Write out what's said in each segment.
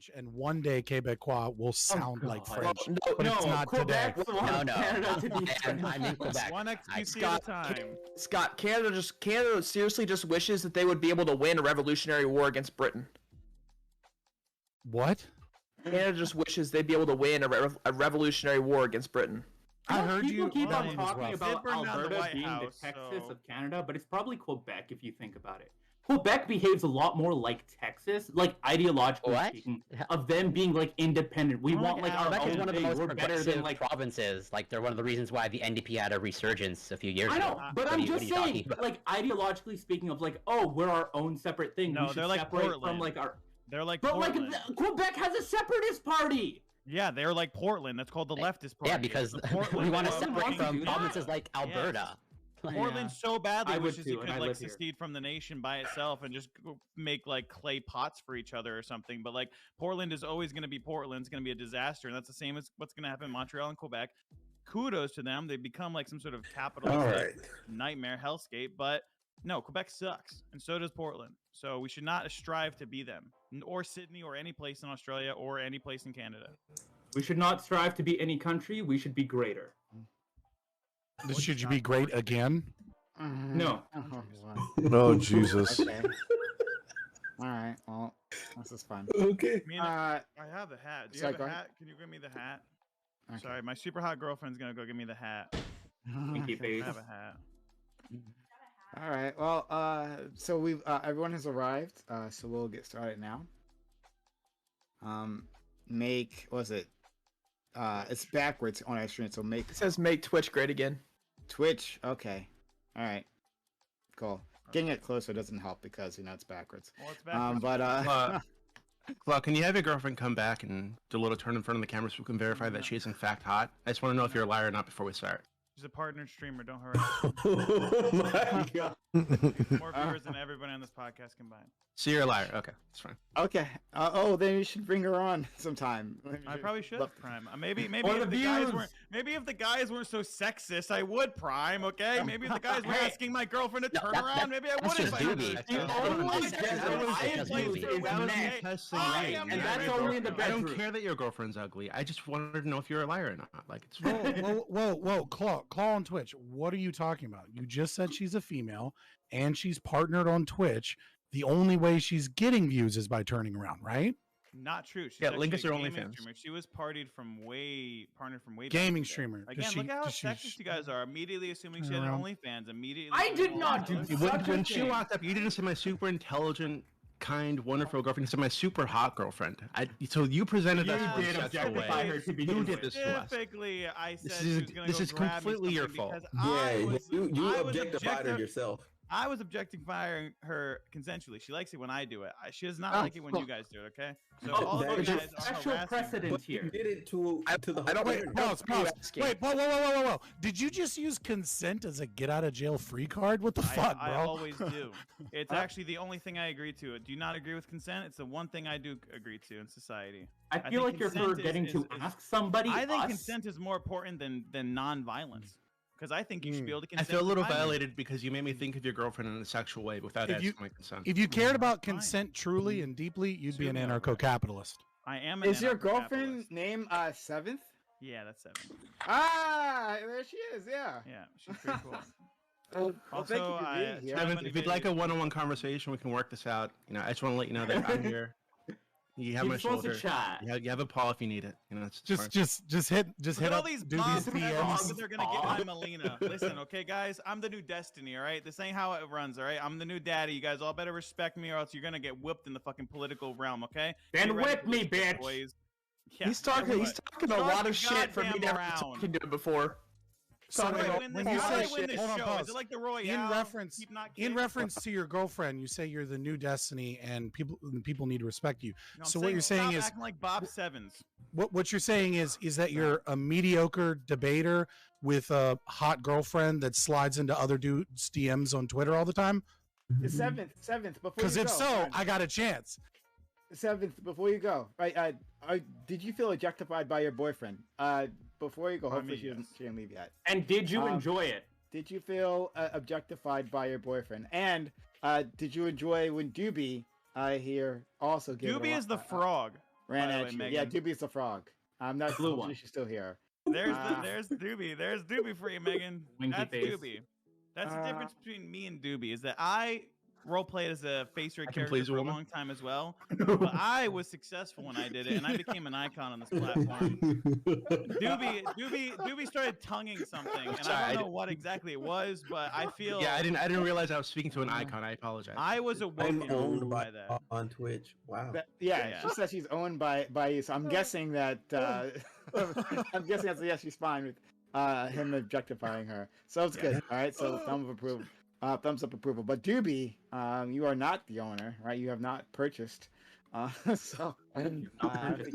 French, and one day Quebecois will sound like French. Well, but it's not Quebec today. wants Canada to be French. I'm in Quebec. One XQC at a time. Scott, Canada seriously just wishes that they would be able to win a revolutionary war against Britain. What? Canada just wishes they'd be able to win a revolutionary war against Britain. I heard you. People keep that on one was talking rough. about burned down the Alberta White being House, the Texas so- of Canada, but it's probably Quebec if you think about it. Quebec behaves a lot more like Texas, like ideologically What? speaking, of them being like independent. We want like our Quebec is own one of the thing. most We're better progressive than like. provinces. Like they're one of the reasons why the NDP had a resurgence a few years I ago. know, but What I'm are you just talking saying, about? like ideologically speaking, of like, oh, we're our own separate thing. No, we should they're like separate from Portland. like our. They're like But Portland. like Quebec has a separatist party. Yeah, they're like Portland. That's called the leftist party. Yeah, because The Portland we want to is- separate wants to from do that. provinces like Alberta. Portland so badly I would wishes too, it and could I like live here. secede from the nation by itself and just make like clay pots for each other or something. But like Portland is always going to be Portland. It's going to be a disaster, and that's the same as what's going to happen in Montreal and Quebec. Kudos to them. They become like some sort of capitalist nightmare hellscape. But no, Quebec sucks, and so does Portland. So we should not strive to be them, or Sydney, or any place in Australia, or any place in Canada. We should not strive to be any country. We should be greater. Should you be great again? No. Oh, Jesus. Okay. All right. Well, this is fun. Okay. I mean, Uh, I have the hat. Do you sorry, have go a ahead. hat? Can you give me the hat? Okay. Sorry, my super hot girlfriend's gonna go give me the hat. Pinky face. I have a hat. All right. Well, so we've everyone has arrived. So we'll get started now. What was it? It's backwards on our screen. So make It says make Twitch great again. Twitch. Okay. All right. Cool. Getting it closer doesn't help because it's backwards. Well, it's backwards. But Claude, can you have your girlfriend come back and do a little turn in front of the camera so we can verify that she is in fact hot? I just want to know if you're a liar or not before we start. She's a partnered streamer. Don't hurry. Oh my god. More viewers than everybody on this podcast combined. So you're a liar. Okay, that's fine. okay. Then you should bring her on sometime. I probably should Love- Prime. Maybe Or if the the guys views. weren't if the guys weren't so sexist, I would Prime. Okay. Maybe if the guys weren't asking my girlfriend to No, turn that- around, maybe I that's would. just if I Doobie. had That's to. just only Doobie. gender I That's abuse just is Doobie. neck. Testing I rate. am And the that's girl. only in the I don't bedroom. care that your girlfriend's ugly. I just wanted to know if you're a liar or not. Like it's fine. Whoa, Claw on Twitch. What are you talking about? You just said she's a female and she's partnered on Twitch. The only way she's getting views is by turning around, right? Not true. She's Yeah, link us actually a your gaming OnlyFans. streamer. She was partnered from way back Gaming in the day. streamer. Does Again, she- look at how does she- sexist you guys are. Immediately assuming she Turn had an around. OnlyFans. Immediately. I assuming did all not that. do When such she a thing. walked up, you didn't say my super intelligent, kind, wonderful girlfriend. You said my super hot girlfriend. So you presented You that in did a sexual objectify way. her to You begin did with. this to us. Specifically, I said This she is- was gonna this go is grab me completely your something fault. because I Yeah, was- you I was objectified her yourself. I was objectifying her consensually. She likes it when I do it. She does not like it when you guys do it. Okay. So all of you there's guys a are special harassing her. precedent But you here. did it to the I don't whole wait, parent. Pause. asking. Wait, whoa. Did you just use consent as a get out of jail free card? What the fuck, I bro? always do. It's actually the only thing I agree to. Do you not agree with consent? It's the one thing I do agree to in society. I think feel like you're consent forgetting is- to is- ask somebody. I think us. consent is more important than non-violence. Because I think you should be able to I consent. feel a to little violence. violated because you made me think of your girlfriend in a sexual way without If you- asking my consent. If you cared about Fine. consent truly and deeply, you'd be Sue an me over it. anarcho-capitalist. I am. An Is your anarcho-capitalist. girlfriend's name Seventh? Yeah, that's 7. There she is. Yeah. Yeah, she's pretty cool. Well, Also, thank you for I- being here. Evan, Evan, if you'd like a one-on-one conversation, we can work this out. I just want to let you know that I'm here. You have He my just wants to shoulder. chat. You have a paw if you need it. It's fine. Just hit Look hit at all up these do bombs these that DMs. they're gonna get my Melina. Listen, okay, guys, I'm the new Destiny. All right, this ain't how it runs. All right, I'm the new daddy. You guys all better respect me, or else you're gonna get whipped in the fucking political realm. Okay? Then Get ready whip for me, this shit, bitch. boys. Yeah, He's talking. He's what? talking a Start lot the of shit for me goddamn never round. talking to him before. So How do I wait, win when this? you How do I say win this hold on, show? pause. Is it like the Royale? reference Keep not in kidding? reference to your girlfriend, you say you're the new Destiny, and people need to respect you. No, I'm So what you're saying stop is acting like Bob Sevens. what you're saying is that you're a mediocre debater with a hot girlfriend that slides into other dudes' DMs on Twitter all the time. The seventh. Before Because you if go, so, friend. I got a chance. Seventh, before you go, right? Did you feel objectified by your boyfriend? Before you go, I hopefully mean, she didn't leave yet. And did you enjoy it? Did you feel objectified by your boyfriend? And did you enjoy when Doobie here also gave? Doobie is the frog. ran By the at way, you. Megan. Yeah, Doobie's the frog. I'm not Blue sure one. she's still here. There's Ah. there's Doobie. There's Doobie for you, Megan. Winky That's face. Doobie. That's the difference between me and Doobie is that I roleplayed as a face rig I can character please a for a woman. long time as well, but I was successful when I did it, and I became an icon on this platform. Doobie started tonguing something, and I Sorry, don't know what exactly it was, but I feel Yeah, I didn't realize I was speaking to an icon. I apologize. I was I'm awoken owned by that. on Twitch. Wow. Yeah, Yeah. she says she's owned by you, so I'm guessing that I'm guessing that's a yes. She's fine with him objectifying her. So it's good. All right, so thumbs up approval. Thumbs up approval. But Doobie, you are not the owner, right? You have not purchased. So I think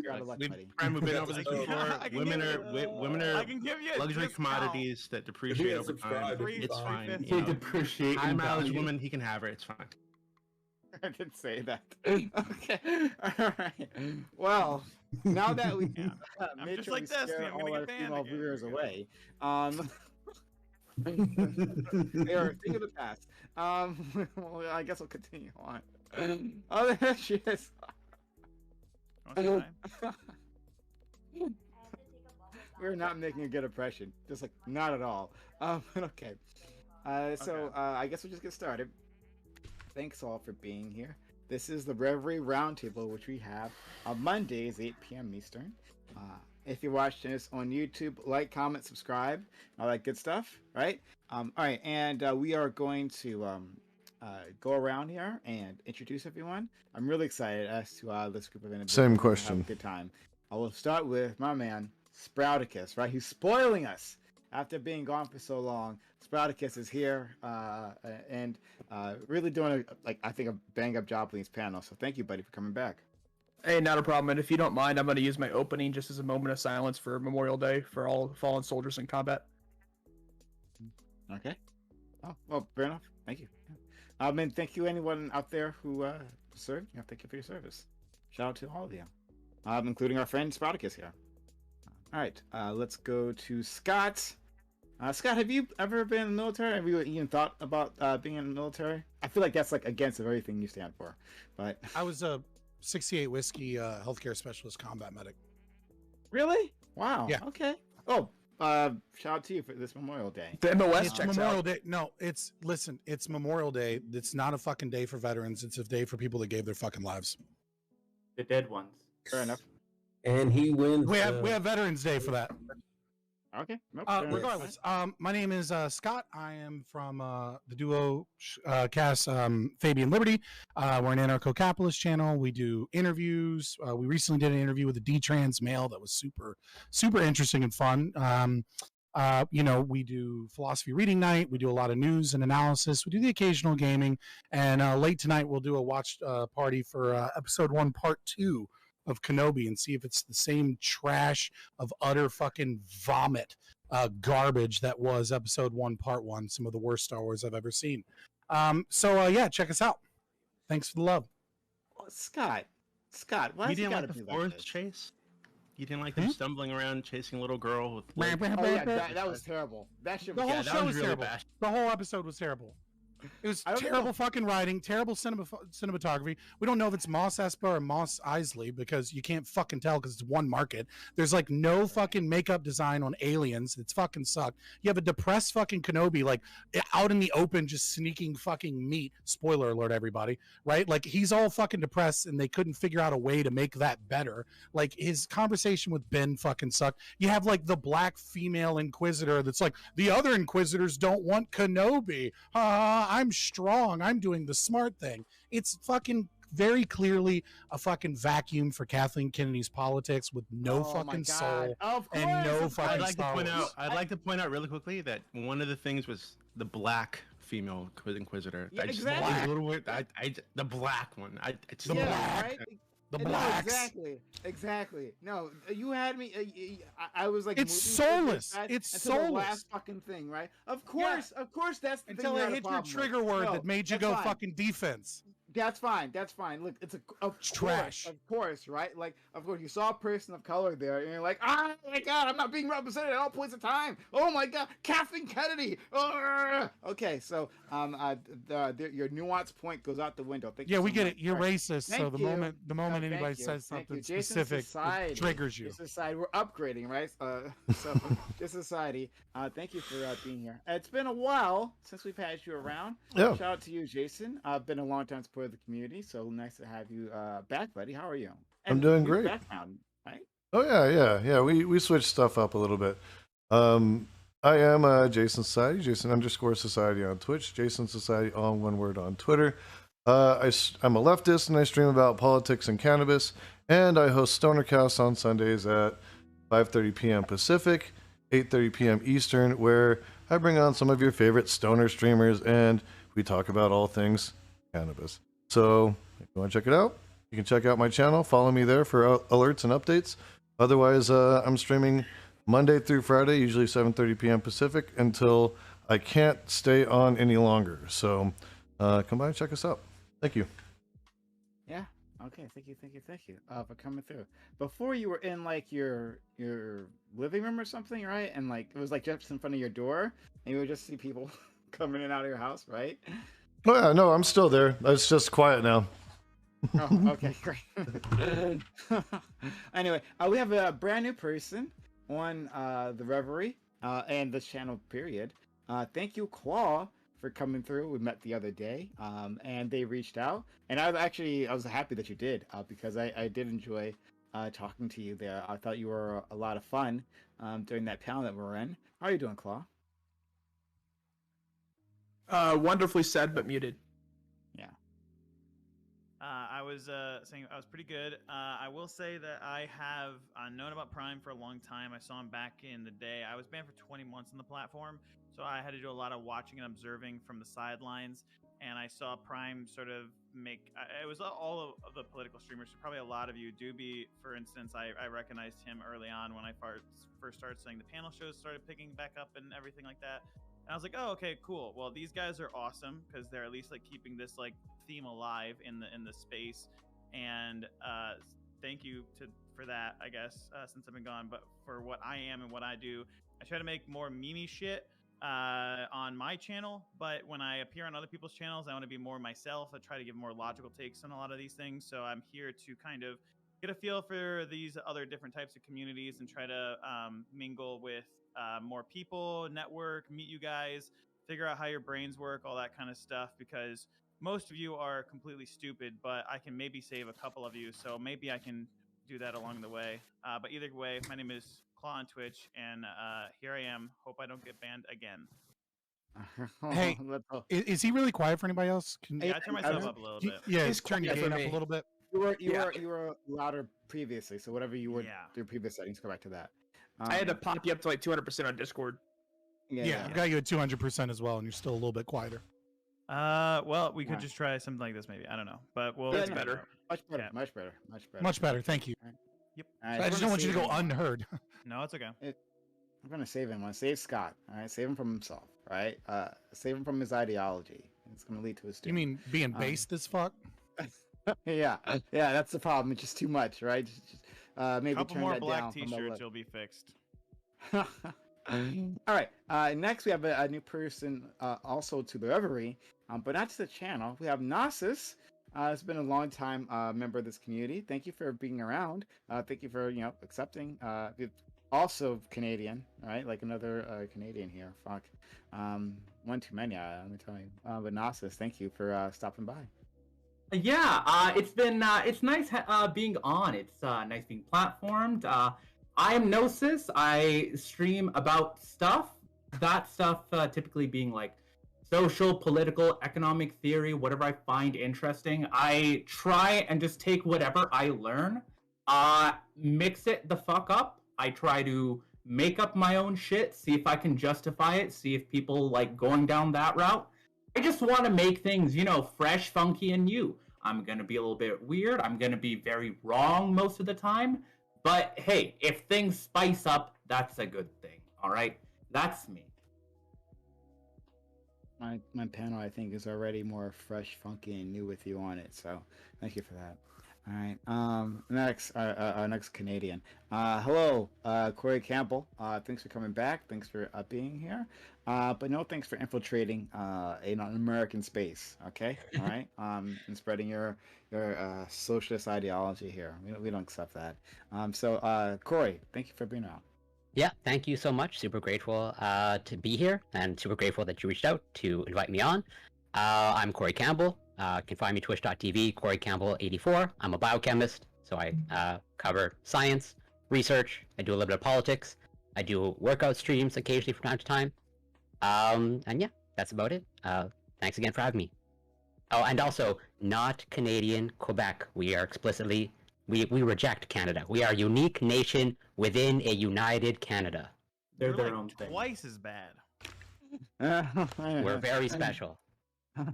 you're out of luck, buddy. We've been over this I before. can Women give are you- women I are can give you a luxury discount. commodities that depreciate over time. subscribe, It's free fine. fifty. You know, depreciate. high mileage woman, he can have her. It's fine. I didn't say that. Okay. All right. Well, now that we Yeah. I'm made just sure like we Destiny, scare I'm gonna all get our banned female again. viewers Okay. away, they are a thing of the past. Well, I guess we'll continue on. Oh, there she is. Want to say We're not making a good impression. Just like not at all. Okay. So I guess we'll just get started. Thanks all for being here. This is the Reverie Roundtable, which we have on Mondays, 8 p.m. Eastern. If you're watching this on YouTube, like, comment, subscribe, all that good stuff, right? All right, and we are going to go around here and introduce everyone. I'm really excited as to this group of individuals. Same We're gonna question. Have a good time. I will start with my man, Sprouticus, right? He's spoiling us after being gone for so long. Sprouticus is here and really doing I think a bang up job with these panels. So thank you, buddy, for coming back. Hey, not a problem. And if you don't mind, I'm going to use my opening just as a moment of silence for Memorial Day for all fallen soldiers in combat. Okay. Oh, well, fair enough. Thank you. And thank you anyone out there who served. Thank you for your service. Shout out to all of you, including our friend Sprouticus here. All right, let's go to Scott. Scott, have you ever been in the military? Have you even thought about being in the military? I feel like that's like against everything you stand for, but I was a 68 whiskey healthcare specialist combat medic. really? Wow. Yeah. Okay. Oh, shout out to you for this Memorial Day. The MOS It's checks Memorial out. Day. No, it's Memorial Day. It's not a fucking day for veterans. It's a day for people that gave their fucking lives. The dead ones. Fair enough. And he wins. We have Veterans Day for that. Okay. Nope, fair enough. Regardless, my name is Scott. I am from the duo cast Fabian Liberty. We're an anarcho-capitalist channel. We do interviews. We recently did an interview with a D-trans male that was super interesting and fun. We do philosophy reading night. We do a lot of news and analysis. We do the occasional gaming. And late tonight, we'll do a watch party for episode 1, part 2 of Kenobi and see if it's the same trash of utter fucking vomit garbage that was episode 1, part 1. Some of the worst Star Wars I've ever seen. Yeah, check us out. Thanks for the love. Scott, why You has it didn't gotta like the be forest this? chase? You didn't like them stumbling around chasing a little girl with Blah, legs? blah, Oh blah, yeah, blah. that was terrible. That shit The was whole that show was was really terrible. bad. The whole episode was terrible. It was I don't terrible know. fucking writing, terrible cinematography. We don't know if it's Moss Espa or Moss Isley because you can't fucking tell because it's one market. There's like no fucking makeup design on aliens. It's fucking sucked. You have a depressed fucking Kenobi like out in the open just sneaking fucking meat. Spoiler alert, everybody. Right? Like he's all fucking depressed and they couldn't figure out a way to make that better. Like his conversation with Ben fucking sucked. You have like the black female Inquisitor that's like, the other Inquisitors don't want Kenobi. I'm strong. I'm doing the smart thing. It's fucking very clearly a fucking vacuum for Kathleen Kennedy's politics with no Oh my fucking God. soul Of course, and no of fucking I'd like to Star point Wars. out. I'd like to point out really quickly that one of the things was the black female Inquisitor. Yeah, I just exactly. like a little weird. The black one. It's The yeah, black. right? The No, blacks. exactly. No, you had me. I was like, It's moving through soulless. that It's until the soulless. last fucking thing, right? Of course, that's the Until thing you I had a hit your problem with. trigger word No, that made you that's go fine. fucking defense. That's fine. That's fine. Look, it's trash. Of course, right? Like, of course, you saw a person of color there, and you're like, oh my god, I'm not being represented at all points of time. Oh my god, Kathleen Kennedy. Okay, so your nuance point goes out the window. Thank you Yeah, we so get much. it. You're All right. racist. So Thank the you. moment Thank anybody you. says Thank you. something Jason specific, Society. it triggers you. This society, we're upgrading, right? So this society. Thank you for being here. It's been a while since we've had you around. Yeah. Shout out to you, Jason. I've been a long time supporter of the community, so nice to have you back, buddy. How are you? I'm doing your great. Background, right? Oh yeah. We switched stuff up a little bit. I am Jason Society, Jason_Society on Twitch, Jason Society, all one word on Twitter. I'm a leftist and I stream about politics and cannabis, and I host Stonercast on Sundays at 5:30 p.m. Pacific, 8:30 p.m. Eastern, where I bring on some of your favorite stoner streamers and we talk about all things cannabis. So if you want to check it out, you can check out my channel. Follow me there for alerts and updates. Otherwise, I'm streaming Monday through Friday, usually 7:30 p.m. Pacific, until I can't stay on any longer. So come by and check us out. Thank you. Yeah. Okay. Thank you for coming through. Before you were in like your living room or something, right? And like it was like just in front of your door, and you would just see people coming in and out of your house, right? Oh yeah, no, I'm still there. It's just quiet now. Oh, okay, great. Anyway, we have a brand new person on the Reverie and this channel, period. Thank you, Claw, for coming through. We met the other day, and they reached out, and I was happy that you did, because I did enjoy talking to you there. I thought you were a lot of fun during that panel that we were in. How are you doing, Claw? Wonderfully said, but muted. I was saying I was pretty good. I will say that I have known about Prime for a long time. I saw him back in the day. I was banned for 20 months on the platform, so I had to do a lot of watching and observing from the sidelines. And I saw Prime sort of make it was all of the political streamers. So probably a lot of you. Doobie, for instance, I recognized him early on when I first started saying the panel shows started picking back up and everything like that. And I was like, oh, okay, cool. Well, these guys are awesome because they're at least like keeping this like theme alive in the space. And thank you for that, I guess, since I've been gone. But for what I am and what I do, I try to make more meme shit on my channel. But when I appear on other people's channels, I want to be more myself. I try to give more logical takes on a lot of these things. So I'm here to kind of get a feel for these other different types of communities and try to mingle with more people, network, meet you guys, figure out how your brains work, all that kind of stuff, because most of you are completely stupid, but I can maybe save a couple of you, so maybe I can do that along the way. But either way, my name is Claw on Twitch, and here I am. Hope I don't get banned again. Hey, is he really quiet for anybody else? Yeah, I turn myself up a little bit. Yeah, He's turn your quiet gain for up a me. little bit. You were louder previously, so whatever you were through previous settings, go back to that. I had to pop you up to like 200% on Discord. Yeah, I've got you at 200% as well, and you're still a little bit quieter. Well, we could just try something like this, maybe. I don't know, but we'll. That's better. Much better. Yeah. Much better. Much better. Much better. Thank you. Yep. All I just don't want you to go on. unheard. No, it's okay. I'm gonna save him. I'm gonna save Scott. All right, save him from himself. All right, save him from his ideology. It's gonna lead to his doom. You mean being based as fuck? yeah, that's the problem. It's just too much, right? Maybe A couple turn more that black down from the T-shirts, left. you'll be fixed. All right. Next, we have a new person also to the Reverie, but not to the channel. We have Gnosis. It's been a long time member of this community. Thank you for being around. Thank you for accepting. Also Canadian, right? Like another Canadian here. Fuck. One too many. Let me tell you. But Gnosis, thank you for stopping by. Yeah, it's nice being on. It's nice being platformed. I am Gnosis. I stream about stuff. That stuff typically being like social, political, economic theory, whatever I find interesting. I try and just take whatever I learn, mix it the fuck up. I try to make up my own shit, see if I can justify it, see if people like going down that route. I just want to make things, fresh, funky, and new. I'm going to be a little bit weird. I'm going to be very wrong most of the time. But hey, if things spice up, that's a good thing. All right? That's me. my panel, I think, is already more fresh, funky, and new with you on it. So thank you for that. All right. Next, our next Canadian. Hello, Corey Campbell. Thanks for coming back. Thanks for being here. But no thanks for infiltrating an American space. Okay. All right. And spreading your socialist ideology here. We don't accept that. So Corey, thank you for being out. Yeah, thank you so much. Super grateful to be here, and super grateful that you reached out to invite me on. I'm Corey Campbell. You can find me twitch.tv, Corey Campbell 84. I'm a biochemist, so I cover science, research. I do a little bit of politics. I do workout streams occasionally from time to time. And yeah, that's about it. Thanks again for having me. Oh, and also, not Canadian Quebec. We are explicitly... We reject Canada. We are a unique nation within a united Canada. They're You're their like own thing. twice as bad. We're very special.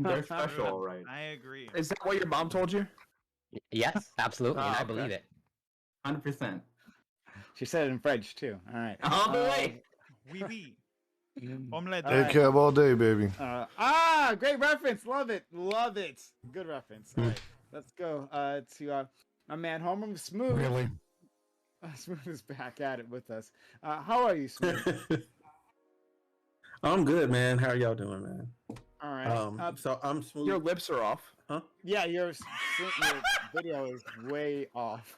They're special, all right. I agree. Is that what your mom told you? Yes, absolutely, and Oh, I okay. believe it. 100%. She said it in French too. All right. All the way. Oui, oui. Omelette. All Hey, right. cab all day, baby. Great reference. Love it. Love it. Good reference. All right. Let's go to my man Homer Smooth. Really? Smooth is back at it with us. How are you, Smooth? I'm good, man. How are y'all doing, man? All right. So I'm smooth. Your lips are off. Huh? Yeah, your video is way off.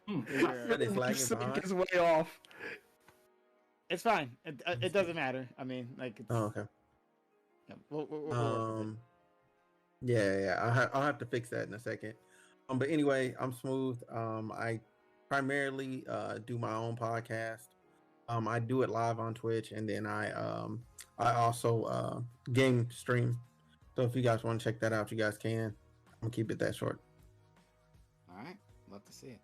That is lagging Sync behind. is way off. It's fine. It doesn't matter. I mean, like, it's, Oh, okay. yeah, we'll work with it. Yeah. I'll have to fix that in a second. But anyway, I'm smooth. I primarily do my own podcast. I do it live on Twitch, and then I also game stream. So if you guys want to check that out, you guys can. I'm gonna keep it that short. All right, love to see it.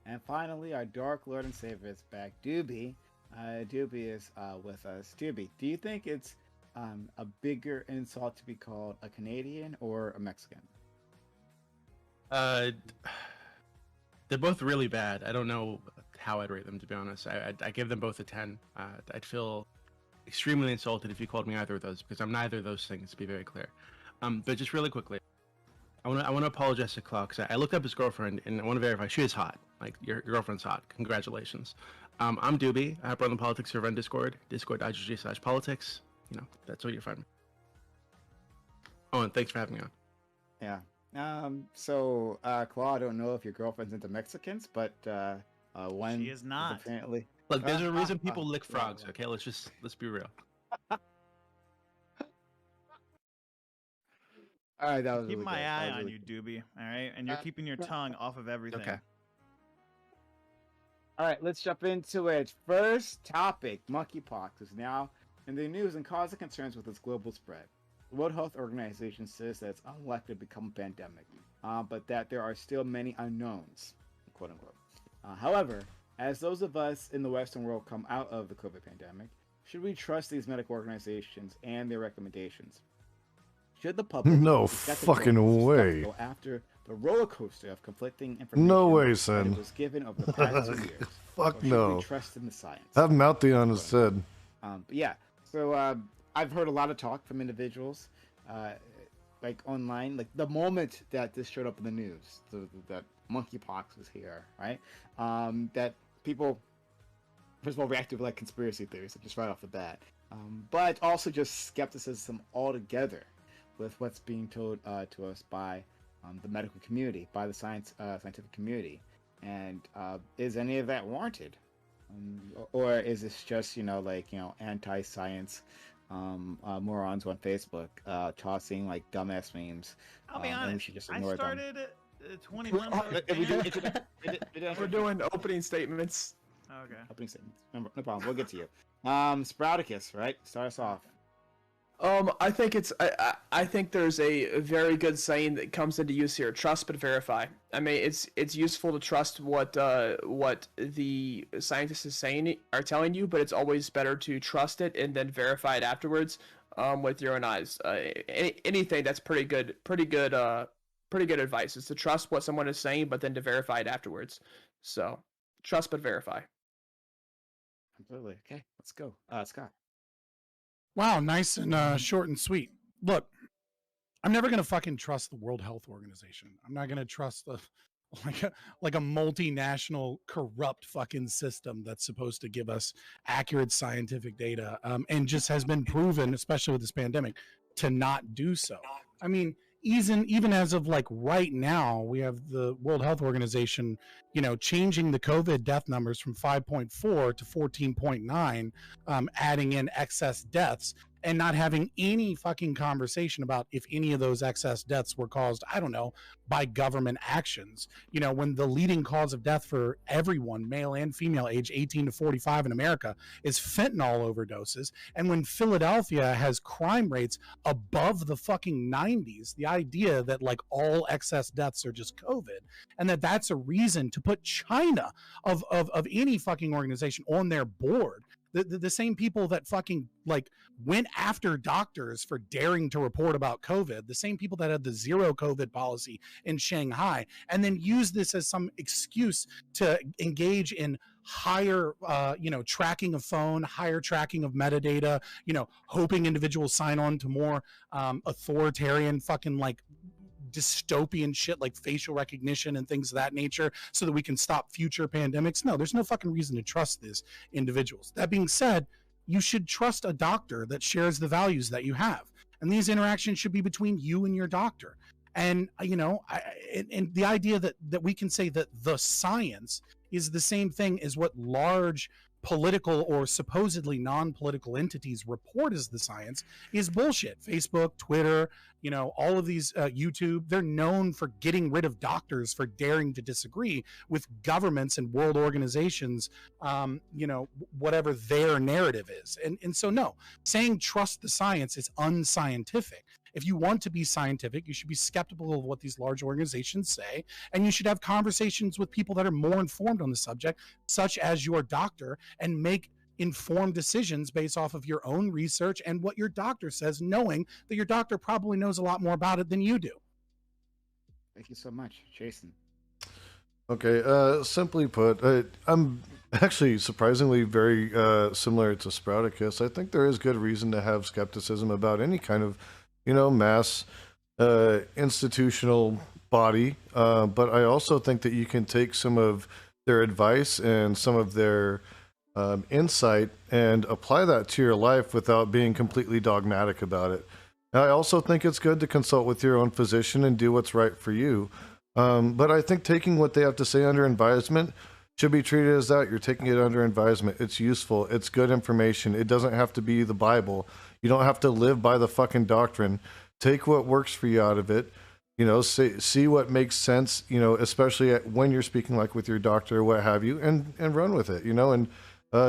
And finally, our Dark Lord and Savior is back, Doobie. Doobie is with us. Doobie, do you think it's a bigger insult to be called a Canadian or a Mexican? They're both really bad. I don't know how I'd rate them, to be honest. I give them both a 10. I'd feel extremely insulted if you called me either of those, because I'm neither of those things, to be very clear. But just really quickly, I want to apologize to Claw, because I looked up his girlfriend, and I want to verify she is hot. Like, your girlfriend's hot. Congratulations. I'm Doobie. I run the politics server on Discord, discord.gg/politics. You know, that's where you find me. Oh, and thanks for having me on. Yeah. So, Claw, I don't know if your girlfriend's into Mexicans, but one She is not. apparently. Look, there's a reason people lick frogs, okay? Let's be real. All right, that was Keep really my good. That eye was on really you, Doobie. All right, and you're keeping your tongue off of everything. Okay. All right, let's jump into it. First topic: monkeypox is now in the news and causing concerns with its global spread. The World Health Organization says that it's unlikely to become a pandemic, but that there are still many unknowns, quote unquote. However, as those of us in the Western world come out of the COVID pandemic, should we trust these medical organizations and their recommendations? Should the public No be skeptical fucking way. after the roller coaster of conflicting information No way, that son. it was given over the past 2 years? Fuck Or should no. we trust in the science? Have Mouthy on his head. But yeah, so I've heard a lot of talk from individuals, like online, like the moment that this showed up in the news, that monkeypox was here, right? That people, first of all, reacted with like conspiracy theories, just right off the bat, but also just skepticism altogether with what's being told to us by the medical community, by the scientific community, and is any of that warranted? Or is this just anti-science morons on Facebook tossing like dumbass memes? I'll be and we honest. should just I ignore them. started 20 months ago. We're doing opening statements. Okay. Opening statements. No problem. We'll get to you. Sprouticus, right? Start us off. I think I think there's a very good saying that comes into use here: trust but verify. I mean, it's useful to trust what the scientists are telling you, but it's always better to trust it and then verify it afterwards with your own eyes. Anything that's pretty good advice is to trust what someone is saying, but then to verify it afterwards. So trust but verify. Absolutely. Okay, let's go. Scott. Wow, nice and short and sweet. Look, I'm never gonna fucking trust the World Health Organization. I'm not gonna trust the like a multinational corrupt fucking system that's supposed to give us accurate scientific data, and just has been proven, especially with this pandemic, to not do so. I mean, even as of like right now, we have the World Health Organization, changing the COVID death numbers from 5.4 to 14.9, adding in excess deaths and not having any fucking conversation about if any of those excess deaths were caused, I don't know, by government actions. When the leading cause of death for everyone, male and female, age 18 to 45 in America, is fentanyl overdoses. And when Philadelphia has crime rates above the fucking 90s, the idea that like all excess deaths are just COVID and that's a reason to put China of any fucking organization on their board. The same people that fucking like went after doctors for daring to report about COVID, the same people that had the zero COVID policy in Shanghai, and then use this as some excuse to engage in higher, tracking of phone, higher tracking of metadata, hoping individuals sign on to more authoritarian fucking like dystopian shit like facial recognition and things of that nature so that we can stop future pandemics. No, there's no fucking reason to trust these individuals. That being said, you should trust a doctor that shares the values that you have. And these interactions should be between you and your doctor. And, and the idea that we can say that the science is the same thing as what large political or supposedly non-political entities report as the science is bullshit. Facebook, Twitter, all of these, YouTube, they're known for getting rid of doctors for daring to disagree with governments and world organizations, whatever their narrative is. And so no, saying trust the science is unscientific. If you want to be scientific, you should be skeptical of what these large organizations say, and you should have conversations with people that are more informed on the subject, such as your doctor, and make informed decisions based off of your own research and what your doctor says, knowing that your doctor probably knows a lot more about it than you do. Thank you so much, Jason. Okay, simply put, I'm actually surprisingly very similar to Sprouticus. I think there is good reason to have skepticism about any kind of mass institutional body. But I also think that you can take some of their advice and some of their insight and apply that to your life without being completely dogmatic about it. And I also think it's good to consult with your own physician and do what's right for you. But I think taking what they have to say under advisement should be treated as that. You're taking it under advisement. It's useful. It's good information. It doesn't have to be the Bible. You don't have to live by the fucking doctrine. Take what works for you out of it. See what makes sense, especially when you're speaking like with your doctor or what have you, and run with it, and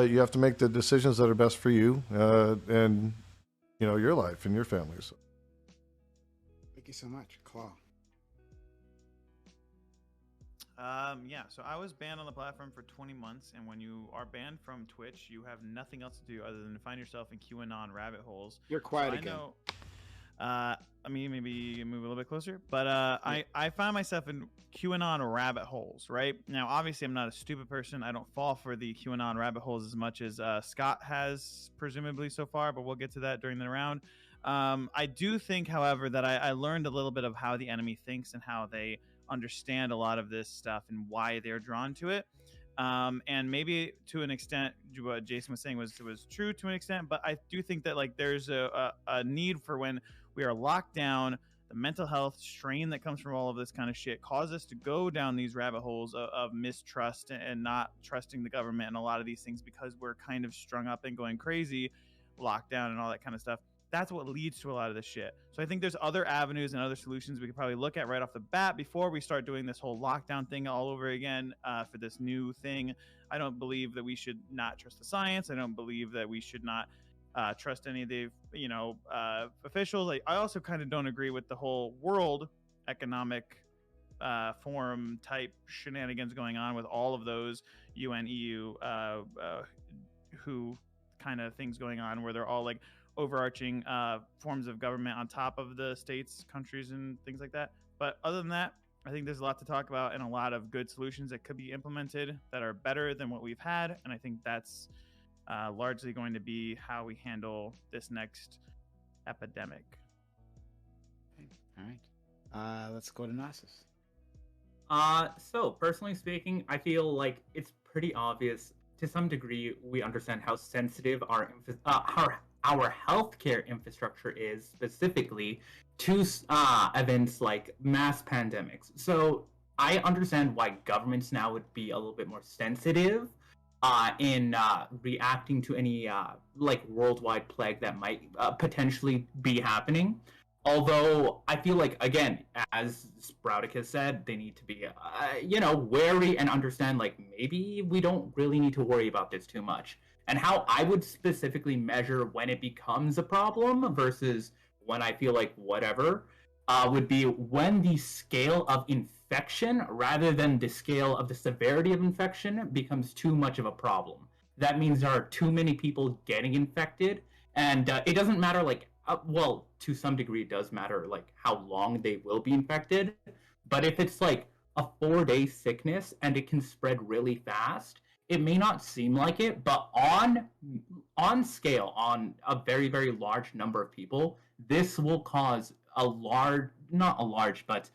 you have to make the decisions that are best for you and, your life and your family. So. Thank you so much. Claw. Yeah, so I was banned on the platform for 20 months, and when you are banned from Twitch, you have nothing else to do other than to find yourself in QAnon rabbit holes. You're quiet so again. I mean, maybe move a little bit closer, but I found myself in QAnon rabbit holes, right? Now, obviously, I'm not a stupid person. I don't fall for the QAnon rabbit holes as much as Scott has, presumably, so far, but we'll get to that during the round. I do think, however, that I learned a little bit of how the enemy thinks and how they understand a lot of this stuff and why they're drawn to it. And maybe to an extent, what Jason was saying was true to an extent, but I do think that like there's a need for when we are locked down, the mental health strain that comes from all of this kind of shit causes us to go down these rabbit holes of mistrust and not trusting the government and a lot of these things because we're kind of strung up and going crazy, locked down and all that kind of stuff. That's what leads to a lot of this shit. So I think there's other avenues and other solutions we could probably look at right off the bat before we start doing this whole lockdown thing all over again for this new thing. I don't believe that we should not trust the science. I don't believe that we should not trust any of the, officials. I also kind of don't agree with the whole World Economic Forum type shenanigans going on with all of those UN, EU, WHO kind of things going on where they're all like overarching forms of government on top of the states, countries, and things like that. But other than that, I think there's a lot to talk about and a lot of good solutions that could be implemented that are better than what we've had. And I think that's largely going to be how we handle this next epidemic. Okay. All right. Let's go to Nasus. So personally speaking, I feel like it's pretty obvious to some degree. We understand how sensitive our healthcare infrastructure is, specifically to events like mass pandemics. So I understand why governments now would be a little bit more sensitive in reacting to any like worldwide plague that might potentially be happening. Although I feel like, again, as Sproutic has said, they need to be, wary and understand, like, maybe we don't really need to worry about this too much. And how I would specifically measure when it becomes a problem versus when I feel like whatever would be when the scale of infection rather than the scale of the severity of infection becomes too much of a problem. That means there are too many people getting infected, and it doesn't matter, like, well, to some degree, it does matter, like, how long they will be infected. But if it's like a 4-day sickness and it can spread really fast, it may not seem like it, but on scale, on a very, very large number of people, this will cause not a large, but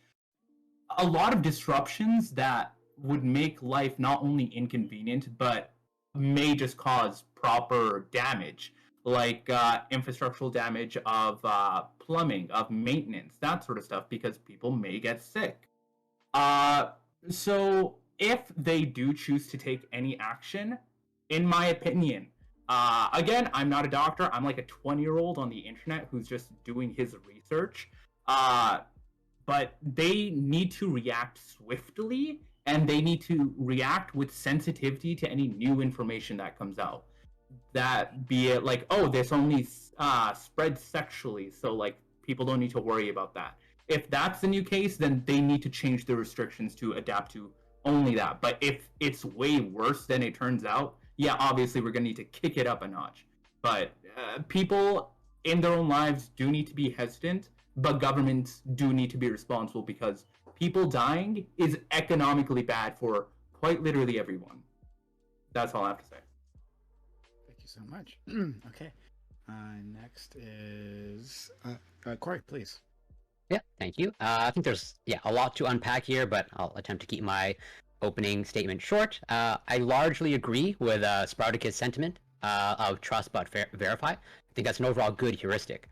a lot of disruptions that would make life not only inconvenient, but may just cause proper damage, like infrastructural damage of plumbing, of maintenance, that sort of stuff, because people may get sick. So if they do choose to take any action, in my opinion, again, I'm not a doctor. I'm like a 20-year-old on the internet who's just doing his research. But they need to react swiftly, and they need to react with sensitivity to any new information that comes out. That be it like, oh, this only spreads sexually, so like people don't need to worry about that. If that's the new case, then they need to change the restrictions to adapt to only that. But if it's way worse than it turns out, yeah, obviously we're going to need to kick it up a notch. But people in their own lives do need to be hesitant, but governments do need to be responsible, because people dying is economically bad for quite literally everyone. That's all I have to say. Thank you so much. Okay. Next is Corey, please. Yeah, thank you. I think there's a lot to unpack here, but I'll attempt to keep my opening statement short. I largely agree with Sprouticus' sentiment of trust but verify. I think that's an overall good heuristic,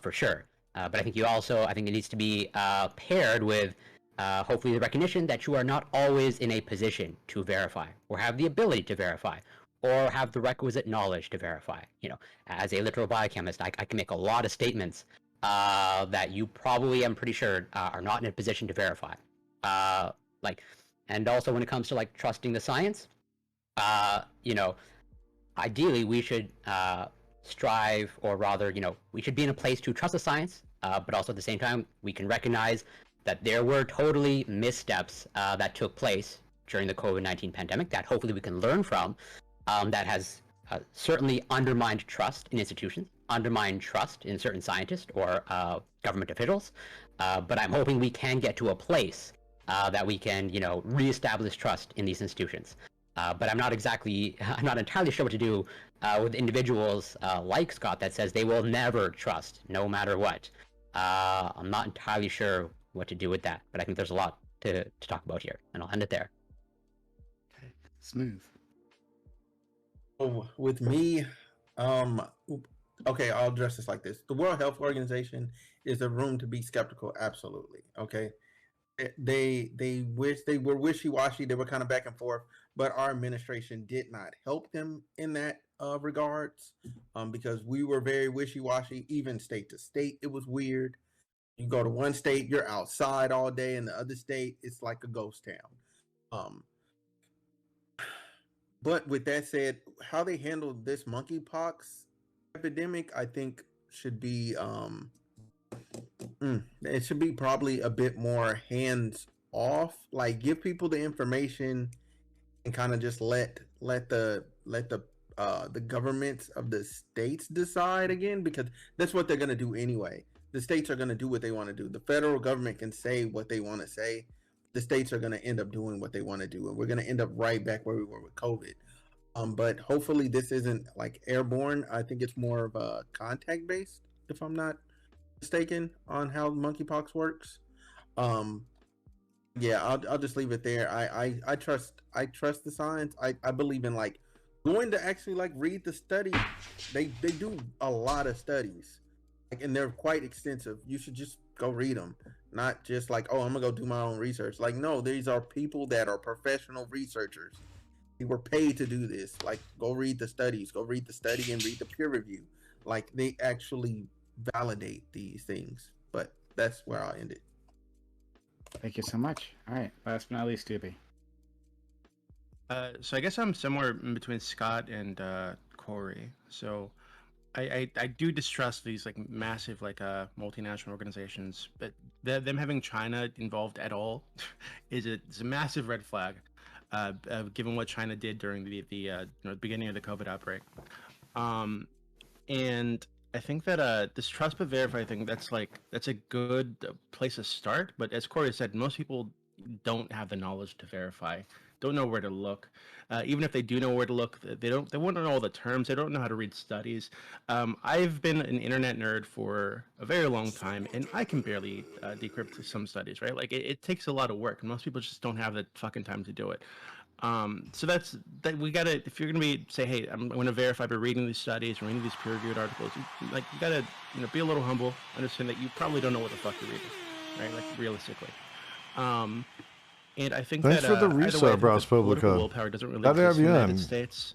for sure. But I think it needs to be paired with hopefully the recognition that you are not always in a position to verify, or have the ability to verify, or have the requisite knowledge to verify. You know, as a literal biochemist, I can make a lot of statements that you probably, I'm pretty sure, are not in a position to verify. And also when it comes to like trusting the science, ideally we should strive, or rather, we should be in a place to trust the science, but also at the same time, we can recognize that there were totally missteps that took place during the COVID-19 pandemic that hopefully we can learn from, that has certainly undermined trust in institutions, undermined trust in certain scientists or government officials. But I'm hoping we can get to a place that we can, reestablish trust in these institutions. But I'm not entirely sure what to do with individuals like Scott that says they will never trust, no matter what. I'm not entirely sure what to do with that, but I think there's a lot to talk about here, and I'll end it there. Okay, Smooth. Oh, with me, okay, I'll address this like this. The World Health Organization is a room to be skeptical, absolutely. Okay. They were wishy-washy, they were kind of back and forth, but our administration did not help them in that regards, because we were very wishy-washy, even state to state. It was weird. You go to one state, you're outside all day, and the other state, it's like a ghost town. But with that said, how they handled this monkeypox epidemic, I think should be it should be probably a bit more hands off. Like, give people the information and kind of just let the governments of the states decide again, because that's what they're going to do anyway. The states are going to do what they want to do. The federal government can say what they want to say. The states are going to end up doing what they want to do, and we're going to end up right back where we were with COVID. But hopefully this isn't like airborne. I think it's more of a contact based, if I'm not mistaken, on how monkeypox works. Um, yeah, I'll just leave it there. I trust the science. I believe in like going to actually like read the study. They do a lot of studies, like, and they're quite extensive. You should just go read them, not just like, oh, I'm gonna go do my own research. Like, no, these are people that are professional researchers. They were paid to do this. Like, go read the studies, go read the study and read the peer review. Like, they actually validate these things. But that's where I'll end it. Thank you so much. All right, last but not least, Doobie. So I guess I'm somewhere in between Scott and Corey. So I do distrust these like massive like multinational organizations, but them having China involved at all is a massive red flag, given what China did during the beginning of the COVID outbreak. And I think that this trust but verify thing, that's a good place to start. But as Corey said, most people don't have the knowledge to verify, don't know where to look. Even if they do know where to look, they won't know all the terms. They don't know how to read studies. I've been an internet nerd for a very long time, and I can barely decrypt some studies, right? Like it takes a lot of work, and most people just don't have the fucking time to do it. So that we gotta, if you're gonna say, hey, I'm gonna verify by reading these studies, reading these peer-reviewed articles, you gotta be a little humble, understand that you probably don't know what the fuck you're reading, right? Like realistically. And I think Thanks for the resub, Browse Publica. Willpower doesn't really Glad to have exist in you the on. United States.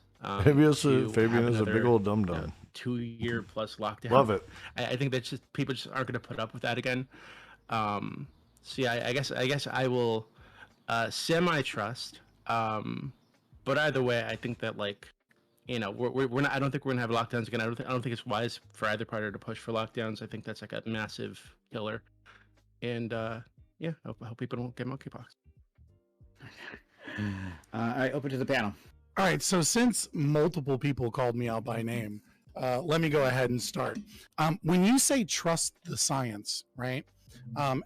Fabian is a big old dum dum. 2-year plus lockdown. Love it. I think that just people just aren't going to put up with that again. So yeah, I guess I will semi trust. But either way, I think that we're not. I don't think we're gonna have lockdowns again. I don't think it's wise for either party to push for lockdowns. I think that's like a massive killer. And yeah, I hope people don't get monkeypox. All right, open to the panel. All right, so since multiple people called me out by name, let me go ahead and start. When you say trust the science, right,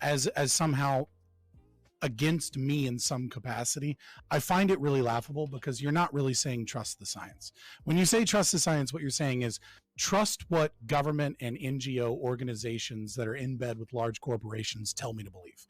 as somehow against me in some capacity, I find it really laughable because you're not really saying trust the science. When you say trust the science, what you're saying is trust what government and NGO organizations that are in bed with large corporations tell me to believe.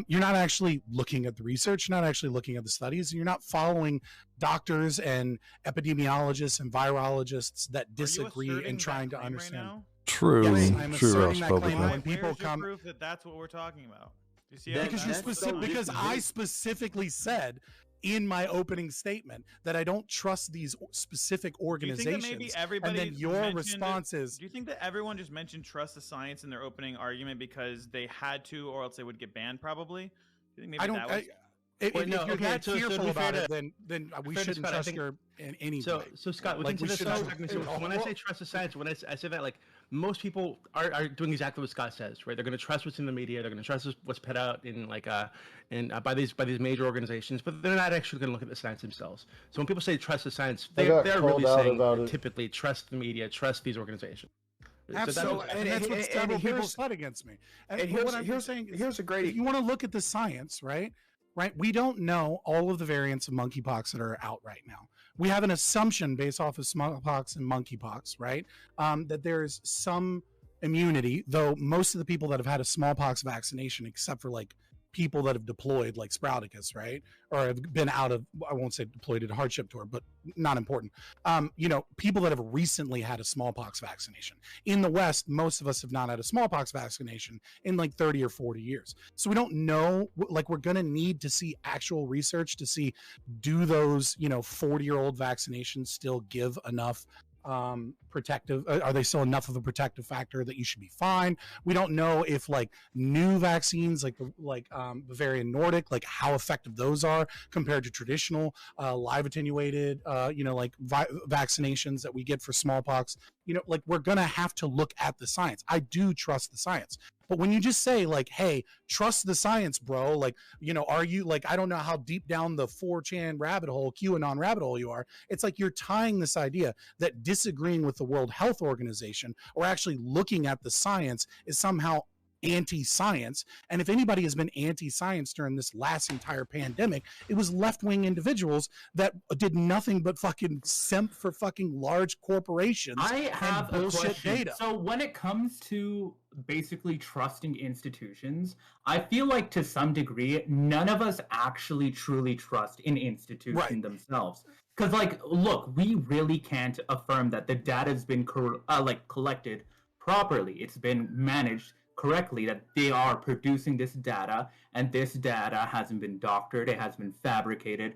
You're not actually looking at the research, you're not actually looking at the studies, and you're not following doctors and epidemiologists and virologists that disagree and trying to understand. Right now? True, Yes, I'm true, asserting Ross that claim Publica. when people Where's your come. proof that that's what we're talking about? You see Because I specifically said in my opening statement that I don't trust these specific organizations. Maybe everybody and then your response is, do you think that everyone just mentioned trust the science in their opening argument because they had to, or else they would get banned? Probably. Do you think maybe I don't. that was... If you're that so fearful to be about fair it, then we shouldn't Scott, trust your in any So way. Scott, Like, we should not- when I say trust the science, when I say that, like most people are doing exactly what Scott says, right? They're going to trust what's in the media, they're going to trust what's put out in by these major organizations, but they're not actually going to look at the science themselves. So when people say trust the science, they're really saying typically trust the media, trust these organizations. Absolutely, and that's what several people said against me. And what I'm saying is, here's a great. if you want to look at the science, right? We don't know all of the variants of monkeypox that are out right now. We have an assumption based off of smallpox and monkeypox, right? That there's some immunity, though most of the people that have had a smallpox vaccination, except for like people that have deployed like Sprouticus, right? Or have been out of, I won't say deployed at a hardship tour, but not important. People that have recently had a smallpox vaccination. In the West, most of us have not had a smallpox vaccination in like 30 or 40 years. So we don't know, like we're going to need to see actual research to see, do those, 40-year-old vaccinations still give enough protective, are they still enough of a protective factor that you should be fine? We don't know if like new vaccines like Bavarian Nordic, like how effective those are compared to traditional live attenuated vaccinations that we get for smallpox. We're gonna have to look at the science. I do trust the science. But when you just say like, hey, trust the science, bro, are you like, I don't know how deep down the 4chan rabbit hole, QAnon rabbit hole you are. It's like you're tying this idea that disagreeing with the World Health Organization or actually looking at the science is somehow anti-science. And if anybody has been anti-science during this last entire pandemic, it was left-wing individuals that did nothing but fucking simp for fucking large corporations. I have a bullshit question. data. So when it comes to basically trusting institutions, I feel like to some degree, none of us actually truly trust in institution themselves. Because, like, look, we really can't affirm that the data has been collected properly. It's been managed correctly, that they are producing this data, and this data hasn't been doctored, it has been fabricated.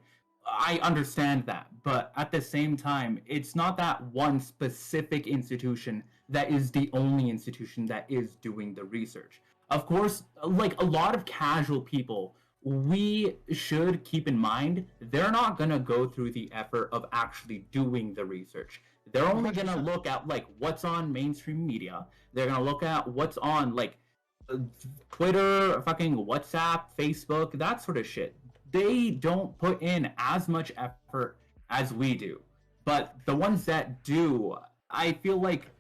I understand that, but at the same time, it's not that one specific institution that is the only institution that is doing the research. Of course, like a lot of casual people, we should keep in mind they're not going to go through the effort of actually doing the research. They're only going to look at like what's on mainstream media. They're going to look at what's on like Twitter, fucking WhatsApp, Facebook, that sort of shit. They don't put in as much effort as we do. But the ones that do, I feel like,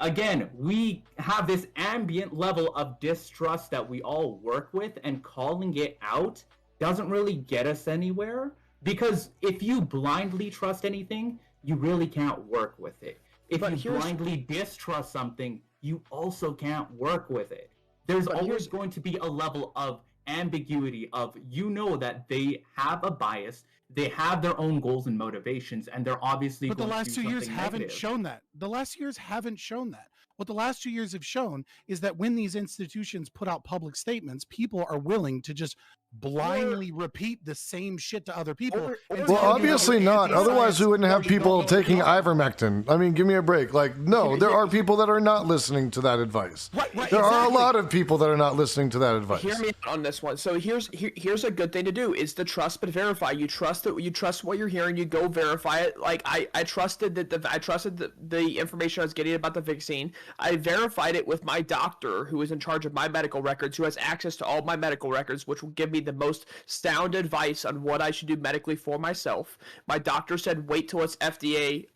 again, we have this ambient level of distrust that we all work with, and calling it out doesn't really get us anywhere. Because if you blindly trust anything, you really can't work with it. If you blindly distrust something, you also can't work with it. There's always going to be a level of ambiguity of, you know, that they have a bias, they have their own goals and motivations, and they're obviously but the going last to do 2 years something haven't negative. shown that. The last years haven't shown that. What the last 2 years have shown is that when these institutions put out public statements, people are willing to just blindly repeat the same shit to other people. Well, obviously not. Otherwise, we wouldn't have people taking ivermectin. I mean, give me a break. Like, no, there are people that are not listening to that advice. There are a lot of people that are not listening to that advice. Hear me out on this one. So here's a good thing to do is to trust but verify. You trust that you trust what you're hearing. You go verify it. Like I trusted the information I was getting about the vaccine. I verified it with my doctor, who is in charge of my medical records, who has access to all my medical records, which will give me the most sound advice on what I should do medically for myself. My doctor said wait till it's FDA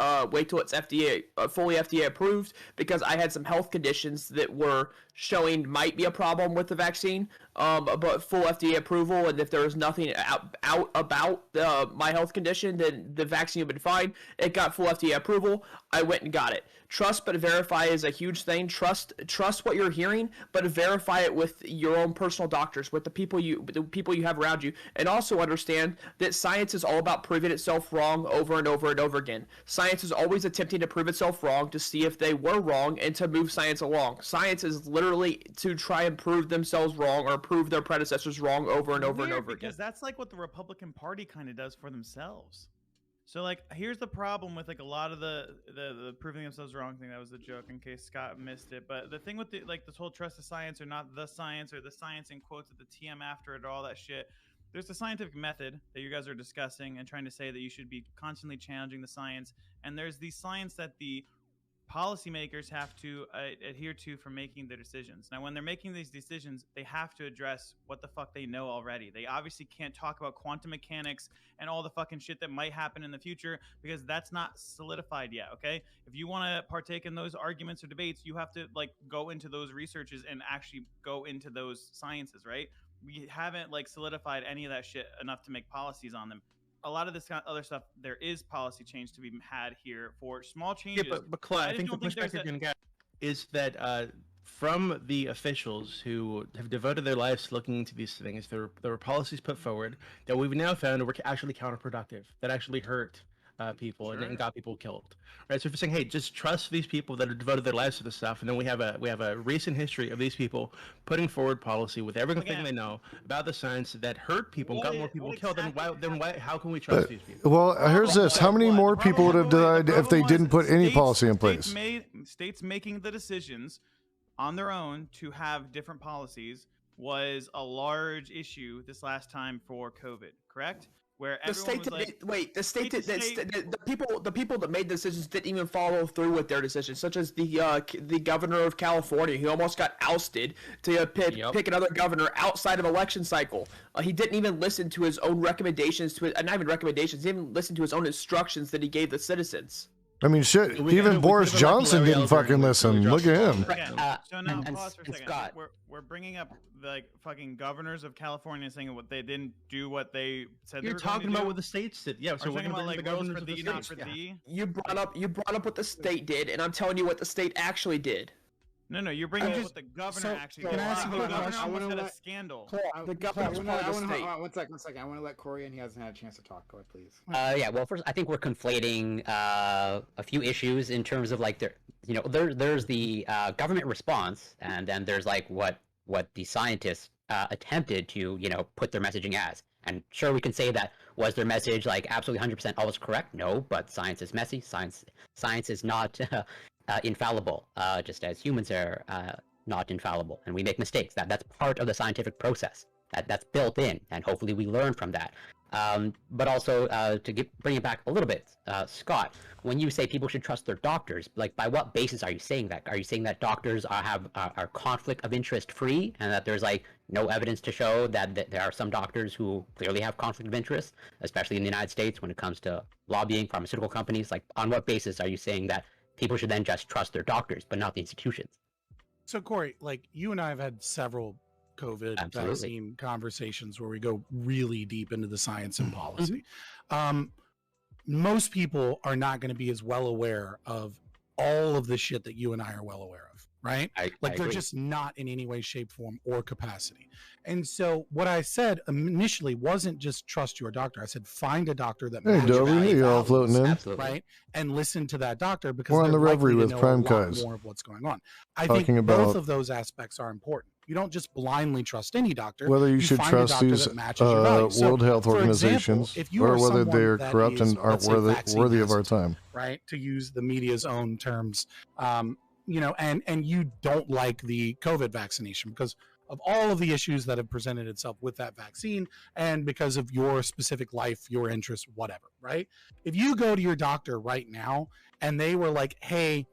fully FDA approved, because I had some health conditions that were showing might be a problem with the vaccine, but full FDA approval, and if there was nothing out about my health condition, then the vaccine would been fine. It got full FDA approval. I went and got it. Trust but verify is a huge thing. Trust what you're hearing, but verify it with your own personal doctors, with the people you have around you, and also understand that science is all about proving itself wrong over and over and over again. Science is always attempting to prove itself wrong to see if they were wrong and to move science along. Science is literally to try and prove themselves wrong or prove their predecessors wrong over and over and over again. Because that's like what the Republican Party kind of does for themselves. So, like, here's the problem with, like, a lot of the proving themselves wrong thing. That was a joke in case Scott missed it. But the thing with, this whole trust the science or not the science, or the science in quotes with the TM after it, all that shit. There's the scientific method that you guys are discussing and trying to say that you should be constantly challenging the science. And there's the science that the policymakers have to adhere to for making their decisions. Now, when they're making these decisions, they have to address what the fuck they know already. They obviously can't talk about quantum mechanics and all the fucking shit that might happen in the future, because that's not solidified yet, okay? If you want to partake in those arguments or debates, you have to, like, go into those researches and actually go into those sciences, right? We haven't, like, solidified any of that shit enough to make policies on them. A lot of this kind of other stuff, there is policy change to be had here for small changes. Yeah, but Claude, I think the pushback you're going to get is that from the officials who have devoted their lives to looking into these things, there were policies put forward that we've now found were actually counterproductive, that actually hurt people and got people killed. Right. So if you're saying, hey, just trust these people that have devoted their lives to this stuff, and then we have a recent history of these people putting forward policy with everything they know about the science that hurt people and got more people killed, then why how can we trust these people? Well, here's this. How many more people would have died if they didn't put any policy in place? States making the decisions on their own to have different policies was a large issue this last time for COVID, correct? Where the people that made decisions didn't even follow through with their decisions, such as the governor of California, who almost got ousted to pick another governor outside of election cycle. He didn't even listen to his own recommendations, not even recommendations, he didn't even listen to his own instructions that he gave the citizens. I mean, shit. We- Even we Boris could've, like, Johnson L'Oreal didn't during fucking the listen. really Look at dropped him. the ball. Okay, So now, and- pause for a and second. Scott. We're bringing up like fucking governors of California saying what they didn't do what they said they You're were going talking to about do. what the states did. Yeah, Are so you we're talking gonna about bring like the rules governors for of the thee, not states. for Yeah. thee? You brought up what the state did, and I'm telling you what the state actually did. No, you're bringing up just- what the governor so, actually can did. I ask you a The quick governor question? I almost wanna had a let- scandal. The governor's part of the state. One second. I want to let Corey in. He hasn't had a chance to talk. Go ahead, please. Yeah, well, first, I think we're conflating a few issues in terms of like there's the government response, and then there's like what the scientists attempted to put their messaging as. And sure, we can say that was their message like absolutely 100% always correct? No, but science is messy. Science is not infallible, just as humans are not infallible, and we make mistakes. That's part of the scientific process. That's built in, and hopefully we learn from that. But also to bring it back a little bit, Scott, when you say people should trust their doctors, like by what basis are you saying that? Are you saying that doctors are conflict of interest free, and that there's like no evidence to show that there are some doctors who clearly have conflict of interest, especially in the United States when it comes to lobbying pharmaceutical companies? Like, on what basis are you saying that people should then just trust their doctors but not the institutions? So Corey, like you and I have had several COVID Absolutely. vaccine conversations where we go really deep into the science and policy. Most people are not going to be as well aware of all of the shit that you and I are well aware of, right? I Like they're agree. just not in any way, shape, form, or capacity. And so what I said initially wasn't just trust your doctor. I said find a doctor that Hey, matches Dobby, your hey, y'all values, floating in. Absolutely. right? And listen to that doctor because We're on they're the Reverie likely with to know Prime a lot Kais. more of what's going on. I Talking think both about of those aspects are important. You don't just blindly trust any doctor. whether you should find a trust doctor these that matches your values. So, World Health for example, organizations if you or are whether they someone are that corrupt is, and aren't let's say, vaccine worthy of our hesitant, time. right? To use the media's own terms, and you don't like the COVID vaccination because of all of the issues that have presented itself with that vaccine and because of your specific life, your interests, whatever, right? If you go to your doctor right now and they were like, hey,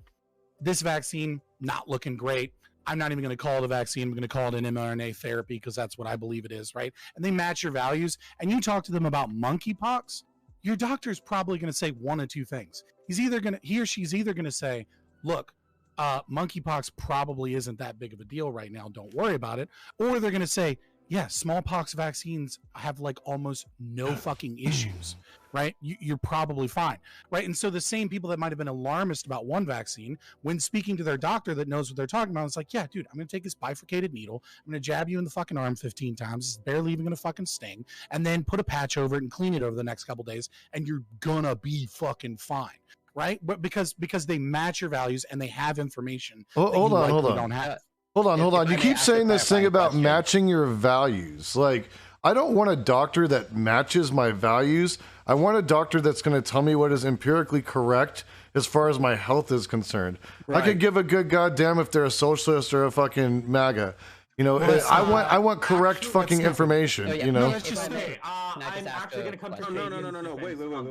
this vaccine, not looking great. I'm not even going to call it a vaccine. I'm going to call it an mRNA therapy because that's what I believe it is, right? And they match your values and you talk to them about monkeypox, your doctor is probably going to say one of two things. He or she's either going to say, look, monkeypox probably isn't that big of a deal right now. Don't worry about it. Or they're going to say, yeah, smallpox vaccines have like almost no fucking issues, right? You're probably fine, right? And so the same people that might have been alarmist about one vaccine, when speaking to their doctor that knows what they're talking about, it's like, yeah, dude, I'm going to take this bifurcated needle. I'm going to jab you in the fucking arm 15 times. It's barely even going to fucking sting. And then put a patch over it and clean it over the next couple days. And you're going to be fucking fine. Right, but because they match your values and they have information. Hold on. Don't have. Hold on. If You I may keep ask a saying this thing clarifying about question. matching your values. Like, I don't want a doctor that matches my values. I want a doctor that's going to tell me what is empirically correct as far as my health is concerned. I could give a good goddamn if they're a socialist or a fucking MAGA. I want correct fucking information. Oh, yeah. You know. Let's just Okay, say I'm just ask actually a going to come to question? No.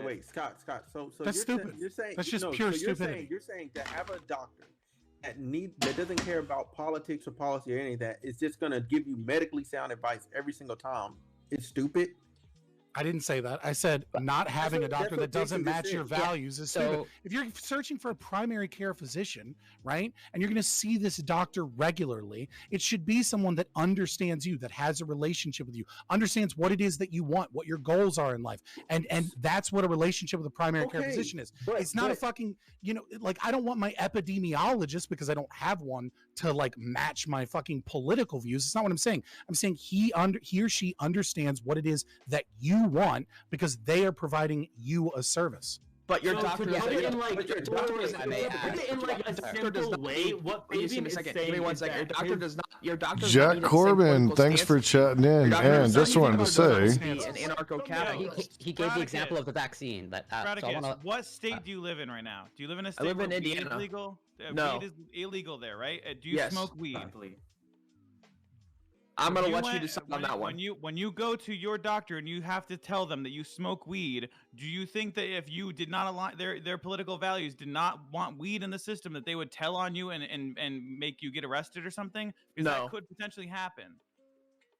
Wait. Scott. So That's you're stupid. You're saying That's just no, pure so you're stupidity. Saying, you're saying to have a doctor that doesn't care about politics or policy or any of that is just going to give you medically sound advice every single time. It's stupid. I didn't say that. I said not having a doctor that doesn't match your values is stupid. So- If you're searching for a primary care physician, right, and you're going to see this doctor regularly, it should be someone that understands you, that has a relationship with you, understands what it is that you want, what your goals are in life, and that's what a relationship with a primary care Okay, physician is. but- It's not a but- fucking, like I don't want my epidemiologist because I don't have one to like match my fucking political views. It's not what I'm saying. I'm saying he or she understands what it is that you want because they are providing you a service. But your So doctor to doesn't. put it in like, but your to doctor put doesn't. I may it in like a doctor does simple not way, need- what wait, Fabian a is second. saying Give me one is second. Your that doctor his- does not. Your doctor does not Jack need the same Corbin, political thanks for stance. chatting in. Your doctor And does not just need wanted to political say, stance and anarcho-capitalist. He gave the example of the vaccine. So I Spartacus, wanna, what state do you live in right now? Do you live in a state live where in weed is Indiana. legal? No. Weed is illegal there, right? Do you Yes. smoke weed? I'm gonna let you went- decide on that one. When you go to your doctor and you have to tell them that you smoke weed, do you think that if you did not align their political values, did not want weed in the system, that they would tell on you and make you get arrested or something? Because No. that could potentially happen.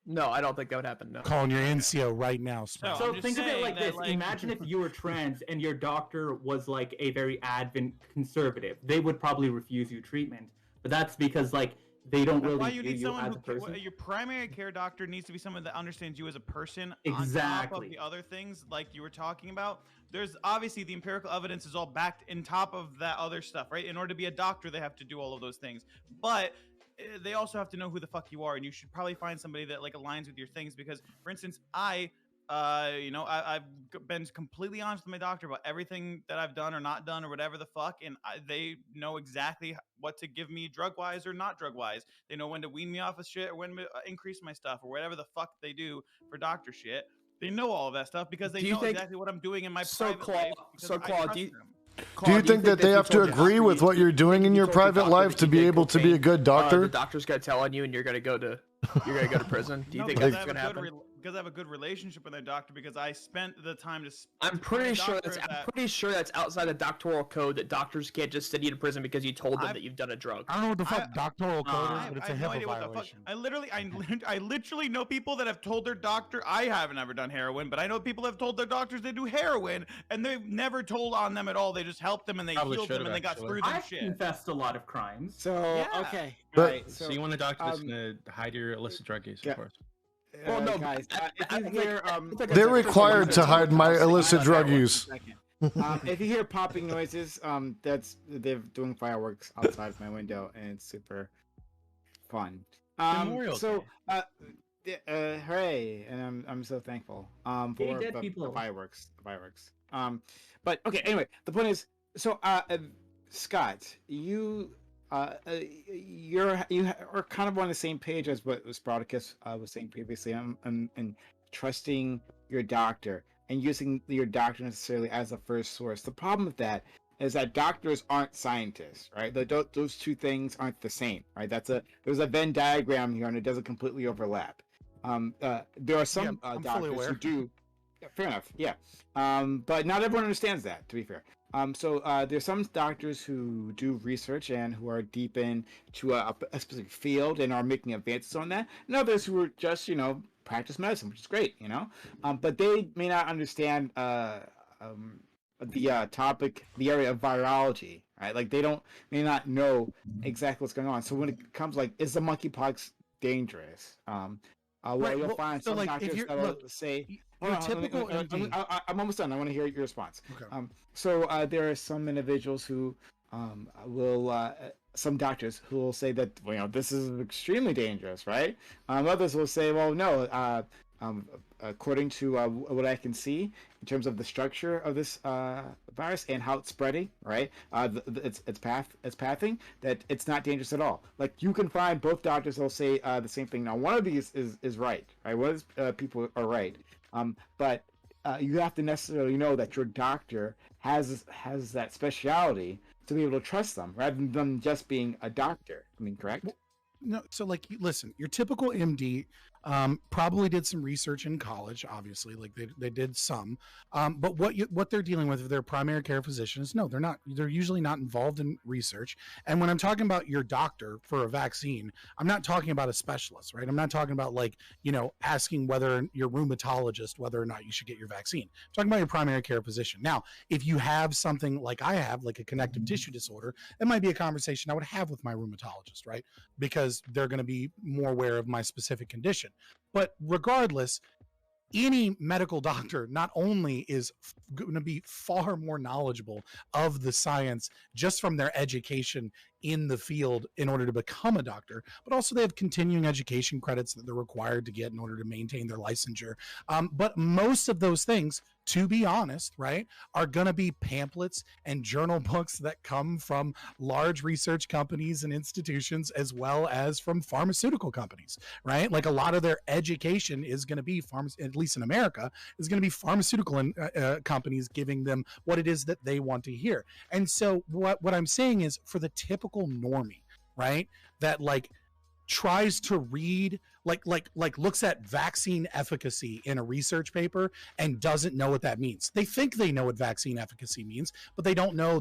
No, I don't think that would happen. No. Calling your NCO right now, Sprout. So I'm just think of it saying like that, this. like- Imagine if you were trans and your doctor was like a very Advent conservative. They would probably refuse you treatment. But that's because like they don't That's really why you view need you someone as a person. your primary care doctor needs to be someone that understands you as a person on top of Exactly. the other things like you were talking about. There's obviously the empirical evidence is all backed in top of that other stuff, right? In order to be a doctor, they have to do all of those things. But they also have to know who the fuck you are, and you should probably find somebody that like aligns with your things. Because, for instance, I've been completely honest with my doctor about everything that I've done or not done or whatever the fuck, and they know exactly what to give me drug wise or not drug wise. They know when to wean me off of shit or when to increase my stuff or whatever the fuck they do for doctor shit. They know all of that stuff because they Do you know think- exactly what I'm doing in my So, private Claude- life. Because so, I Claude, trust do you- them. Do you think that they have to agree with what you're doing in your private life to be able to be a good The doctor? doctor's gonna tell on you, and you're gonna go to prison. Do you No, think because that's gonna happen? because I have a good relationship with my doctor because I spent the time to. I'm pretty sure that's outside the doctoral code that doctors can't just send you to prison because you told them that you've done a drug. I don't know what the fuck doctoral code is, I but it's a have no HIPAA idea what the fuck. violation. I literally know people that have told their doctor. I haven't ever done heroin, but I know people have told their doctors they do heroin, and they've never told on them at all. They just helped them and they Probably healed them should've, and they got actually. through them I've shit. confessed a lot of crimes. So Yeah. okay, But- alright, So you want a doctor that's um, gonna hide your illicit drug use, yeah. of course. Well, no, guys, I if think you hear They're required to hide my illicit drug use. If you hear popping noises, they're doing fireworks outside my window, and it's super fun. Memorial So, hooray! And I'm so thankful Hey, for dead the people. fireworks. But okay. Anyway, the point is, so Scott, you are kind of on the same page as what Spartacus was saying previously, and trusting your doctor and using your doctor necessarily as a first source. The problem with that is that doctors aren't scientists, right? Those two things aren't the same, right? There's a Venn diagram here, and it doesn't completely overlap. There are some I'm fully doctors aware. who do. Yeah, fair enough. Yeah, but not everyone understands that. To be fair. So there's some doctors who do research and who are deep into a specific field and are making advances on that, and others who are just, practice medicine, which is great, but they may not understand the area of virology, right? Like may not know exactly what's going on. So when it comes is the monkeypox dangerous? You'll find so, some like, if doctors you're- that'll look, say, your typical MD. I'm almost done. I want to hear your response. Okay. So there are some individuals who some doctors who will say that this is extremely dangerous, right? Others will say, well, no. According to what I can see in terms of the structure of this virus and how it's spreading, right? Its pathing, that it's not dangerous at all. Like you can find both doctors will say the same thing. Now, one of these is right, right? One of these people are right, but you have to necessarily know that your doctor has that specialty to be able to trust them, rather than them just being a doctor. I mean, correct? No, so listen, your typical MD probably did some research in college, obviously, like they did some, but what they're dealing with their primary care physicians, no, they're usually not involved in research. And when I'm talking about your doctor for a vaccine, I'm not talking about a specialist, right? I'm not talking about asking whether your rheumatologist whether or not you should get your vaccine. I'm talking about your primary care physician. Now, if you have something like I have, like a connective tissue disorder, that might be a conversation I would have with my rheumatologist, right? Because they're going to be more aware of my specific condition. But regardless, any medical doctor not only is going to be far more knowledgeable of the science just from their education in the field in order to become a doctor, but also they have continuing education credits that they're required to get in order to maintain their licensure. But most of those things, to be honest, right, are going to be pamphlets and journal books that come from large research companies and institutions, as well as from pharmaceutical companies, right? Like a lot of their education is going to be at least in America, is going to be pharmaceutical companies giving them what it is that they want to hear. And so what I'm saying is, for the typical normie, right, that tries to read like looks at vaccine efficacy in a research paper and doesn't know what that means. They think they know what vaccine efficacy means, but they don't know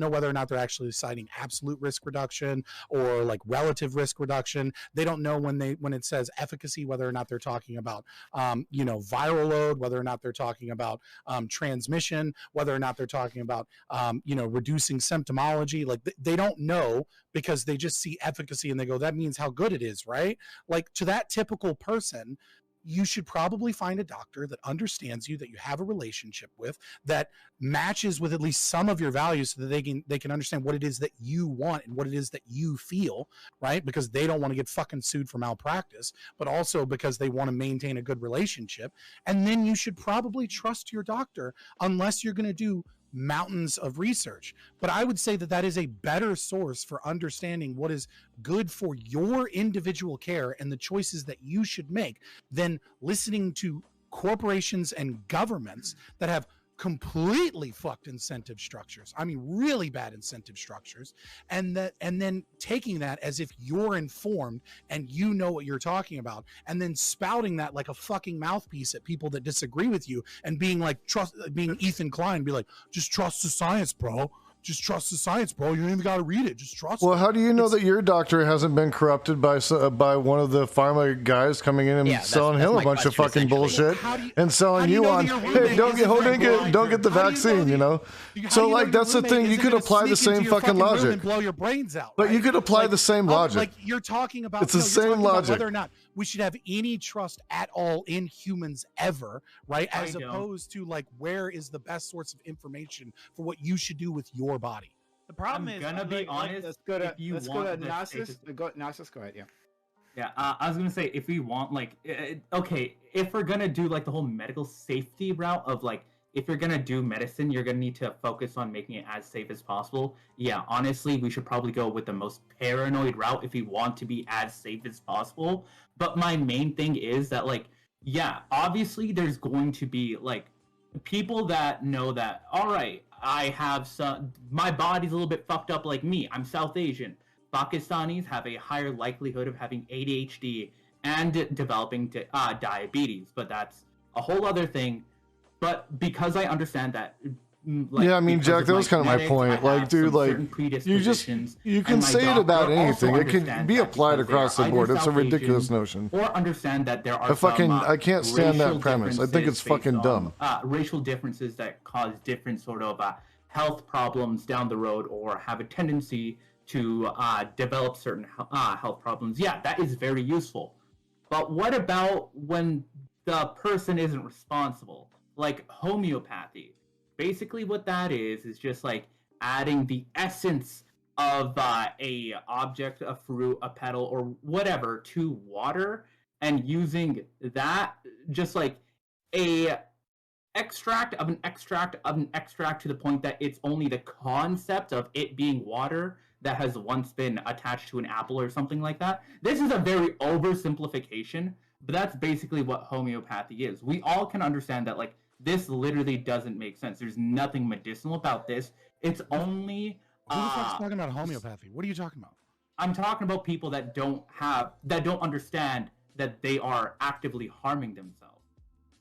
whether or not they're actually citing absolute risk reduction or like relative risk reduction. They don't know when it says efficacy, whether or not they're talking about viral load, whether or not they're talking about transmission, whether or not they're talking about reducing symptomology. Like they don't know, because they just see efficacy and they go, that means how good it is, right? Like, to that typical person, you should probably find a doctor that understands you, that you have a relationship with, that matches with at least some of your values, so that they can understand what it is that you want and what it is that you feel, right? Because they don't want to get fucking sued for malpractice, but also because they want to maintain a good relationship. And then you should probably trust your doctor, unless you're going to do mountains of research. But I would say that is a better source for understanding what is good for your individual care and the choices that you should make than listening to corporations and governments that have completely fucked incentive structures. I mean, really bad incentive structures, and then taking that as if you're informed and you know what you're talking about, and then spouting that like a fucking mouthpiece at people that disagree with you, and being like being Ethan Klein, be like, just trust the science, bro. Just trust the science, bro. You don't even got to read it. Just trust it. Well, how do you know that your doctor hasn't been corrupted by one of the pharma guys coming in and selling him a bunch of fucking bullshit and selling you on, hey, don't get the vaccine, you know? So, like, that's the thing. You could apply the same fucking logic. And blow your brains out. But you could apply the same logic. Like, you're talking about, it's the same logic. Whether or not we should have any trust at all in humans ever, right? As opposed to, like, where is the best source of information for what you should do with your body. The problem is, gonna be honest. Let's go to Narcissus. Narcissus, go ahead. Yeah, I was gonna say, if we want, like, okay, if we're gonna do like the whole medical safety route of, like, if you're gonna do medicine, you're gonna need to focus on making it as safe as possible. Yeah, honestly, we should probably go with the most paranoid route if we want to be as safe as possible. But my main thing is that, like, yeah, obviously there's going to be, like, people that know that, all right, my body's a little bit fucked up like me. I'm South Asian. Pakistanis have a higher likelihood of having ADHD and developing diabetes, but that's a whole other thing. But because I understand that, like, yeah, I mean, Jack, that was kind of my point. Like, dude, like, you can say it about anything. It can be applied across the board. It's a ridiculous notion. Or understand that there are I can't stand that premise. I think it's fucking dumb. Racial differences that cause different sort of health problems down the road, or have a tendency to develop certain health problems. Yeah, that is very useful. But what about when the person isn't responsible? Like homeopathy. Basically what that is just like adding the essence of a object, a fruit, a petal, or whatever to water, and using that just like a extract of an extract of an extract, to the point that it's only the concept of it being water that has once been attached to an apple or something like that. This is a very oversimplification, but that's basically what homeopathy is. We all can understand that, like, this literally doesn't make sense. There's nothing medicinal about this. It's only who the fuck's talking about homeopathy? What are you talking about? I'm talking about people that don't understand that they are actively harming themselves,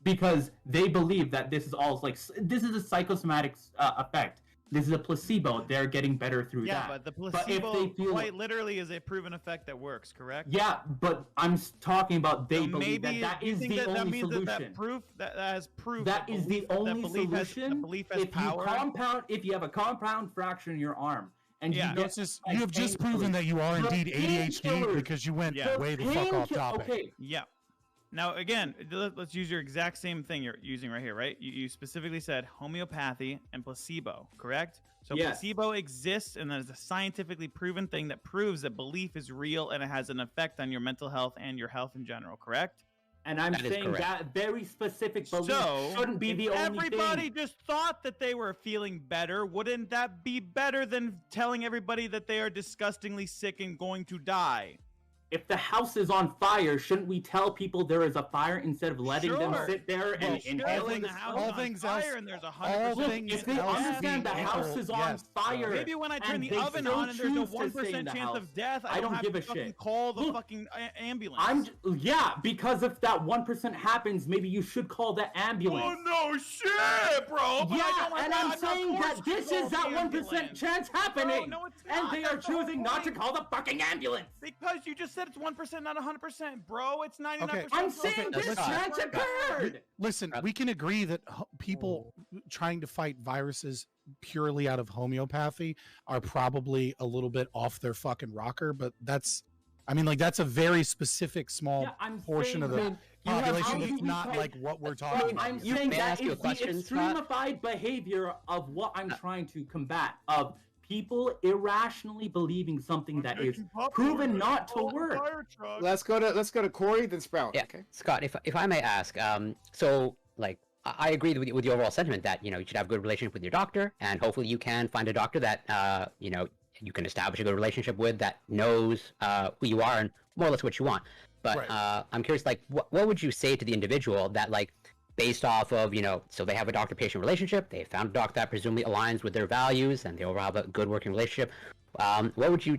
because they believe that this is all like, this is a psychosomatic effect. This is a placebo. They're getting better through that. Yeah, but the placebo quite literally is a proven effect that works, correct? Yeah, but I'm talking about they believe that is the only solution. That has proof. That is the only solution. Belief has power. If you have a compound fracture in your arm, and you have just proven that you are indeed ADHD because you went way the fuck off topic. Okay. Yeah. Now, again, let's use your exact same thing you're using right here, right? You specifically said homeopathy and placebo, correct? So placebo exists, and that is a scientifically proven thing that proves that belief is real and it has an effect on your mental health and your health in general, correct? And I'm saying that very specific belief shouldn't be the only thing. Everybody just thought that they were feeling better. Wouldn't that be better than telling everybody that they are disgustingly sick and going to die? if the house is on fire, shouldn't we tell people there is a fire instead of letting them Sure. sit there and inhaling the the house smoke? is on fire and there's all 100% things If they else understand the being house equal, is on yes. fire, maybe when I turn and the they oven still on and there's a choose to stay 1% in the chance house, of death, I I don't have give to a fucking shit. call the Look, fucking ambulance. Yeah, because if that 1% happens, maybe you should call the ambulance. Oh no shit, bro! But Yeah, I don't and I'm saying that this is that 1% chance happening, no, it's and not. they are That's the whole choosing not to point. call the fucking ambulance. Because you just said it's 1%, not 100%, bro. It's 99%. Okay. I'm saying that's this not- chance occurred. Listen, we can agree that people trying to fight viruses purely out of homeopathy are probably a little bit off their fucking rocker, but that's a very specific small Yeah, I'm portion of saying the that population. how It's do we not fight- like what we're But talking about. I'm here. saying May I that ask you a is the question, Scott? extremified behavior of what I'm trying to combat, of people irrationally believing something that is proven not to work. Let's go to Corey, then Sprout. Yeah, Okay. Scott, if I may ask, so like I agree with the overall sentiment that you should have a good relationship with your doctor, and hopefully you can find a doctor that you can establish a good relationship with, that knows who you are and more or less what you want. But Right. I'm curious, like what would you say to the individual that, like, based off of so they have a doctor-patient relationship, they found a doctor that presumably aligns with their values, and they overall have a good working relationship. What would you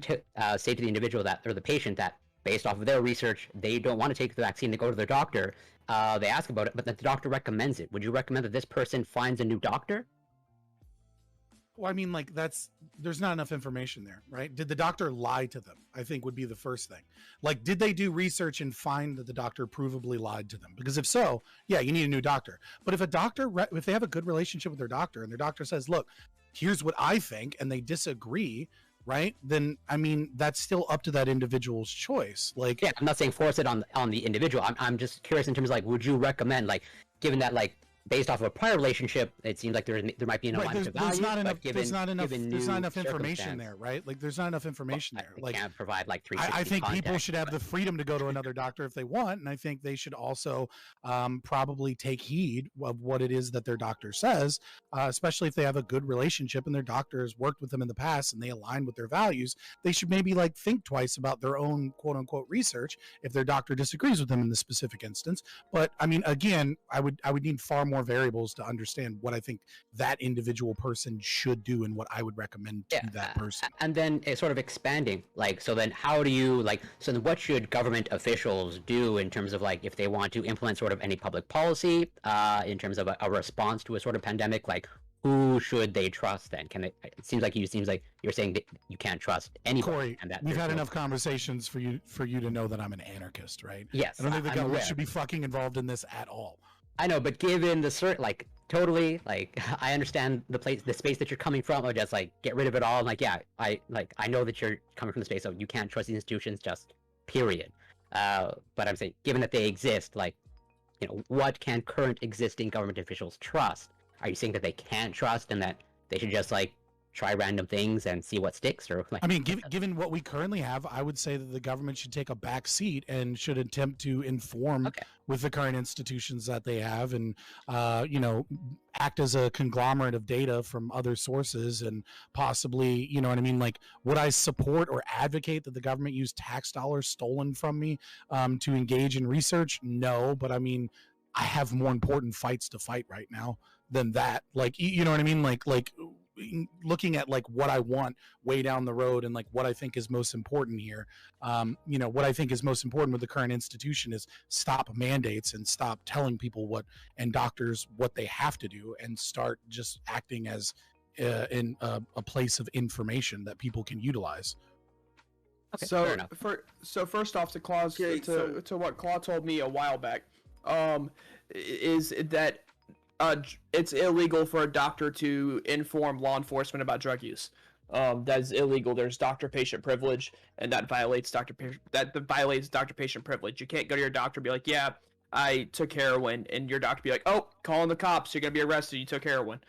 say to the individual or the patient that, based off of their research, they don't want to take the vaccine? They go to their doctor, they ask about it, but that the doctor recommends it. Would you recommend that this person finds a new doctor? Well, I mean, like there's not enough information there, right? Did the doctor lie to them? I think would be the first thing. Like, did they do research and find that the doctor provably lied to them? Because if so, yeah, you need a new doctor. But if a doctor, if they have a good relationship with their doctor and their doctor says, look, here's what I think, and they disagree, right? Then, I mean, that's still up to that individual's choice. Like, Yeah, I'm not saying force it on the individual. I'm just curious in terms of, like, would you recommend, like, given that, like, based off of a prior relationship, it seems like there might be an right, alignment of there's values, not enough. but given, There's not enough. given There's not new enough information circumstance, there, right? Like, there's not enough information there. They Like, can't provide like I 360 think people context, should have but- the freedom to go to another doctor if they want, and I think they should also probably take heed of what it is that their doctor says, especially if they have a good relationship and their doctor has worked with them in the past and they align with their values. They should maybe like think twice about their own quote unquote research if their doctor disagrees with them in this specific instance. But I mean, again, I would need far more variables to understand what I think that individual person should do and what I would recommend to that person. And then it's sort of expanding, like, so then how do you, like, so then what should government officials do in terms of, like, if they want to implement sort of any public policy in terms of a response to a sort of pandemic, like, who should they trust then? It seems like you're saying that you can't trust anybody. Corey, and that we've there's had no- enough conversations for you to know that I'm an anarchist, right? Yes, I don't think the I'm government aware. should be fucking involved in this at all. I know, but given the like, totally, like, I understand the space that you're coming from, or just, like, get rid of it all. I'm like, yeah, I know that you're coming from the space of you can't trust these institutions, just period. But I'm saying, given that they exist, like, what can current existing government officials trust? Are you saying that they can't trust and that they should just, like, try random things and see what sticks? Or, like, I mean, given what we currently have, I would say that the government should take a back seat and should attempt to inform with the current institutions that they have, and act as a conglomerate of data from other sources, and possibly, you know what I mean? Like, would I support or advocate that the government use tax dollars stolen from me to engage in research? No, but I mean, I have more important fights to fight right now than that. Like, you know what I mean? Like looking at, like, what I want way down the road and, like, what I think is most important here. What I think is most important with the current institution is stop mandates and stop telling people and doctors what they have to do, and start just acting as in a place of information that people can utilize. Okay, fair enough. So first off, to what Claude told me a while back, is that it's illegal for a doctor to inform law enforcement about drug use. That is illegal. There's doctor-patient privilege, and that violates doctor-patient privilege. You can't go to your doctor and be like, "Yeah, I took heroin," and your doctor be like, "Oh, calling the cops. You're gonna be arrested. You took heroin."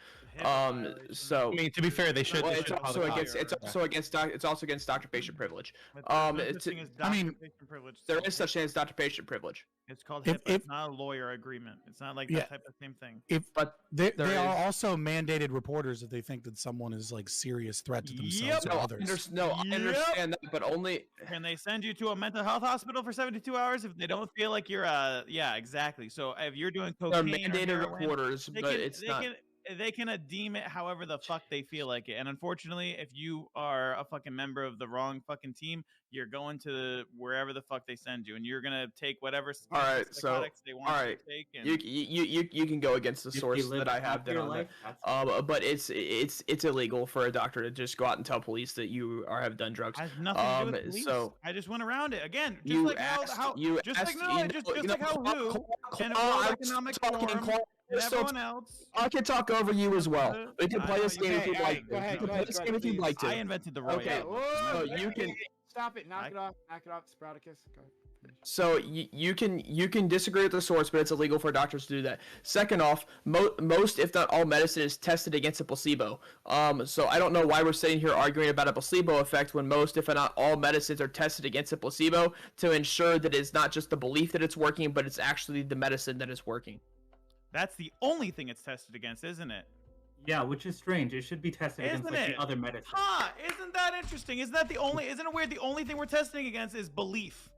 So I mean, to be fair, they should. well, they it's should also follow the against cop. it's also against doctor-patient privilege. But there's no such to- thing as I mean, doctor-patient privilege. there so is such thing as doctor-patient privilege. It's called If- HIPAA. if- It's not a lawyer agreement. It's not like Yeah. that type of same thing. But They there are is- also mandated reporters if they think that someone is like serious threat to themselves Yep. or No, others. I Yep. understand that, but only Can they send you to a mental health hospital for 72 hours if they don't feel like you're yeah, exactly. So if you're doing they're cocaine or mandated heroin, reporters, they but can, it's they not. can they can deem it however the fuck they feel like it. And unfortunately, if you are a fucking member of the wrong fucking team, you're going to wherever the fuck they send you, and you're gonna take whatever All right, so psychotics they want all you right, to take. And you can go against the If they source live that I a have then happier on life, that. that's But it's illegal for a doctor to just go out and tell police that you have done drugs. has nothing to do with police. So I just went around it again, just you like asked, how you just asked, like no, you just know, you like know, how Cole- who Cole- and Cole, World I was Economic talking, Forum Cole, and so everyone else. I can talk over you as well. We can I play know this you game if can. you'd like Go to. ahead, You can go play ahead, this go game ahead, if you'd like to. I invented the Royal. Okay, Whoa, so you can stop it. Knock I- it off. Knock it off, Sproutacus. Go ahead. So you can disagree with the source, but it's illegal for doctors to do that. Second off, most if not all medicine is tested against a placebo. So I don't know why we're sitting here arguing about a placebo effect when most if not all medicines are tested against a placebo to ensure that it's not just the belief that it's working, but it's actually the medicine that is working. That's the only thing it's tested against, isn't it? Yeah, which is strange. It should be tested against Isn't like it? the other medicine. Huh? Isn't that interesting? Isn't that the only? Isn't it weird? The only thing we're testing against is belief.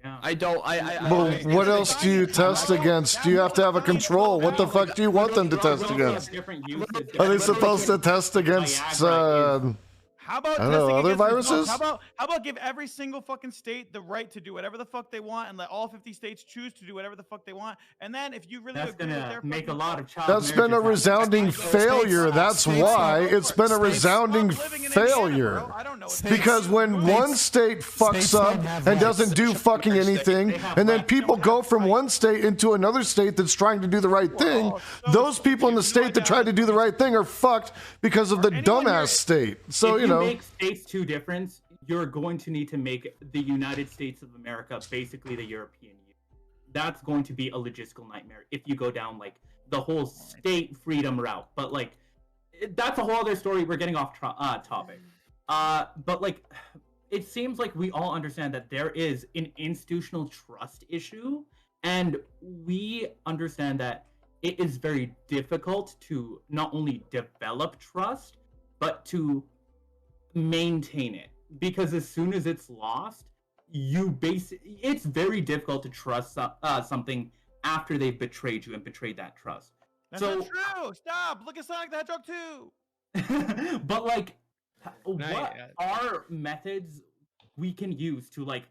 Yeah. I don't. Well, what else do you test against? Do you have to have a control? What the fuck do you want them to test Drugs have against? different uses. Are they supposed to test against? How about I don't know, testing other against results? viruses? How about give every single fucking state the right to do whatever the fuck they want, and let all 50 states choose to do whatever the fuck they want? And then if you really That's agree with gonna their make a fucking lot of child That's been a marriages happen. resounding failure. That's why it's been a resounding Fuck living in Indiana, failure. bro. I don't know. It's Because when one state fucks states up don't have and rights. doesn't do fucking anything, They have and then rights. people go from one state into another state that's trying to do the right thing, those people in the state that tried to do the right thing are fucked because of the anyone here- dumbass state. So, if you know. make states too different, you're going to need to make the United States of America basically the European Union. That's going to be a logistical nightmare if you go down like the whole state freedom route. But like, that's a whole other story. We're getting off topic. But like, it seems like we all understand that there is an institutional trust issue, and we understand that it is very difficult to not only develop trust, but to maintain it, because as soon as it's lost, it's very difficult to trust something after they've betrayed you and betrayed that trust. That's So- not true. Stop. Look at Sonic the Hedgehog 2. But like, what yeah. are methods we can use to like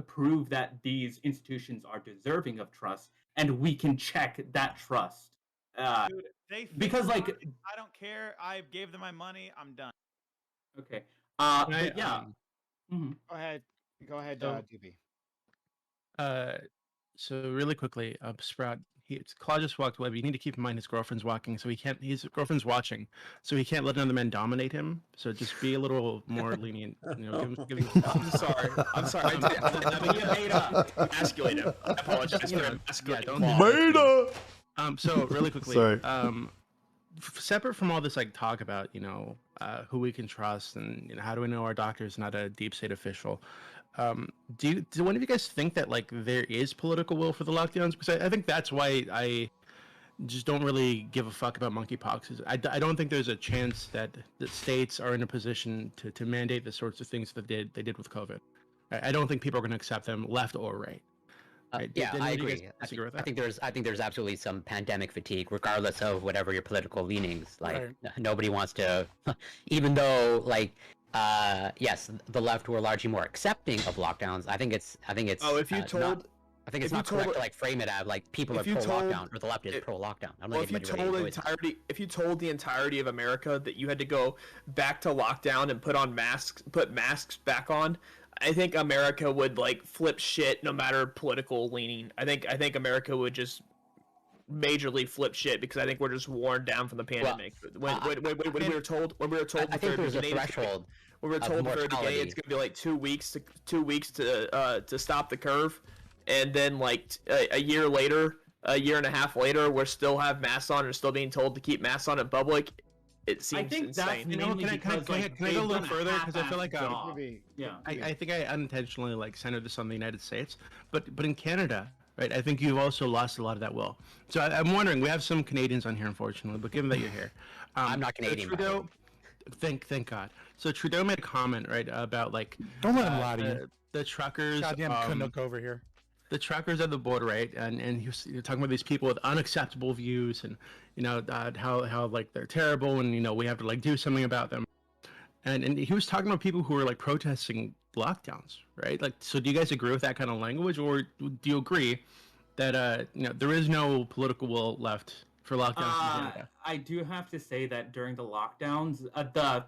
prove that these institutions are deserving of trust, and we can check that trust? Dude, they fixed Because, like- it. I don't care. I gave them my money. I'm done. Okay. Can But yeah. Mhm. Go ahead, So- DB. So really quickly, Sprout. Claude just walked away. But you need to keep in mind his girlfriend's walking, so he can't. His girlfriend's watching, so he can't let another man dominate him. So just be a little more lenient. You know, give him. I'm sorry. I mean, you made emasculate him. I apologize for emasculating. don't do Claude. Beta! So really quickly, Sorry. Separate from all this like talk about who we can trust and how do we know our doctor is not a deep state official, do one of you guys think that like there is political will for the lockdowns? Because I think that's why I just don't really give a fuck about monkeypox. I don't think there's a chance that the states are in a position to mandate the sorts of things that they did with COVID. I don't think people are going to accept them left or right. Right, Yeah, did I any of you guys agree. disagree with that? I think there's absolutely some pandemic fatigue, regardless of whatever your political leanings. Like nobody wants to, even though like yes, the left were largely more accepting of lockdowns. I think it's. Oh, if you told. I think it's if you not correct told- to like frame it as like people are if you pro told- lockdown or the left is it- pro lockdown. I don't Well, think if you anybody really told enjoys it. if you told the entirety of America that you had to go back to lockdown and put masks back on, I think America would like flip shit no matter political leaning. I think America would just majorly flip shit because I think we're just worn down from the pandemic. When we were told I think there's a threshold. when we were told of for the day mortality. it's gonna be like 2 weeks to stop the curve, and then like a year later a year and a half later, we're still have masks on and still being told to keep masks on in public. It seems think that's insane. mainly because, can I like, go a they've little done further? Because I feel like half-assed job. Yeah. I think I unintentionally like centered this on the United States, but in Canada, right? I think you've also lost a lot of that will. So I'm wondering. We have some Canadians on here, unfortunately, but given that you're here, I'm not Canadian. Trudeau, thank God. So Trudeau made a comment, right, about like Don't let him lie to you. the truckers. Goddamn Canuck over here. The truckers at the border, right? And he was talking about these people with unacceptable views, and how like they're terrible, and we have to like do something about them. And he was talking about people who were like protesting lockdowns, right? Like, so do you guys agree with that kind of language, or do you agree that there is no political will left for lockdowns in Canada? I do have to say that during the lockdowns, the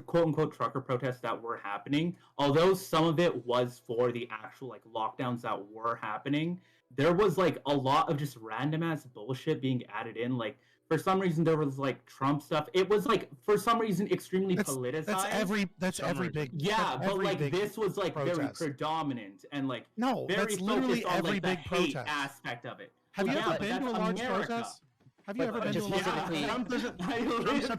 quote-unquote trucker protests that were happening, although some of it was for the actual like lockdowns that were happening, there was like a lot of just random ass bullshit being added in. Like, for some reason there was like Trump stuff. It was like, for some reason, extremely politicized. That's every big but like this was like protest. Very predominant and like No, very that's literally focused on, every like, big the hate protest. aspect of it. Have you Yeah, ever but been to a that's large America. protest? Have you ever been to a just large specifically- Trump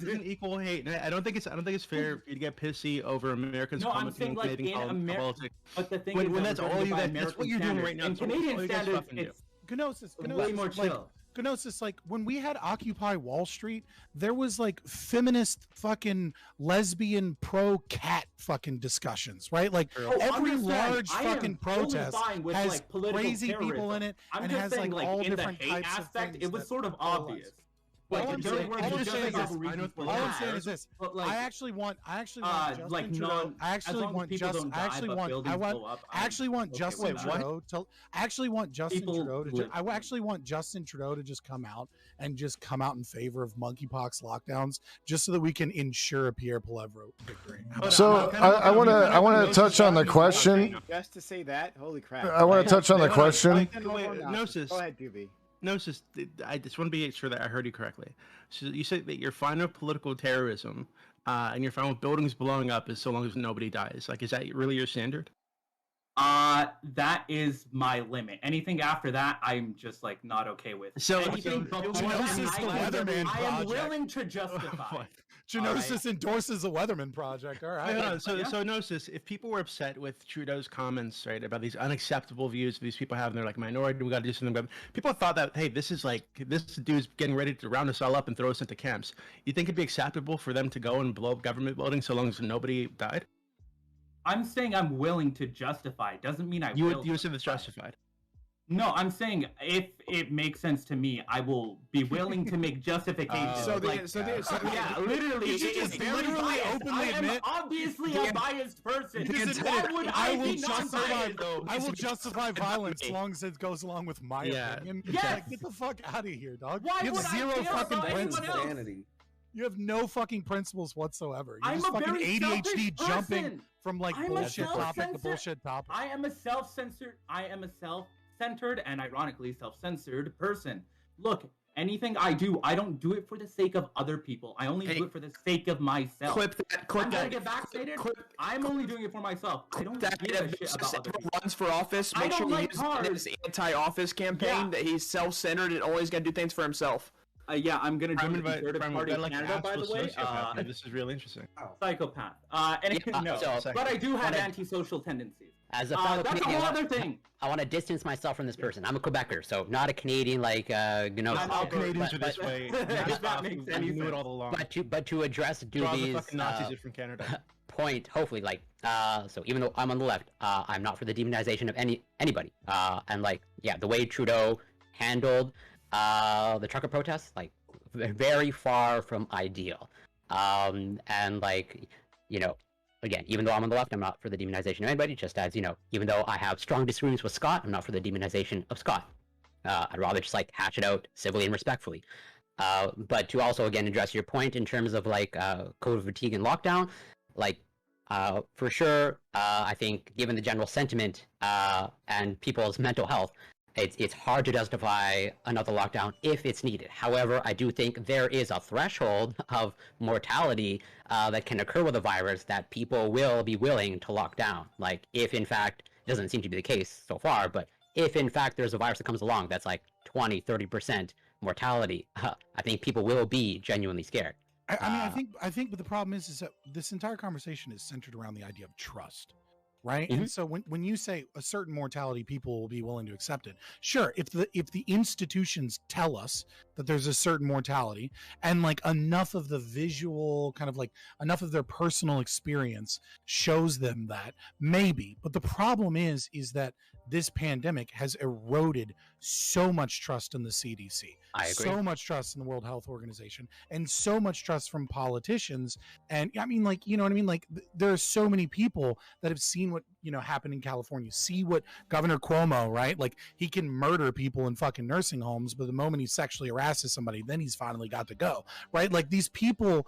doesn't equal hate. And I don't think it's fair for you to get pissy over Americans No, I'm commenting saying on like Canadian in America. politics. But the thing When is, that's that we're all going you by guys, that's what American you're doing right standards. now. In That's all Canadian you guys standards, fucking do. it's Gnosis, way more chill. Gnosis, like when we had Occupy Wall Street, there was like feminist fucking lesbian pro cat fucking discussions, right? Like every understand. large I am fucking totally protest fine with, has like, political crazy people terrorism. in it I'm and just has saying, like like, all in the different hate types aspect, of it was things sort of that polarized. obvious. Well, Like, I'm there saying- were all I'm saying justifiable is- reasons for all I'm that. saying is this: But, like, I actually want Justin like, Trudeau. I actually want Justin. I actually want Justin Trudeau to. I actually want Justin Trudeau to. I actually want Justin Trudeau to just come out in favor of monkeypox lockdowns, just so that we can ensure a Pierre Poilievre victory. So I want to touch on the question. Just to say that, holy crap! I want to touch on the question. Gnosis. Go ahead, Doobie. Gnosis, I just want to be sure that I heard you correctly. So you said that you're fine with political terrorism, and you're fine with buildings blowing up as so long as nobody dies. Like, is that really your standard? That is my limit. Anything after that, I'm just like not okay with. So anything before Gnosis, that, the Weatherman I am Project. willing to justify. Gnosis endorses the Weatherman Project. All right. Wait, hold on. So Gnosis, if people were upset with Trudeau's comments, right, about these unacceptable views these people have, and they're like minority, we got to do something about them. People thought that, hey, this dude's getting ready to round us all up and throw us into camps. You think it'd be acceptable for them to go and blow up government buildings so long as nobody died? I'm saying I'm willing to justify. It doesn't mean You said it's justified. No, I'm saying if it makes sense to me, I will be willing to make justifications. Yeah, literally, You should it's just very literally biased. openly I am admit- obviously a biased person. Why would I I will be justify. non-biased? I will justify violence as long as it goes along with my opinion. Yes. Like, get the fuck out of here, dog. Why You would have I zero care fucking about anyone principles. else? You have no fucking principles whatsoever. You're I'm just a fucking very ADHD selfish jumping person. from like I'm a bullshit topic to self-censored- bullshit topic. I am a self-centered and ironically self-censored person. Look, anything I do, I don't do it for the sake of other people. I only do it for the sake of myself. Clip that. I'm gonna get vaccinated. I'm only doing it for myself. I don't That give a shit about other people. runs for office. I Make sure don't you like use it in his anti-office campaign that he's self-centered and always gonna do things for himself. Yeah, I'm gonna join the Prime, Conservative Prime, Party I of like Canada, by the actual way. sociopath here. This is really interesting. Psychopath. No, so- but I do have antisocial tendencies. As a fellow That's a Canadian, whole other thing. I want to distance myself from this person. I'm a Quebecer, so not a Canadian like Gnosis. All Canadians are this way. If that makes any knew it sense. all along. But to address Draw the Doobie's fucking Nazis are from Canada. point, hopefully, like so even though I'm on the left, I'm not for the demonization of anybody. And like the way Trudeau handled the trucker protests, like very far from ideal. And like again, even though I'm on the left, I'm not for the demonization of anybody. Just as even though I have strong disagreements with Scott, I'm not for the demonization of Scott. I'd rather just like hash it out civilly and respectfully. But to also again address your point in terms of like COVID fatigue and lockdown, like for sure, I think given the general sentiment and people's mental health, it's hard to justify another lockdown if it's needed. However, I do think there is a threshold of mortality that can occur with a virus that people will be willing to lock down. Like if in fact, it doesn't seem to be the case so far, but if in fact there's a virus that comes along that's like 20, 30% mortality, I think people will be genuinely scared. I mean, I think, but the problem is that this entire conversation is centered around the idea of trust, right? Mhm. And so when you say a certain mortality, people will be willing to accept it. Sure, if the institutions tell us that there's a certain mortality, and like enough of the visual kind of like enough of their personal experience shows them that, maybe. But the problem is that this pandemic has eroded so much trust in the CDC, I agree. so much trust in the World Health Organization, and so much trust from politicians. And I mean, like, you know what I mean? Like, there are so many people that have seen what, you know, happened in California, see what Governor Cuomo, right? Like, he can murder people in fucking nursing homes, but the moment he sexually harasses somebody, then he's finally got to go, right? Like, these people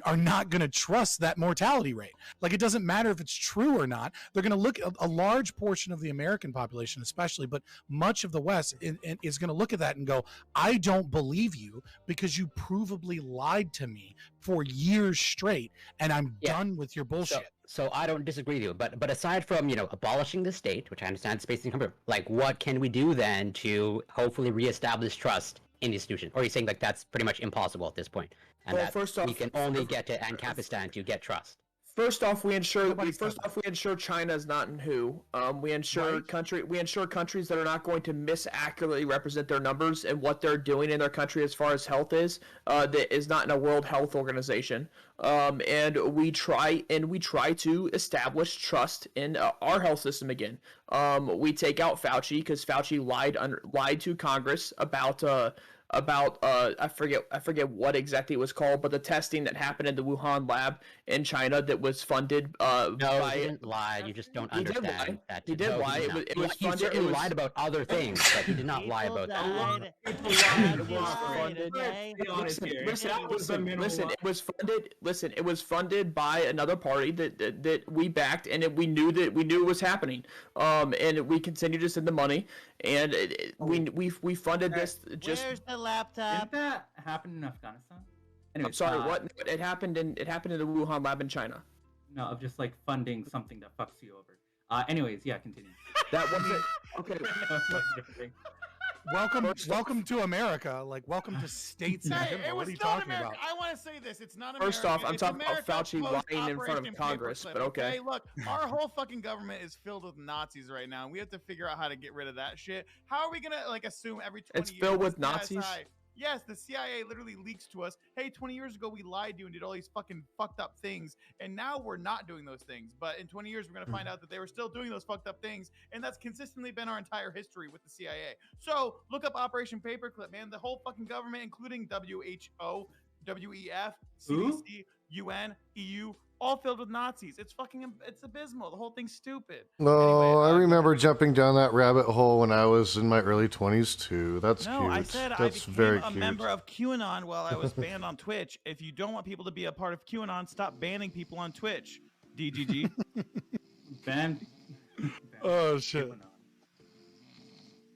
are not going to trust that mortality rate. Like, it doesn't matter if it's true or not. They're going to look at a large portion of the American population, especially, but much of the West is going to look at that and go, I don't believe you because you provably lied to me for years straight, and I'm done with your bullshit. So I don't disagree with you, but aside from, you know, abolishing the state, which I understand is based in comfort, like, what can we do then to hopefully reestablish trust in the institution? Or are you saying like that's pretty much impossible at this point, and Well, that first off, we can only get to Ancapistan to get trust? First off, we ensure Nobody's China is not in WHO. We ensure countries that are not going to misaccurately represent their numbers and what they're doing in their country as far as health is, that is not in a World Health Organization. And we try to establish trust in our health system again. We take out Fauci because Fauci lied to Congress about I forget what exactly it was called, but the testing that happened in the Wuhan lab in China that was funded No, by. he didn't lie. You just don't He did understand lie. that. He did No, lie. He, It was- did it not. was He funded- certainly it was- lied about other things, but he did not lie about that. It was funded by another party that we backed, and we knew it was happening. And we continued to send the money, and we funded this just. Where's the laptop? Didn't that happen in Afghanistan? I'm Anyways, sorry. What? It happened in the Wuhan lab in China. No, of just like funding something that fucks you over. Anyways, yeah, continue. That wasn't okay. Welcome to America. Like, welcome to states and Hey, Canada. it What was are you not talking America. about? I want to say this. It's not America. First off, I'm It's talking about America Fauci post lying in front of Operation Congress, Paperclip, but okay. Look, our whole fucking government is filled with Nazis right now. We have to figure out how to get rid of that shit. How are we gonna like assume every 20 It's years filled with the Nazis? CSI Yes, the CIA literally leaks to us. Hey, 20 years ago we lied to you and did all these fucking fucked up things, and now we're not doing those things. But in 20 years we're gonna find out that they were still doing those fucked up things, and that's consistently been our entire history with the CIA. So look up Operation Paperclip, man. The whole fucking government, including WHO, WEF, CDC, UN, EU, all filled with Nazis. It's abysmal. The whole thing's stupid. No, Anyway, I remember jumping down that rabbit hole when I was in my early 20s too. That's No, cute. I said That's I became very a cute. member of QAnon while I was banned on Twitch. If you don't want people to be a part of QAnon, stop banning people on Twitch. DGG. Ban. Oh shit.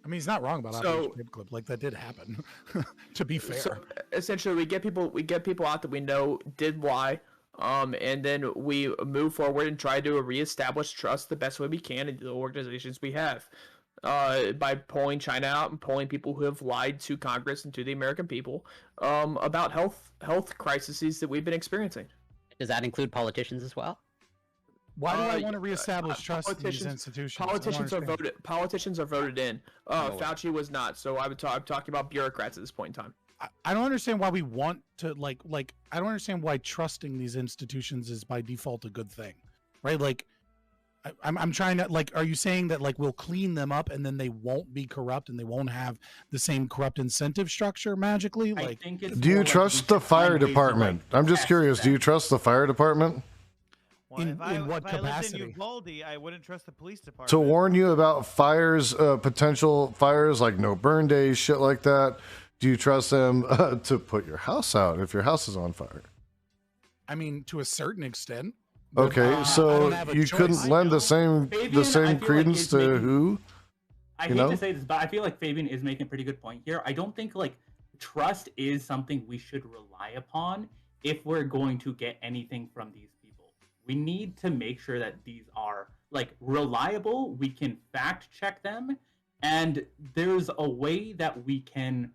I mean, he's not wrong about So- Operation Paperclip. Like, that did happen. To be fair. So essentially, we get people out that we know did lie, and then we move forward and try to reestablish trust the best way we can in the organizations we have, by pulling China out and pulling people who have lied to Congress and to the American people, about health crises that we've been experiencing. Does that include politicians as well? Why do I want to reestablish trust in these politicians- institutions? I don't Politicians are understand. voted. Politicians are voted in. No way. Fauci was not. So I'm talking about bureaucrats at this point in time. I don't understand why we want to like I don't understand why trusting these institutions is by default a good thing, right? Like, I'm trying to, like, are you saying that like we'll clean them up and then they won't be corrupt and they won't have the same corrupt incentive structure magically? I Like, think it's Do more you like trust we the should fire find ways to, department? like, I'm just test curious. Do them. you trust the fire department Well, In if I what if I lived capacity? in Uvalde, I wouldn't trust the police department. to warn you about fires, potential fires like no burn days, shit like that? Do you trust them to put your house out if your house is on fire? I mean, to a certain extent. but, Okay, I so don't have a you choice. couldn't lend the same Fabian, I feel like credence is to making- who? I You hate know? to say this, but I feel like Fabian is making a pretty good point here. I don't think like trust is something we should rely upon if we're going to get anything from these people. We need to make sure that these are like reliable. We can fact check them, and there's a way that we can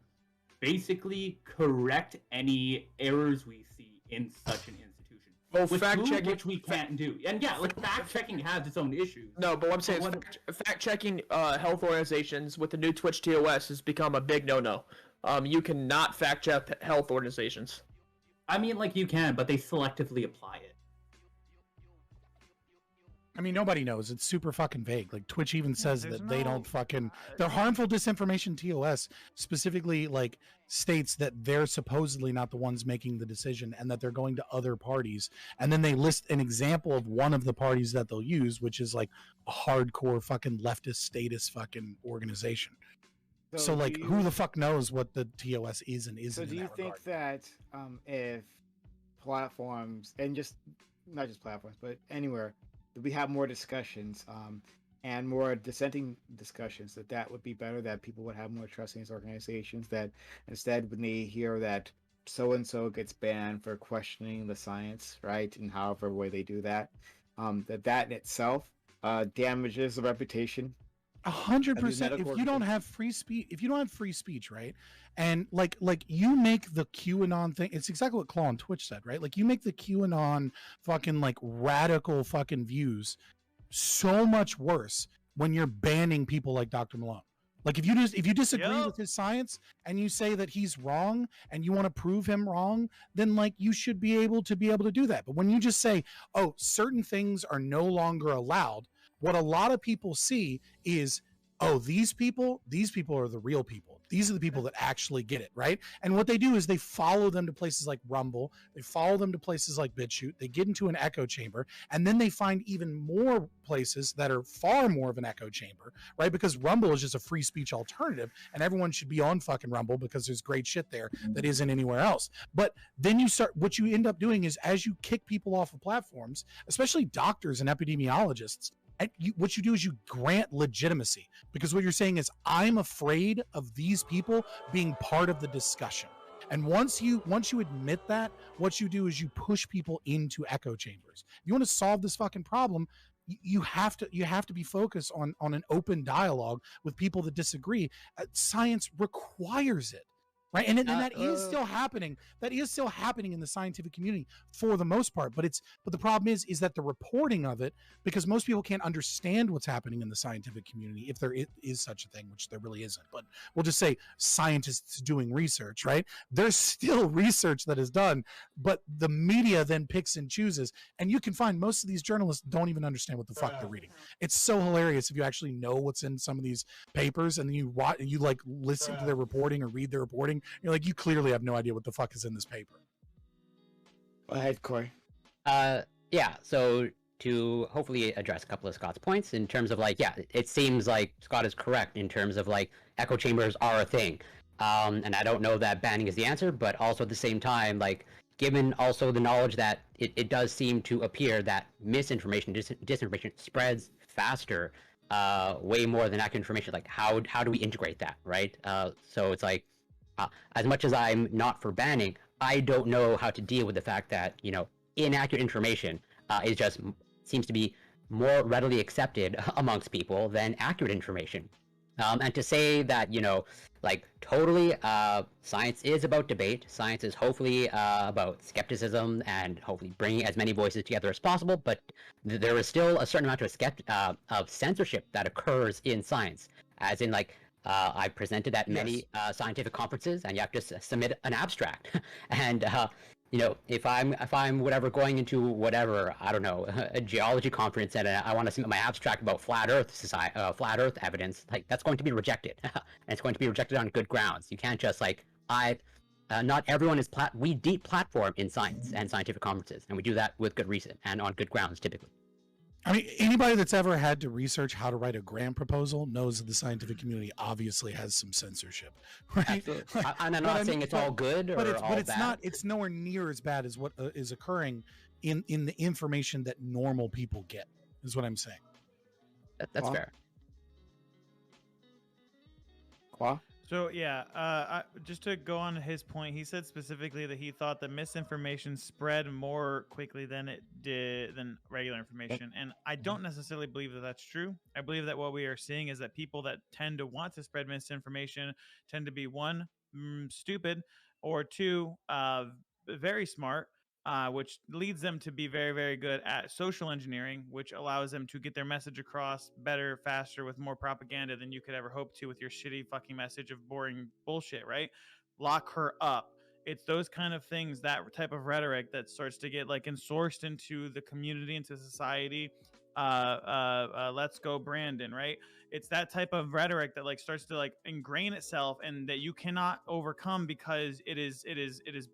basically correct any errors we see in such an institution. Well, With fact Google, checking, which we can't do. And yeah, like fact checking has its own issues. No, but what I'm saying is fact checking health organizations with the new Twitch TOS has become a big no-no. You cannot fact check health organizations. I mean, like you can, but they selectively apply it. I mean, nobody knows. It's super fucking vague. Like Twitch even says there's that they no- don't fucking. Their harmful disinformation TOS specifically like states that they're supposedly not the ones making the decision and that they're going to other parties. And then they list an example of one of the parties that they'll use, which is like a hardcore fucking leftist status fucking organization. So like, do who you- the fuck knows what the TOS is and isn't? So do in you that think regard? that if platforms and just not just platforms but anywhere that we have more discussions and more dissenting discussions, that would be better, that people would have more trust in these organizations, that instead when they hear that so and so gets banned for questioning the science, right, and however way they do that, that in itself damages the reputation 100%. If you don't have free speech, right? And like you make the QAnon thing, it's exactly what Claw on Twitch said, right? Like you make the QAnon fucking like radical fucking views so much worse when you're banning people like Dr. Malone. Like if you disagree with his science and you say that he's wrong and you want to prove him wrong, then like you should be able to do that. But when you just say, oh, certain things are no longer allowed, what a lot of people see is, oh, these people are the real people. These are the people that actually get it, right? And what they do is they follow them to places like Rumble. They follow them to places like BitChute. They get into an echo chamber, and then they find even more places that are far more of an echo chamber, right? Because Rumble is just a free speech alternative, and everyone should be on fucking Rumble because there's great shit there that isn't anywhere else. But then what you end up doing is, as you kick people off of platforms, especially doctors and epidemiologists, what you do is you grant legitimacy, because what you're saying is, I'm afraid of these people being part of the discussion. And once you admit that, what you do is you push people into echo chambers. If you want to solve this fucking problem, you have to be focused on an open dialogue with people that disagree. Science requires it. Right. And that is still happening. That is still happening in the scientific community for the most part. But the problem is that the reporting of it, because most people can't understand what's happening in the scientific community, if there is such a thing, which there really isn't. But we'll just say scientists doing research, right? There's still research that is done, but the media then picks and chooses. And you can find most of these journalists don't even understand what the fuck they're reading. It's so hilarious if you actually know what's in some of these papers and then you like listen to their reporting or read their reporting. You're like, you clearly have no idea what the fuck is in this paper. Go ahead, Corey. Yeah, so to hopefully address a couple of Scott's points in terms of like, yeah, it seems like Scott is correct in terms of like echo chambers are a thing. And I don't know that banning is the answer, but also at the same time, like given also the knowledge that it does seem to appear that misinformation, disinformation spreads faster, way more than accurate information. Like how do we integrate that, right? So it's like, as much as I'm not for banning, I don't know how to deal with the fact that, you know, inaccurate information is just seems to be more readily accepted amongst people than accurate information. And to say that, you know, like totally science is about debate. Science is hopefully about skepticism and hopefully bringing as many voices together as possible. But there is still a certain amount of censorship that occurs in science, as in like, I presented at many scientific conferences, and you have to submit an abstract. And you know, if I'm whatever going into whatever, I don't know, a geology conference, and I want to submit my abstract about flat Earth evidence, like that's going to be rejected, and it's going to be rejected on good grounds. You can't just like not everyone is we deplatform in science and scientific conferences, and we do that with good reason and on good grounds typically. I mean, anybody that's ever had to research how to write a grant proposal knows that the scientific community obviously has some censorship, right? Absolutely. And I'm not saying it's all good or all it's bad. not. It's nowhere near as bad as what is occurring in the information that normal people get. Is what I'm saying. That's fair. Qua? So yeah, just to go on his point, he said specifically that he thought that misinformation spread more quickly than it did than regular information, and I don't necessarily believe that that's true. I believe that what we are seeing is that people that tend to want to spread misinformation tend to be one, stupid, or two, very smart, which leads them to be very, very good at social engineering, which allows them to get their message across better, faster, with more propaganda than you could ever hope to with your shitty fucking message of boring bullshit, right? Lock her up. It's those kind of things, that type of rhetoric that starts to get like ensourced into the community, into society. Let's go, Brandon, right? It's that type of rhetoric that like starts to like ingrain itself and that you cannot overcome because it is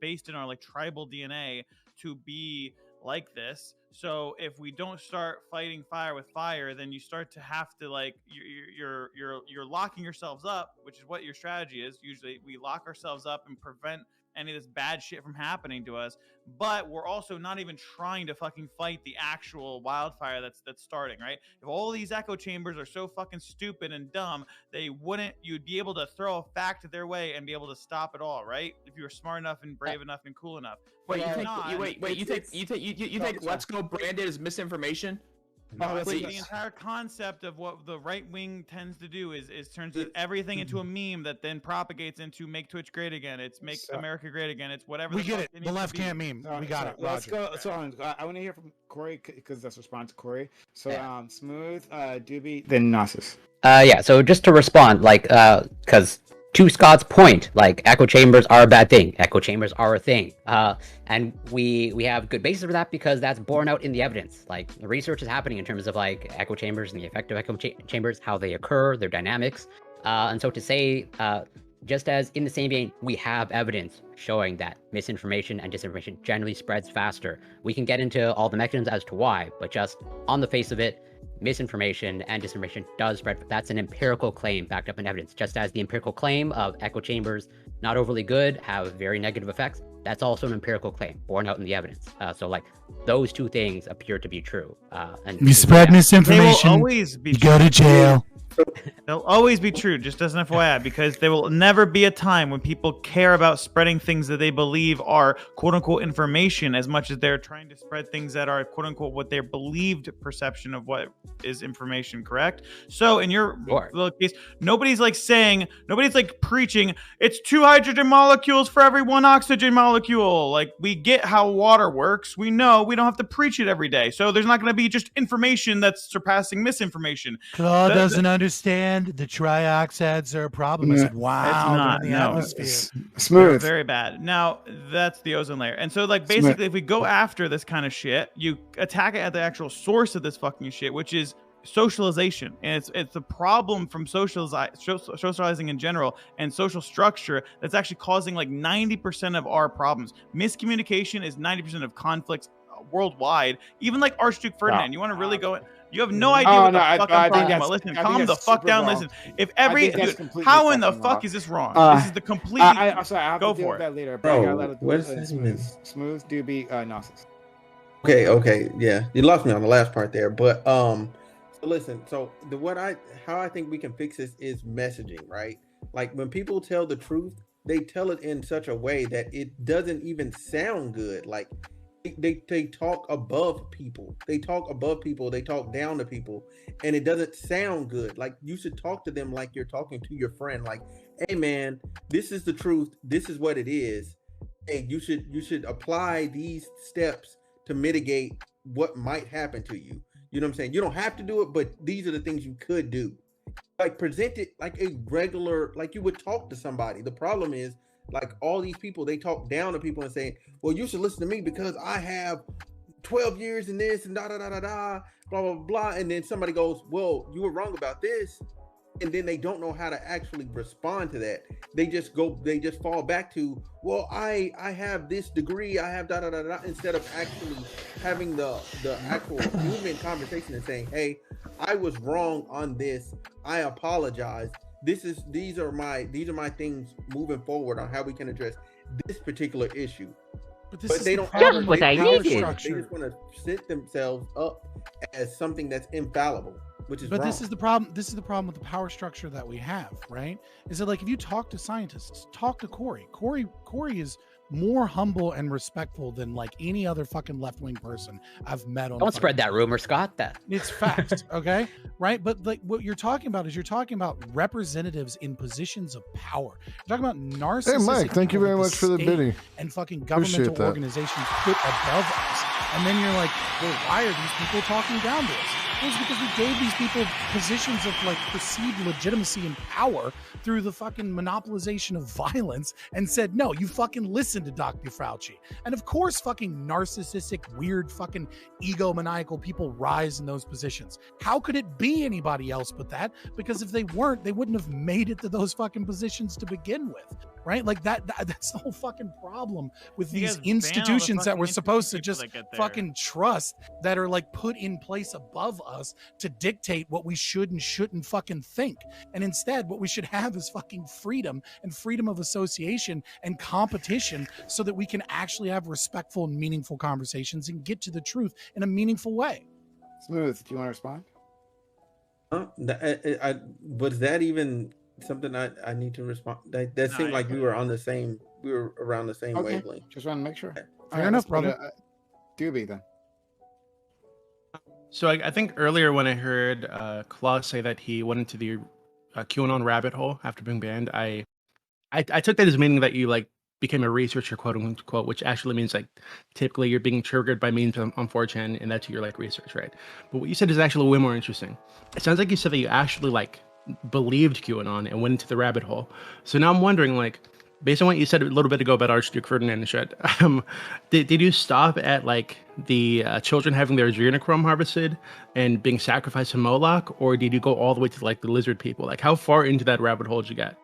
based in our like tribal DNA to be like this. So if we don't start fighting fire with fire, then you start to have to like you're locking yourselves up, which is what your strategy is. Usually we lock ourselves up and prevent any of this bad shit from happening to us, but we're also not even trying to fucking fight the actual wildfire that's starting, right? If all these echo chambers are so fucking stupid and dumb, you'd be able to throw a fact their way and be able to stop it all, right? If you were smart enough and brave enough and cool enough. Wait, But you think "Let's Go Brandon" is misinformation? No, the entire concept of what the right wing tends to do is turns everything into a meme that then propagates into "Make Twitch Great Again." It's "Make America Great Again." It's whatever. We get it. The left can't meme. We got it. Let's go. So I want to hear from Corey because that's response to Corey. So Smooth, Doobie, then Gnosis. Yeah. So just to respond, like, because to Scott's point, like echo chambers are a bad thing. Echo chambers are a thing, and we have good basis for that because that's borne out in the evidence. Like the research is happening in terms of like echo chambers and the effect of echo chambers, how they occur, their dynamics, and so to say, just as in the same vein, we have evidence showing that misinformation and disinformation generally spreads faster. We can get into all the mechanisms as to why, but just on the face of it, misinformation and disinformation does spread. That's an empirical claim backed up in evidence, just as the empirical claim of echo chambers, not overly good, have very negative effects. That's also an empirical claim borne out in the evidence. So like those two things appear to be true. And you spread misinformation, they will always be you go to jail. They'll always be true, just as an FYI, because there will never be a time when people care about spreading things that they believe are quote-unquote information as much as they're trying to spread things that are quote-unquote what their believed perception of what is information, correct? So in your little case, nobody's like preaching, it's 2 hydrogen molecules for every 1 oxygen molecule. Like, we get how water works. We know we don't have to preach it every day. So there's not going to be just information that's surpassing misinformation. Claude doesn't understand the trioxides are a problem. I said, wow, it's not, in the atmosphere. Smooth. They're very bad. Now, that's the ozone layer. And so, like, basically, if we go after this kind of shit, you attack it at the actual source of this fucking shit, which is socialization. And it's a problem from socializing in general and social structure that's actually causing like 90% of our problems. Miscommunication is 90% of conflicts worldwide. Even like Archduke Ferdinand. You want to really go in? You have no idea what the fuck I'm talking about. Listen, calm the fuck down. Listen, if every how in the fuck is this wrong? This is the complete. I'm sorry, I'll go deal for with it. that later. Bro, what is this mean? Smooth, Doobie, Gnosis. Okay, yeah, you lost me on the last part there, but so listen, so how I think we can fix this is messaging, right? Like when people tell the truth, they tell it in such a way that it doesn't even sound good. Like they talk above people. They talk down to people, and it doesn't sound good. Like you should talk to them like you're talking to your friend. Like, hey man, this is the truth. This is what it is. Hey, you should apply these steps to mitigate what might happen to you. You know what I'm saying? You don't have to do it, but these are the things you could do. Like present it like a regular, like you would talk to somebody. The problem is, like all these people, they talk down to people and say, well, you should listen to me because I have 12 years in this and blah, blah, blah. And then somebody goes, well, you were wrong about this. And then they don't know how to actually respond to that. They just fall back to, well, I have this degree, I have instead of actually having the actual human conversation and saying, hey, I was wrong on this. I apologize. These are my things moving forward on how we can address this particular issue. But they don't have what I needed. They just want to set themselves up as something that's infallible. which is but wrong. this is the problem. This is the problem with the power structure that we have, right? Is that like if you talk to scientists, talk to Corey. Corey is more humble and respectful than like any other fucking left-wing person I've met on. Don't spread that rumor, Scott. That it's facts, okay? Right? But like what you're talking about is you're talking about representatives in positions of power. You're talking about narcissists. Hey, Mike, thank you very much for the biddy. And fucking Appreciate governmental that. organizations put above us. And then you're like, well, why are these people talking down to us? Well, it's because we gave these people positions of like perceived legitimacy and power through the fucking monopolization of violence and said, no, you fucking listen to Dr. Fauci. And of course, fucking narcissistic, weird, fucking egomaniacal people rise in those positions. How could it be anybody else but that? Because if they weren't, they wouldn't have made it to those fucking positions to begin with. Right? Like that's the whole fucking problem with You these guys ban all the institutions that fucking we're supposed to people just that get there. fucking trust, that are like put in place above us to dictate what we should and shouldn't fucking think. And instead, what we should have is fucking freedom and freedom of association and competition so that we can actually have respectful and meaningful conversations and get to the truth in a meaningful way. Smooth, do you want to respond? Was that even something I need to respond? That No, seemed like we were around the same Okay, wavelength. just want to make sure. Fair enough, let's go brother. to, Doobie then. So I think earlier when I heard Claus say that he went into the QAnon rabbit hole after being banned, I took that as meaning that you like became a researcher, quote unquote, which actually means like typically you're being triggered by memes on 4chan, and that's your like research, right? But what you said is actually way more interesting. It sounds like you said that you actually like believed QAnon and went into the rabbit hole. So now I'm wondering, like, based on what you said a little bit ago about Archduke Ferdinand and shit, did you stop at like the children having their adrenochrome harvested and being sacrificed to Moloch, or did you go all the way to like the lizard people? Like, how far into that rabbit hole did you get?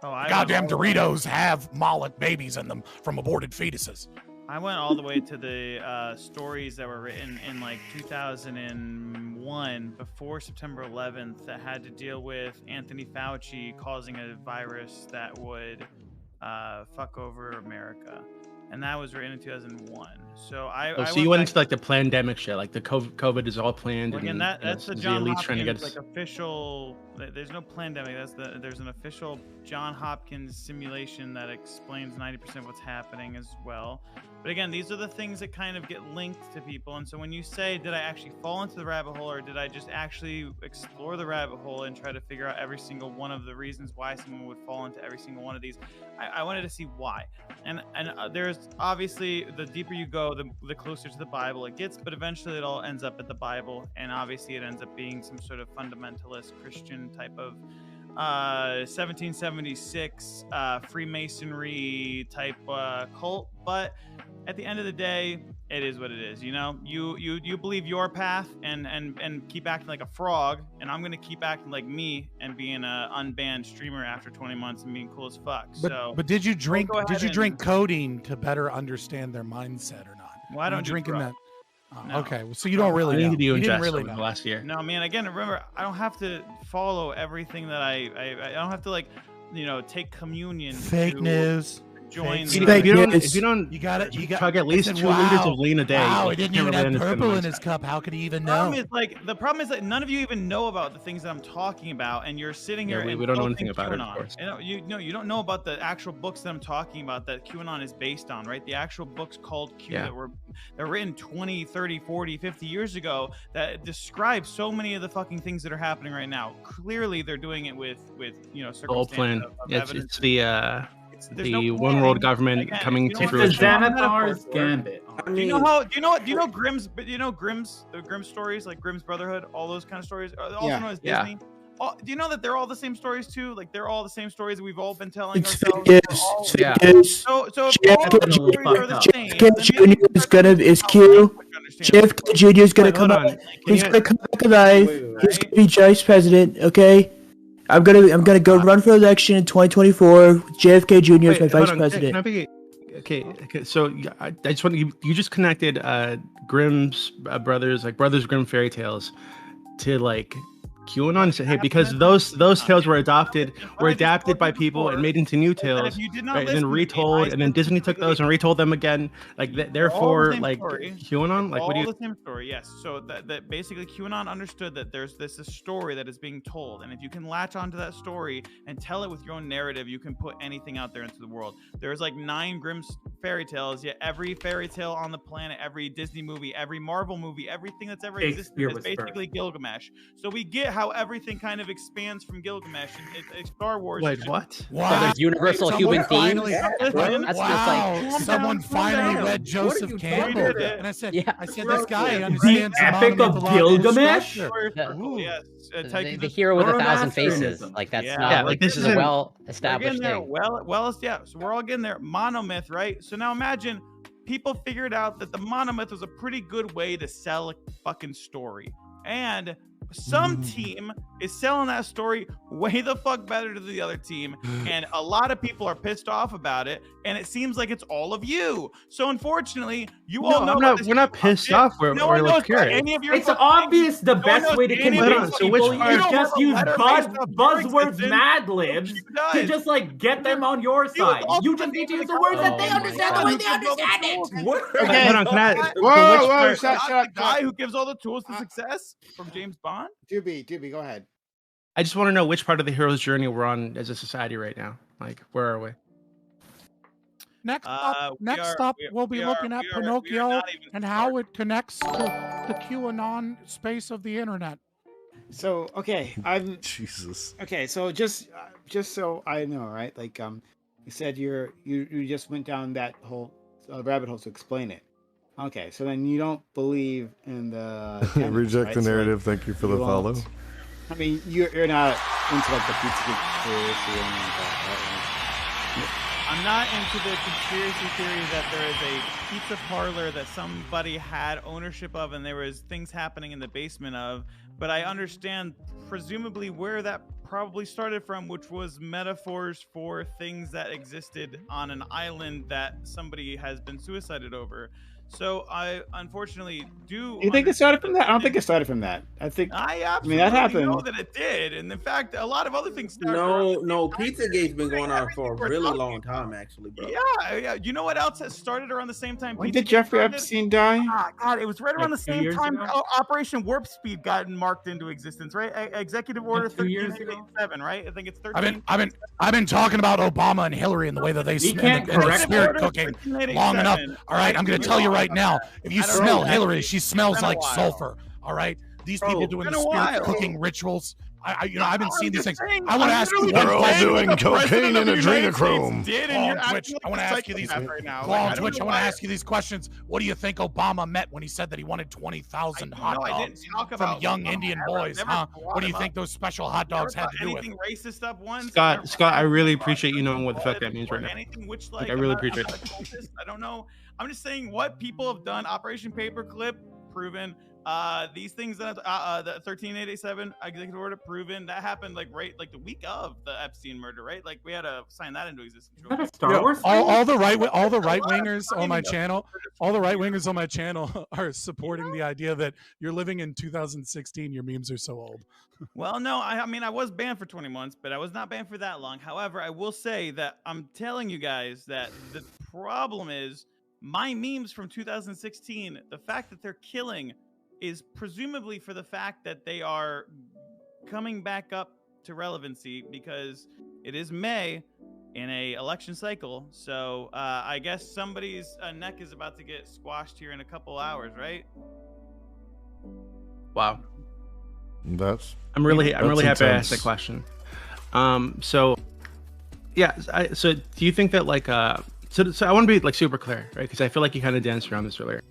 Oh, I Goddamn went all the way- Doritos have Moloch babies in them from aborted fetuses. I went all the way to the stories that were written in like 2001, before September 11th, that had to deal with Anthony Fauci causing a virus that would fuck over America, and that was written in 2001. So So you went into like the pandemic shit, like the COVID is all planned. Well, again, and, that's the the John elites trying to Hopkins get us. like official. There's no pandemic. There's an official John Hopkins simulation that explains 90% of what's happening as well. But again, these are the things that kind of get linked to people. And so when you say, did I actually fall into the rabbit hole, or did I just actually explore the rabbit hole and try to figure out every single one of the reasons why someone would fall into every single one of these? I wanted to see why. And there's obviously, the deeper you go, the closer to the Bible it gets, but eventually it all ends up at the Bible. And obviously it ends up being some sort of fundamentalist Christian type of 1776 Freemasonry type cult. But at the end of the day, it is what it is. You know, you believe your path and keep acting like a frog, and I'm gonna keep acting like me and being a unbanned streamer after 20 months and being cool as fuck. But did you drink? go Did ahead you and- drink codeine to better understand their mindset or not? Well, I don't do drinking drugs. that. Oh, No. Okay, well, so you don't really I know. need to You do didn't ingest really over the know. last year. No, man. Again, remember, I don't have to follow everything that I don't have to like, take communion. Fake to news. Join. If the- you, Fake if you don't, news. if you don't, You got it. You got. chug at least I said, 2 liters wow. of lean a day. Wow, you he didn't can't even really have understand purple the in his mindset. cup. How could he even The know? problem is that none of you even know about the things that I'm talking about, and you're sitting here. Yeah, and we don't know quoting anything about it, of QAnon. course. You don't know about the actual books that I'm talking about that QAnon is based on, right? The actual books called Q Yeah. that were written 20, 30, 40, 50 years ago that describe so many of the fucking things that are happening right now. Clearly, they're doing it with The whole circumstance plan. of It's evidence. the There's no one world planning. government Again, coming if you to don't It's the fruition. Xanathar's Gambit. I Do you mean, know how? Do you know what? Do you know Grimm's? But you know Grimm's, the Grimm stories, like Grimm's Brotherhood, all those kind of stories, also Yeah. known as Yeah. Disney. Do you know that they're all the same stories too? Like they're all the same stories that we've all been telling It's fake ourselves. news. We're all- It's fake Yeah. news. So if all JFK the stories are the Jr. same, JFK then Jr. maybe is gonna is how Q. language understands JFK Jr. is gonna Wait, come hold out. on. Can He's you- gonna come back alive. Wait, wait, He's right? gonna be vice president. Okay. I'm gonna go run for election in 2024. JFK Jr. is my Wait, hold vice on. president. Can I be, okay. So I just want you just connected Grimm's brothers, like Brothers Grimm fairy tales, to like QAnon and said, hey, because those tales were adapted by people and made into new tales, if you did not right, and then listen to me, retold, I and then said Disney took those and retold them again. Like therefore, same like story. QAnon, like all what do you? the same story, yes. So that basically QAnon understood that there's this story that is being told, and if you can latch onto that story and tell it with your own narrative, you can put anything out there into the world. There's like 9 Grimm fairy tales, yet every fairy tale on the planet, every Disney movie, every Marvel movie, everything that's ever existed is basically Gilgamesh. So we get how everything kind of expands from Gilgamesh, and Star Wars. Wait, what? Wow. So there's universal human themes. That's just like someone finally read Joseph Campbell, and I said, this guy understands the Epic of Gilgamesh. Yes, the hero with 1,000 faces. Like that's not like this is a well-established thing. So we're all getting there. Monomyth, right? So now imagine people figured out that the monomyth was a pretty good way to sell a fucking story, and some team is selling that story way the fuck better to the other team, and a lot of people are pissed off about it, and it seems like it's all of you. So unfortunately, you all know we're not pissed off. We're like curious. It's obvious the best way to convince people is just use buzzwords, Mad Libs to just like get them on your side. You just need to use the words that they understand the way they understand it. Okay, hold on, can I? Whoa, shut the guy who gives all the tools to success from James Bond. Doobie, go ahead. I just want to know which part of the hero's journey we're on as a society right now. Like, where are we? Next up, we'll be looking at Pinocchio and how it connects to the QAnon space of the internet. So, okay, I'm Jesus. Okay, so just so I know, right? Like, you said you just went down that whole rabbit hole to explain it. Okay, so then you don't believe in the tenets, reject right? the narrative. So, like, thank you for the follow. I mean, you're not into like the pizza conspiracy or anything like that, right? I'm not into the conspiracy theory that there is a pizza parlor that somebody had ownership of and there was things happening in the basement of, but I understand presumably where that probably started from, which was metaphors for things that existed on an island that somebody has been suicided over. So I unfortunately do. You think it started from that? I don't think it started from that. I absolutely that happened. know that it did, and in fact, a lot of other things started. No, Pizzagate's been going on for a really long time, actually, bro. Yeah. You know what else has started around the same time? When did Jeffrey Epstein die? God, it was right around the same time Operation Warp Speed got marked into existence, right? Executive Order 1387, right? I think it's 13. I've been talking about Obama and Hillary and the way that they smell the spirit cooking long enough. All right, I'm going to tell you right now, if you smell Hillary, she smells like sulfur. All right, these people doing the spirit cooking rituals. I've been seeing these things. I want to ask you. They're all doing cocaine and adrenochrome. On Twitch, I want to ask you these. On Twitch, I want to ask you these questions. What do you think Obama meant when he said that he wanted 20,000 hot dogs from young Indian boys? Huh? What do you think those special hot dogs had to do with? Anything racist stuff once? Scott, I really appreciate you knowing what the fuck that means right now. Anything which I really appreciate it. I don't know. I'm just saying what people have done. Operation Paperclip, proven. These things that the 13887 executive order proven that happened like the week of the Epstein murder, right? Like we had to sign that into existence. All the right wingers on my channel, are supporting the idea that you're living in 2016. Your memes are so old. Well, no, I mean I was banned for 20 months, but I was not banned for that long. However, I will say that I'm telling you guys that the problem is my memes from 2016. The fact that they're killing is presumably for the fact that they are coming back up to relevancy because it is May in a election cycle. So I guess somebody's neck is about to get squashed here in a couple hours, right? Wow. I'm really happy I asked that question. So do you think that like so I want to be like super clear, right? Because I feel like you kind of danced around this earlier.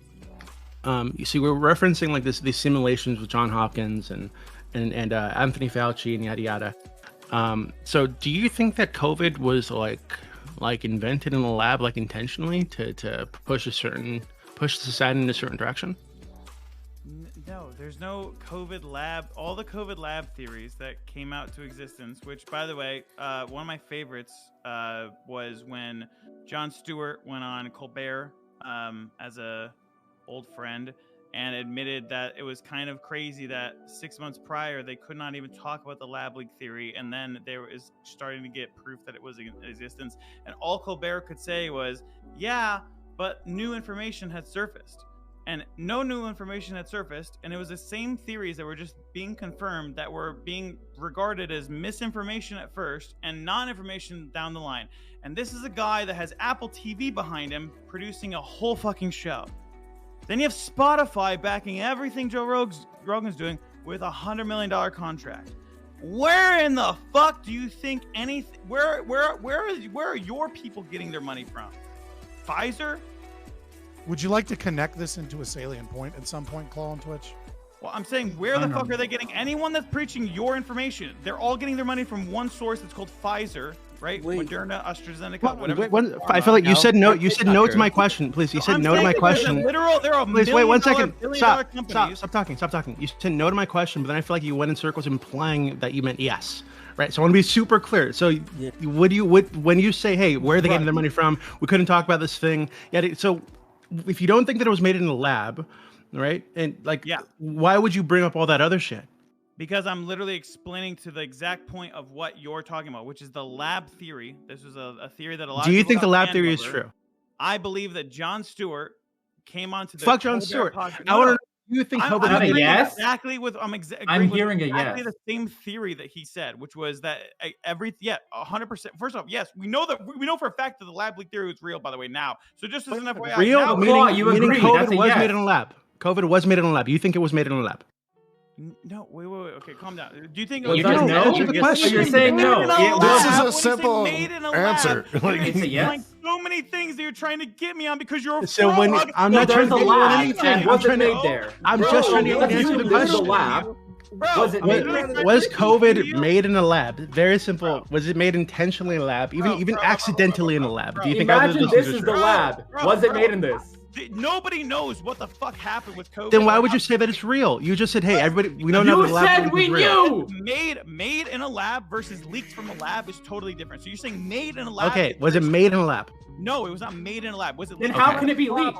You see, we're referencing like these simulations with John Hopkins and Anthony Fauci and yada yada. So do you think that COVID was like invented in a lab like intentionally to push society in a certain direction? No, there's no COVID lab. All the COVID lab theories that came out to existence, which by the way, one of my favorites was when Jon Stewart went on Colbert as a old friend and admitted that it was kind of crazy that 6 months prior they could not even talk about the lab leak theory, and then there is starting to get proof that it was in existence. And all Colbert could say was, yeah, but new information had surfaced. And no new information had surfaced, and it was the same theories that were just being confirmed that were being regarded as misinformation at first and non-information down the line. And this is a guy that has Apple TV behind him producing a whole fucking show. Then you have Spotify backing everything Joe Rogan's doing with $100 million contract. Where in the fuck do you think anything? Where are your people getting their money from? Pfizer? Would you like to connect this into a salient point at some point, Claw, on Twitch? Well, I'm saying, where the fuck are they getting anyone that's preaching your information? They're all getting their money from one source that's called Pfizer, right? Moderna, AstraZeneca, whatever. I feel like you said no. You said no to my question, please. You said no to my question. There are please wait 1 second. Stop talking. You said no to my question, but then I feel like you went in circles implying that you meant yes. Right, so I want to be super clear. So, when you say, "Hey, where are they getting their money from?" We couldn't talk about this thing. So, if you don't think that it was made in a lab, right? And why would you bring up all that other shit? Because I'm literally explaining to the exact point of what you're talking about, which is the lab theory. This was a theory that a lot. Do you think the lab theory is true? I believe that Jon Stewart came onto the fuck Jon Stewart. I want to know. You think I'm yes? Exactly with I'm hearing exactly a yes. the same theory that he said, which was that 100%. First off, yes, we know for a fact that the lab leak theory was real. By the way, now, so just as an FYI, real meaning COVID was made in a lab. COVID was made in a lab. You think it was made in a lab? No, wait. Okay, calm down. Do you think? Well, you're saying no. This is a simple answer. It's a yes. So many things that you're trying to get me on because you're. So when I'm not trying to get anything, I'm trying to. There. I'm just trying to answer the question. Was COVID made in a lab? Very simple. Was it made intentionally in a lab? Even accidentally in a lab? Do you think? Imagine this is the lab. Was it made in this? Nobody knows what the fuck happened with COVID. Then why would you say that it's real? You just said, "Hey, everybody, we know now the lab said we knew." Made in a lab versus leaked from a lab is totally different. So you're saying made in a lab? Okay, was it made in a lab? No, it was not made in a lab. Was it? Then how can it be leaked?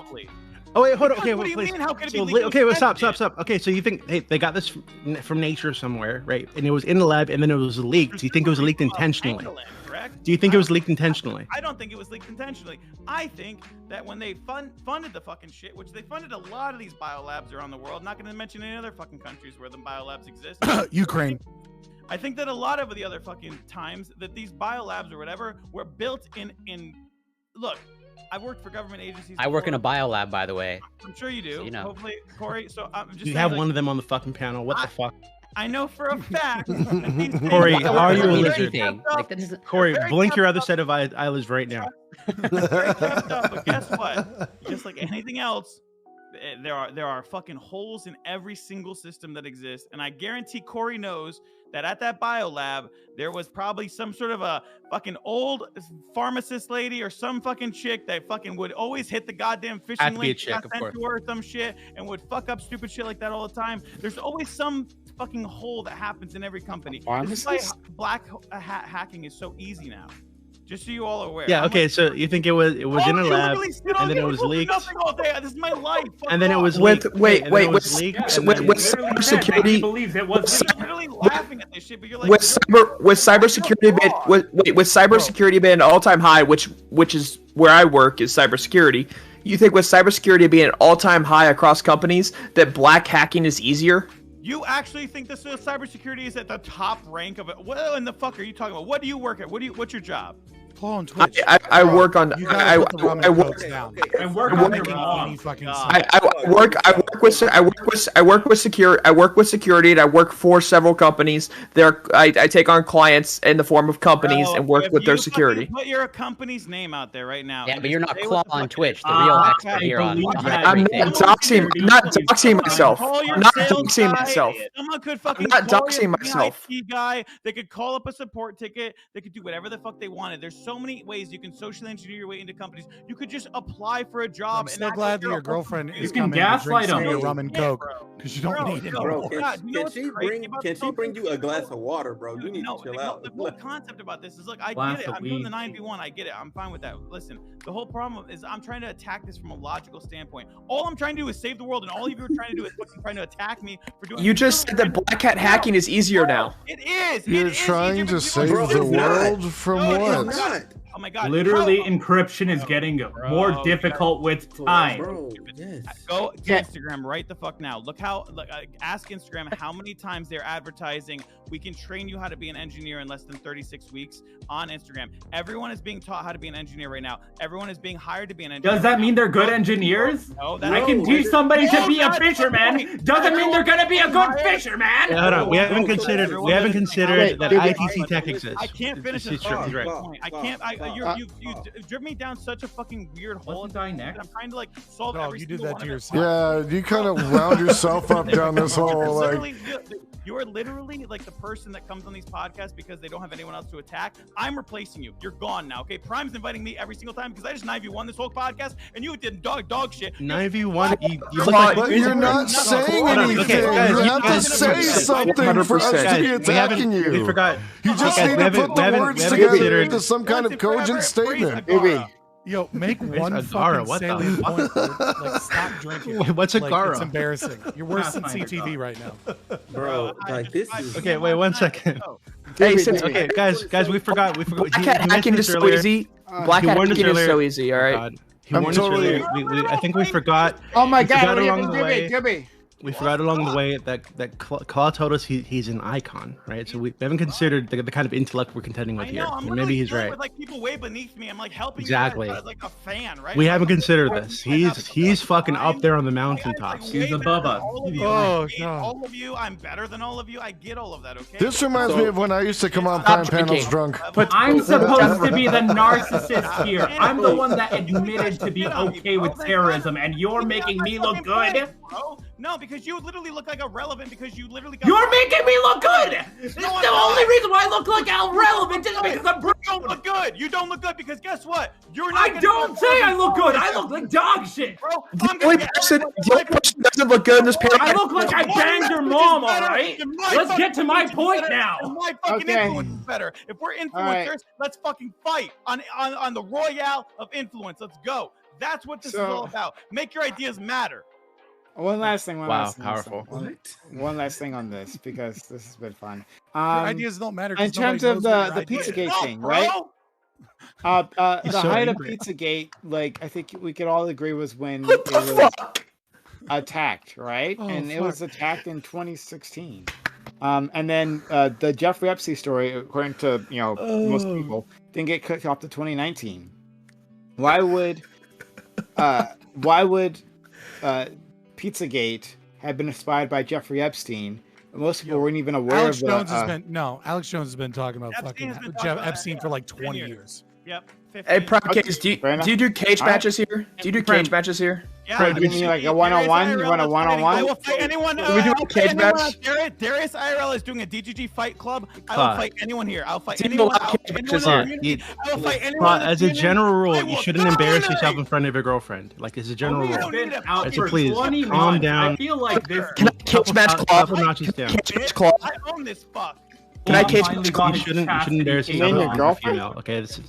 Oh wait, hold on. Okay, what do you please. mean? How can it be leaked? Okay, well, stop. Okay, so you think, hey, they got this from nature somewhere, right? And it was in the lab, and then it was leaked. Do you think it was leaked intentionally? Correct? Do you think it was leaked intentionally? I don't think it was leaked intentionally. I think that when they funded the fucking shit, which they funded a lot of these biolabs around the world, not going to mention any other fucking countries where the biolabs exist. Ukraine. I think that a lot of the other fucking times that these biolabs or whatever were built in. Look, I've worked for government agencies. I work in a biolab, by the way. I'm sure you do. So you know. Hopefully, Corey. So I'm just. You have one of them on the fucking panel. What the fuck? I know for a fact. Corey, are you a lizard? Like, Corey, blink your other set of eyelids right now. Very kept up, but guess what? Just like anything else, there are fucking holes in every single system that exists, and I guarantee Corey knows that at that biolab there was probably some sort of a fucking old pharmacist lady or some fucking chick that fucking would always hit the goddamn phishing link sent to her or some shit and would fuck up stupid shit like that all the time. There's always some fucking hole that happens in every company. This is why black hacking is so easy now. Just so you all are aware. Yeah. Okay. So you think it was in a lab, and then it was leaked. All day. This is my life. And then it was leaked. Wait. With cybersecurity, with cybersecurity being an all-time high, which is where I work, is cybersecurity. You think with cybersecurity being an all-time high across companies, that black hacking is easier? You actually think this cybersecurity is at the top rank of it? What in the fuck are you talking about? What do you work at? What's your job? On Twitch. I work on. I work with security, and I work for several companies. I take on clients in the form of companies and work with their security. Put your company's name out there right now. Yeah, but you're not Claw on Twitch, the real expert here on. I'm not doxing myself. I'm not doxing myself. Someone could fucking. I'm not doxing myself. Guy, they could call up a support ticket. They could do whatever the fuck they wanted. There's so many ways you can socially engineer your way into companies. You could just apply for a job. I'm so glad that your girlfriend is coming to drink some rum and coke because you don't need it. Bro, God, you know can what's she crazy bring about can this she whole bring thing? you a glass of water, bro? You Dude, need no, to chill no, out. the whole concept about this is, look, I Glass get it. of I'm doing the weed. 9v1. I get it. I'm fine with that. Listen, the whole problem is I'm trying to attack this from a logical standpoint. All I'm trying to do is save the world, and all of you are trying to do is fucking trying to attack me for doing. You just said that black hat hacking is easier now. It is. You're it is trying easier, to but people save are the doing that. world from No, what? it's not. Oh my god. Literally, Bro, encryption is getting more difficult with time. Bro, yes. Go to Instagram right the fuck now. Look how, ask Instagram how many times they're advertising. We can train you how to be an engineer in less than 36 weeks on Instagram. Everyone is being taught how to be an engineer right now. Everyone is being hired to be an engineer. Does that mean they're good engineers? No, I can teach somebody to be a fisherman. Doesn't mean they're gonna be a good fisherman. Yeah, hold on. We haven't considered that ITC Tech exists. I can't finish He's this true. thought. He's right. I can't. You driven me down such a fucking weird hole. Wasn't I next? I'm trying to solve Dog, every you did single that to one of yourself. Yeah, you kind of wound yourself up down this hole. Like, You are literally like the person that comes on these podcasts because they don't have anyone else to attack. I'm replacing you. You're gone now. Okay, Prime's inviting me every single time because I just 9v1 this whole podcast and you did dog shit. 9v1. You look Come like on, but you're not saying Hold on, anything. okay, guys, You you have to guys- say something for us to Guys, be we attacking haven't- We you. forgot. You just Guys, need we to put the haven't words considered- together into some kind of cogent statement. Yo, make one Agara, fucking what the salient fuck? point. Like, stop drinking. Wait, what's Like, Agara? it's embarrassing. You're worse than Pathfinder CTV right now. Bro, like this is Okay, wait 1 second. Hey, since Okay, guys, we forgot. black He hat mentioned hacking this is so earlier. easy. Black He hat warned us hacking is so earlier. easy. All right. God. He I'm warned us totally- earlier. I think we forgot. Oh my We god, forgot what along happened the to way. me? Gibby. We forgot along the way that Claw told us he's an icon, right? So we haven't considered the kind of intellect we're contending with I here. know. I'm And maybe he's dealing right. with, like, people way beneath me. I'm like helping Exactly. you guys as, like a fan, right? We Like, haven't I'm- considered this. He's fucking up there on the Like, mountaintops. way He's better above than us. all of you. Oh, I hate God. all of you. I'm better than all of you. I get all of that. Okay. This reminds me of when I used to come on Stop Prime panels drinking. drunk. I'm supposed to be the narcissist here. I'm the one that admitted to be okay with terrorism, and you're making me look good. Bro. No, because you literally look like irrelevant because you literally got You're making me look good. The only reason why I look like irrelevant is because I'm. You don't look good. You don't look good because guess what? You're not. I gonna don't go say I look good. forward. I look like dog shit. Bro, The I'm only gonna person that doesn't look good in this I paragraph. look like I banged your mom, all right? Let's get to my point now. My fucking Okay. influence is better. If we're influencers, right. let's fucking fight on the royale of influence. Let's go. That's what this is all about. Make your ideas matter. One last thing. Wow, powerful. One last thing on this because this has been fun. Your ideas don't matter. 'cause In terms nobody of knows what the your idea is. Pizzagate No, thing, bro. right? He's The so height of angry. Pizzagate, like I think we could all agree, was when it was attacked, right? Oh, and it fuck. was attacked in 2016. And then the Jeffrey Epstein story, according to most people, didn't get kicked off to 2019. Why would Pizzagate have been inspired by Jeffrey Epstein? Most people weren't even aware Alex of the. Jones has been Alex Jones has been talking about Epstein has fucking been talking Jeff about Epstein that for like 10 20 years. years. Yep. 15. Hey, Prime Case, do Fair enough. you do cage Alright. matches here? Do you do cage matches here? Yeah, You mean like a one-on-one? You want a one-on-one? I will fight anyone. Can we do a cage match? Darius IRL is doing a DGG fight club. I will Claude. fight anyone here. I'll fight Do you anyone. allow I'll fight cage anyone matches in the here? community. I will fight anyone. But in the as a community. general I rule, will you shouldn't embarrass dominate. yourself in front of your girlfriend. Like, as a general we rule. don't need a Out fucking for Please, 20 calm months. down. I feel like this. Can I cage match Claw? Couple notches down. Cage match Claw? I own this fuck. Can I I'm cage finally match got You his shouldn't chastity embarrass cage yourself your in on. front of a girlfriend? female. Okay, this is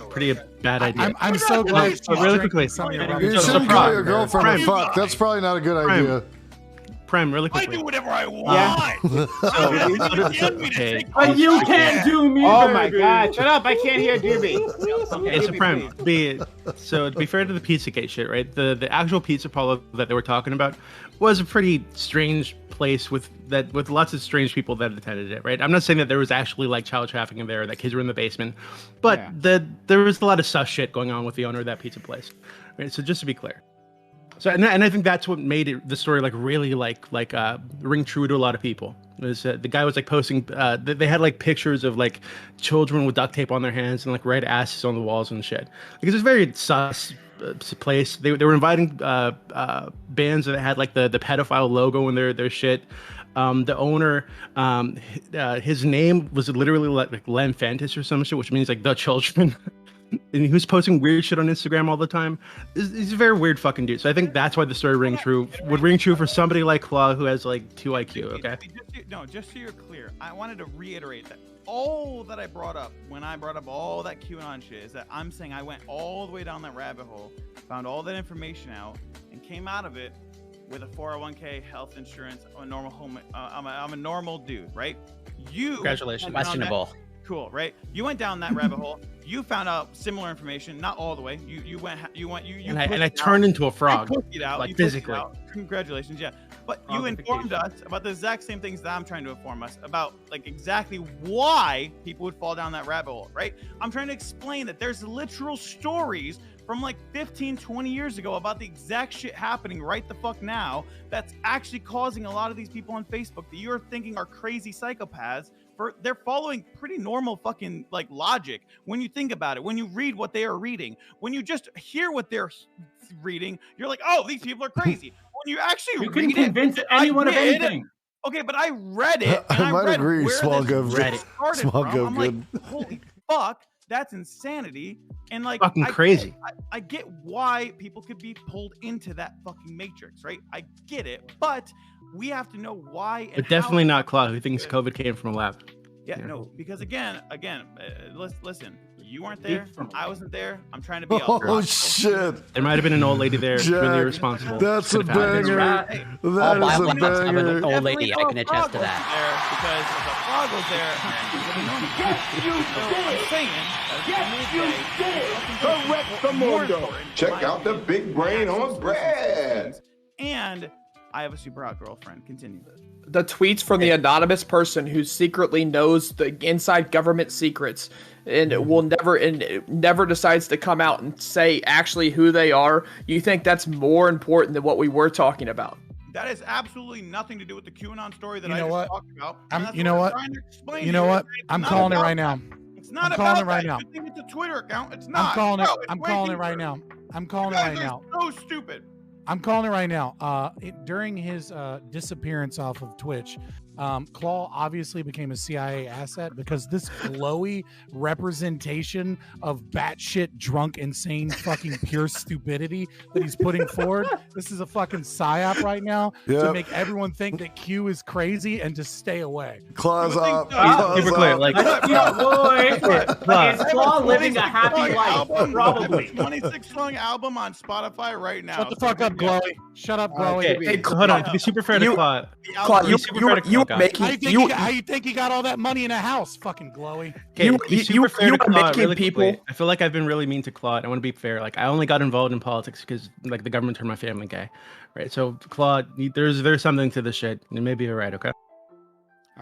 pretty a bad idea. I'm so glad So she's really drinking quickly, some of your you rum. You So shouldn't Prime, call your girlfriend a Prime. fuck. That's probably not a good Prime. idea. Prime, really I quickly. do whatever I want. Okay. But you can't do me. Oh my baby. god! Shut up! I can't hear Doobie. It's a Doobie, Prime. please. So to be fair to the Pizzagate shit, right? The actual pizza parlor that they were talking about was a pretty strange place with lots of strange people that attended it, right? I'm not saying that there was actually like child trafficking there, or that kids were in the basement, but Yeah. there was a lot of sus shit going on with the owner of that pizza place, right? So just to be clear. So and I think that's what made the story like really ring true to a lot of people. Was the guy was like posting they had like pictures of like children with duct tape on their hands and like red asses on the walls and shit. Like it's a very sus place. They were inviting bands that had like the pedophile logo in their shit. The owner, his name was literally like Len Fantis or some shit, which means like the children. and who's posting weird shit on Instagram all the time. He's a very weird fucking dude. So I think that's why the story rings true. Would ring true for somebody like Claw who has like 2 IQ. Okay. Just so you're clear, I wanted to reiterate that all that I brought up when I brought up all that QAnon shit is that I'm saying I went all the way down that rabbit hole, found all that information out, and came out of it with a 401k, health insurance, a normal home. I'm a normal dude, right? You Congratulations. Questionable. Cool, right? You went down that rabbit hole. You found out similar information, not all the way. You and I turned into a frog, like physically. Congratulations, yeah. But you informed us about the exact same things that I'm trying to inform us about, like exactly why people would fall down that rabbit hole, right? I'm trying to explain that there's literal stories from like 15, 20 years ago about the exact shit happening right the fuck now that's actually causing a lot of these people on Facebook that you're thinking are crazy psychopaths. They're following pretty normal fucking like logic when you think about it, when you read what they are reading, when you just hear what they're reading, you're like, oh, these people are crazy. When you actually you can convince anyone of anything. Okay, but I read it. And I might read agree. where Small this gov. shit started Small from. gov I'm good. like, holy fuck, that's insanity. And like, fucking crazy. I get why people could be pulled into that fucking matrix, right? I get it, but we have to know why. And But definitely not Claw, who thinks COVID came from a lab. Yeah, no, because again, listen, you weren't there, I wasn't there. I'm trying to be. Oh shit! There might have been an old lady there, Jack, really irresponsible. That's a banger. That is a banger. An old lady, I can attest to that. Because if a frog was there, Yes, you did. Correct the mundo. Check out the big brain on bread. And I have a super hot girlfriend. Continue. The tweets from the anonymous person who secretly knows the inside government secrets and will never decides to come out and say actually who they are. You think that's more important than what we were talking about? That has absolutely nothing to do with the QAnon story that You I know just what? talked about. You know what? You know what? I'm calling it right now. It's not I'm about calling it right that. now. You think it's a Twitter account? It's not. I'm calling it. No, it's I'm way calling it deeper. right now. I'm calling You it guys right are now. so stupid. I'm calling it right now. During his disappearance off of Twitch, Claw obviously became a CIA asset because this glowy representation of batshit drunk, insane, fucking pure stupidity that he's putting forward. This is a fucking psyop right now to make everyone think that Q is crazy and to stay away. Claws up. Super clear. Like, Is Claw living a happy life? Probably. 26-song album on Spotify right now. Shut the fuck up, Glowy. Shut up, Glowy. Okay, hey, hold on. To be super fair to Claw, How you think he got all that money in a house? Fucking Glowy. Okay, you making people. I feel like I've been really mean to Claude. I want to be fair. Like, I only got involved in politics because like the government turned my family gay, right? So Claude, there's something to this shit. You may be alright. Okay.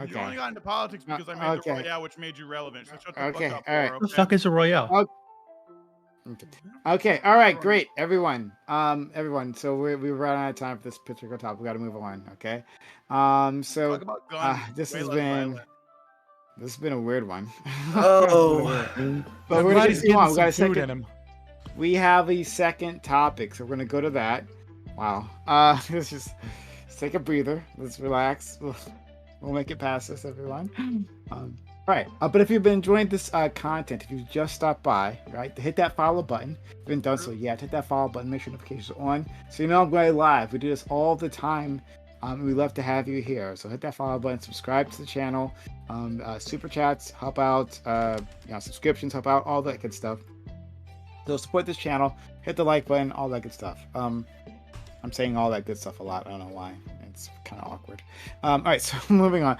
You only got into politics because I made the Royale, which made you relevant. So shut the fuck up. All right. What the fuck is a Royale? Okay. All right. Great. Everyone. So we're running out of time for this particular topic. We got to move on. Okay. So this has been a weird one. Oh. But we're gonna move on. We got a second. We have a second topic, so we're gonna go to that. Wow. Let's take a breather. Let's relax. We'll make it past this, everyone. All right. But if you've been enjoying this content, if you just stopped by, right, hit that follow button. If you haven't done so yet, hit that follow button. Make sure notifications are on, so you know I'm going live. We do this all the time. We love to have you here. So hit that follow button. Subscribe to the channel. Super chats help out. Subscriptions help out. All that good stuff. So support this channel. Hit the like button. All that good stuff. I'm saying all that good stuff a lot. I don't know why. It's kind of awkward. All right, so moving on.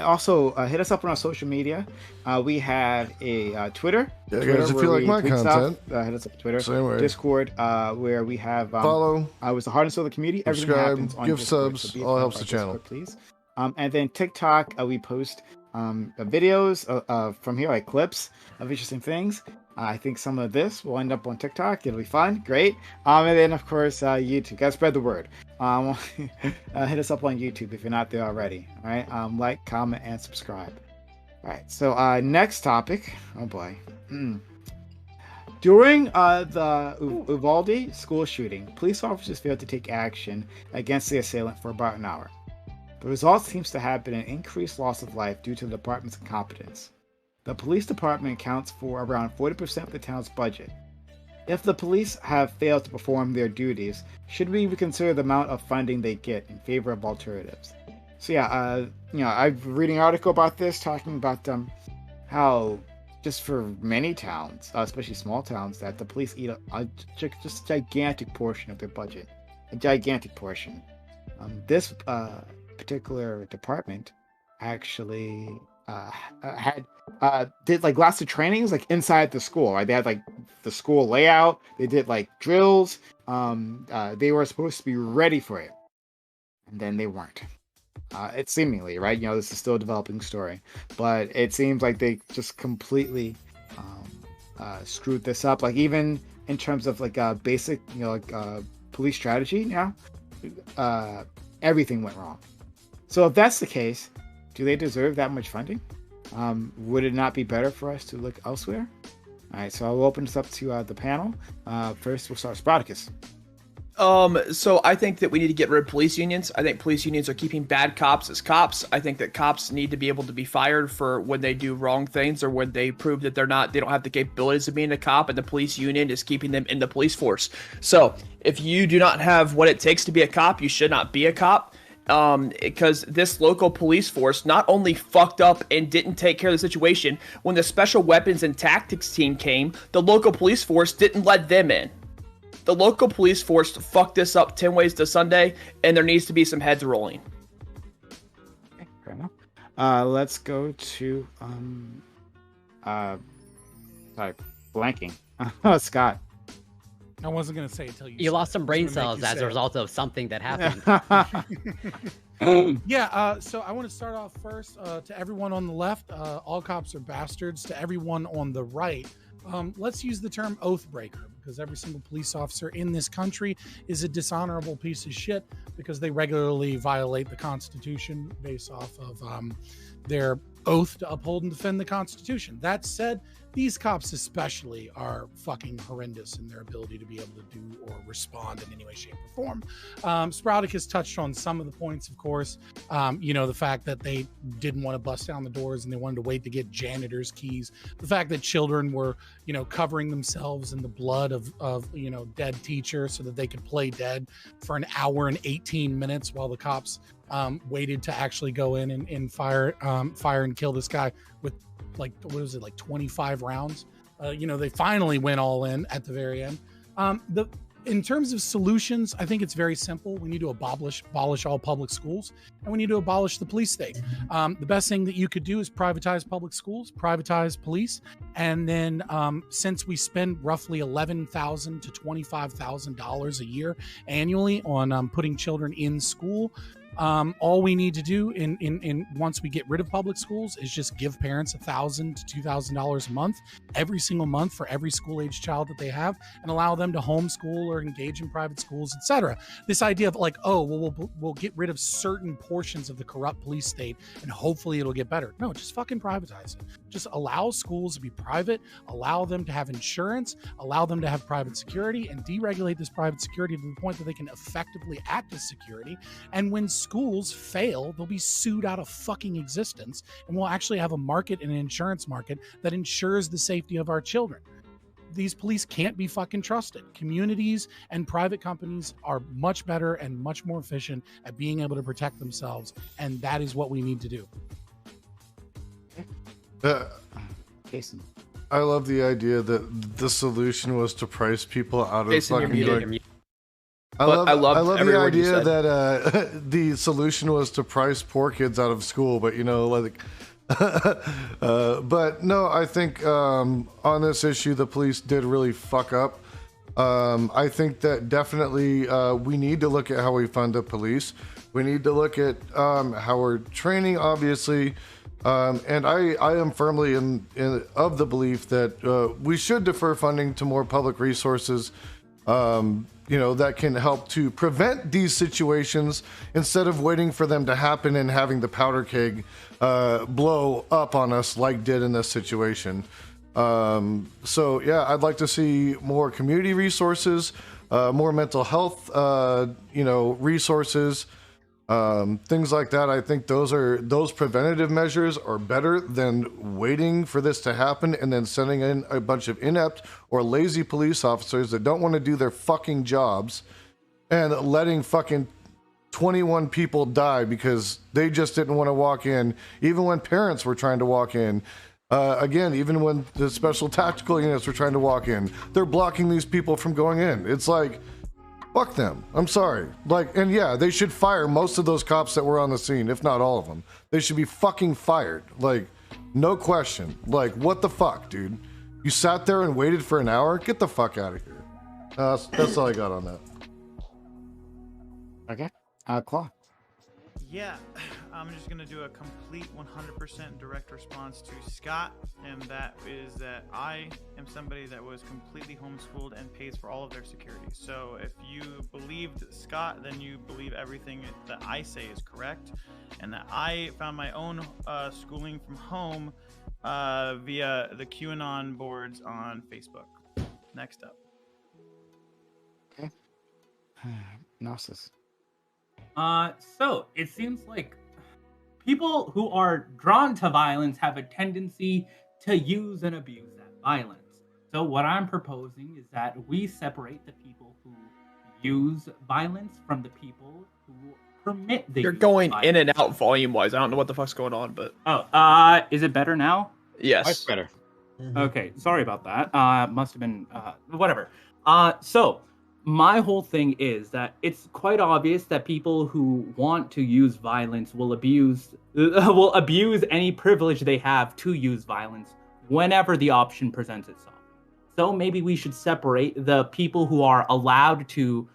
Also, hit us up on our social media. We have a Twitter. Yeah, guys, if you like my content, hit us up on Twitter. Same way. Discord, where we have follow. Was the heart and soul of the community. Everything happens on give Discord, subs. So All helps the channel, Discord, please. And then TikTok, we post videos from here, like clips of interesting things. I think some of this will end up on TikTok. It'll be fun. Great. And then, of course, YouTube. Gotta spread the word. Hit us up on YouTube if you're not there already. All right. Like, comment, and subscribe. All right. So, next topic. Oh, boy. During the Uvalde school shooting, police officers failed to take action against the assailant for about an hour. The result seems to have been an increased loss of life due to the department's incompetence. The police department accounts for around 40% of the town's budget. If the police have failed to perform their duties, should we reconsider the amount of funding they get in favor of alternatives? So yeah, I've reading an article about this talking about how just for many towns, especially small towns, that the police eat just a gigantic portion of their budget, a gigantic portion. This particular department actually did like lots of trainings like inside the school, right? They had like the school layout, they did like drills, they were supposed to be ready for it, and then they weren't. It's seemingly, right, this is still a developing story, but it seems like they just completely screwed this up, like even in terms of like basic police strategy. Everything went wrong. So if that's the case, do they deserve that much funding? Would it not be better for us to look elsewhere? All right, so I'll open this up to the panel. First, we'll start with Sproticus. So I think that we need to get rid of police unions. I think police unions are keeping bad cops as cops. I think that cops need to be able to be fired for when they do wrong things or when they prove that they don't have the capabilities of being a cop, and the police union is keeping them in the police force. So if you do not have what it takes to be a cop, you should not be a cop. Because this local police force not only fucked up and didn't take care of the situation, when the special weapons and tactics team came, the local police force didn't let them in. The local police force fucked this up 10 ways to Sunday, and there needs to be some heads rolling. Okay, fair enough. Let's go to blanking. Scott. I wasn't gonna say it until you lost some brain cells as a result of something that happened. So I want to start off first to everyone on the left. All cops are bastards. To everyone on the right, let's use the term oath breaker, because every single police officer in this country is a dishonorable piece of shit because they regularly violate the Constitution based off of their oath to uphold and defend the Constitution. That said, these cops especially are fucking horrendous in their ability to be able to do or respond in any way, shape, or form. Sproticus touched on some of the points, of course. The fact that they didn't want to bust down the doors and they wanted to wait to get janitor's keys. The fact that children were, covering themselves in the blood of dead teachers so that they could play dead for an hour and 18 minutes while the cops waited to actually go in and fire and kill this guy with 25 rounds. They finally went all in at the very end. In terms of solutions, I think it's very simple. We need to abolish all public schools, and we need to abolish the police state. The best thing that you could do is privatize public schools, privatize police, and then since we spend roughly $11,000 to $25,000 a year annually on putting children in school, all we need to do in once we get rid of public schools is just give parents $1,000 to $2,000 a month every single month for every school age child that they have, and allow them to homeschool or engage in private schools, etc. This idea of we'll get rid of certain portions of the corrupt police state and hopefully it'll get better. No, just fucking privatize it. Just allow schools to be private, allow them to have insurance, allow them to have private security, and deregulate this private security to the point that they can effectively act as security. And when schools fail, they'll be sued out of fucking existence, and we'll actually have a market and an insurance market that ensures the safety of our children. These police can't be fucking trusted. Communities and private companies are much better and much more efficient at being able to protect themselves, and that is what we need to do. Jason. I love the idea that the solution was to price people out of Jason, fucking you're doing. muted. I love every the word you idea said. that the solution was to price poor kids out of school, but but no, I think on this issue the police did really fuck up. I think that definitely we need to look at how we fund the police. We need to look at how we're training, obviously. And I am firmly of the belief that we should defer funding to more public resources, that can help to prevent these situations instead of waiting for them to happen and having the powder keg blow up on us like did in this situation. So yeah, I'd like to see more community resources, more mental health, resources. things like that. I think those preventative measures are better than waiting for this to happen and then sending in a bunch of inept or lazy police officers that don't want to do their fucking jobs and letting fucking 21 people die because they just didn't want to walk in, even when parents were trying to walk in. Again, even when the special tactical units were trying to walk in, they're blocking these people from going in. It's like, fuck them. I'm sorry. Like, and yeah, they should fire most of those cops that were on the scene, if not all of them. They should be fucking fired. Like, no question. Like, what the fuck, dude? You sat there and waited for an hour? Get the fuck out of here. That's all I got on that. Okay. Claw. Yeah, I'm just going to do a complete 100% direct response to Scott, and that is that I am somebody that was completely homeschooled and pays for all of their security. So if you believed Scott, then you believe everything that I say is correct, and that I found my own schooling from home via the QAnon boards on Facebook. Next up. Okay. Gnosis. So it seems like people who are drawn to violence have a tendency to use and abuse that violence. So what I'm proposing is that we separate the people who use violence from the people who permit the You're use going of violence. in and out volume-wise. I don't know what the fuck's going on, but Is it better now? yes. Much better. Okay, sorry about that. Must have been whatever. So my whole thing is that it's quite obvious that people who want to use violence will abuse any privilege they have to use violence whenever the option presents itself. So maybe we should separate the people who are allowed to,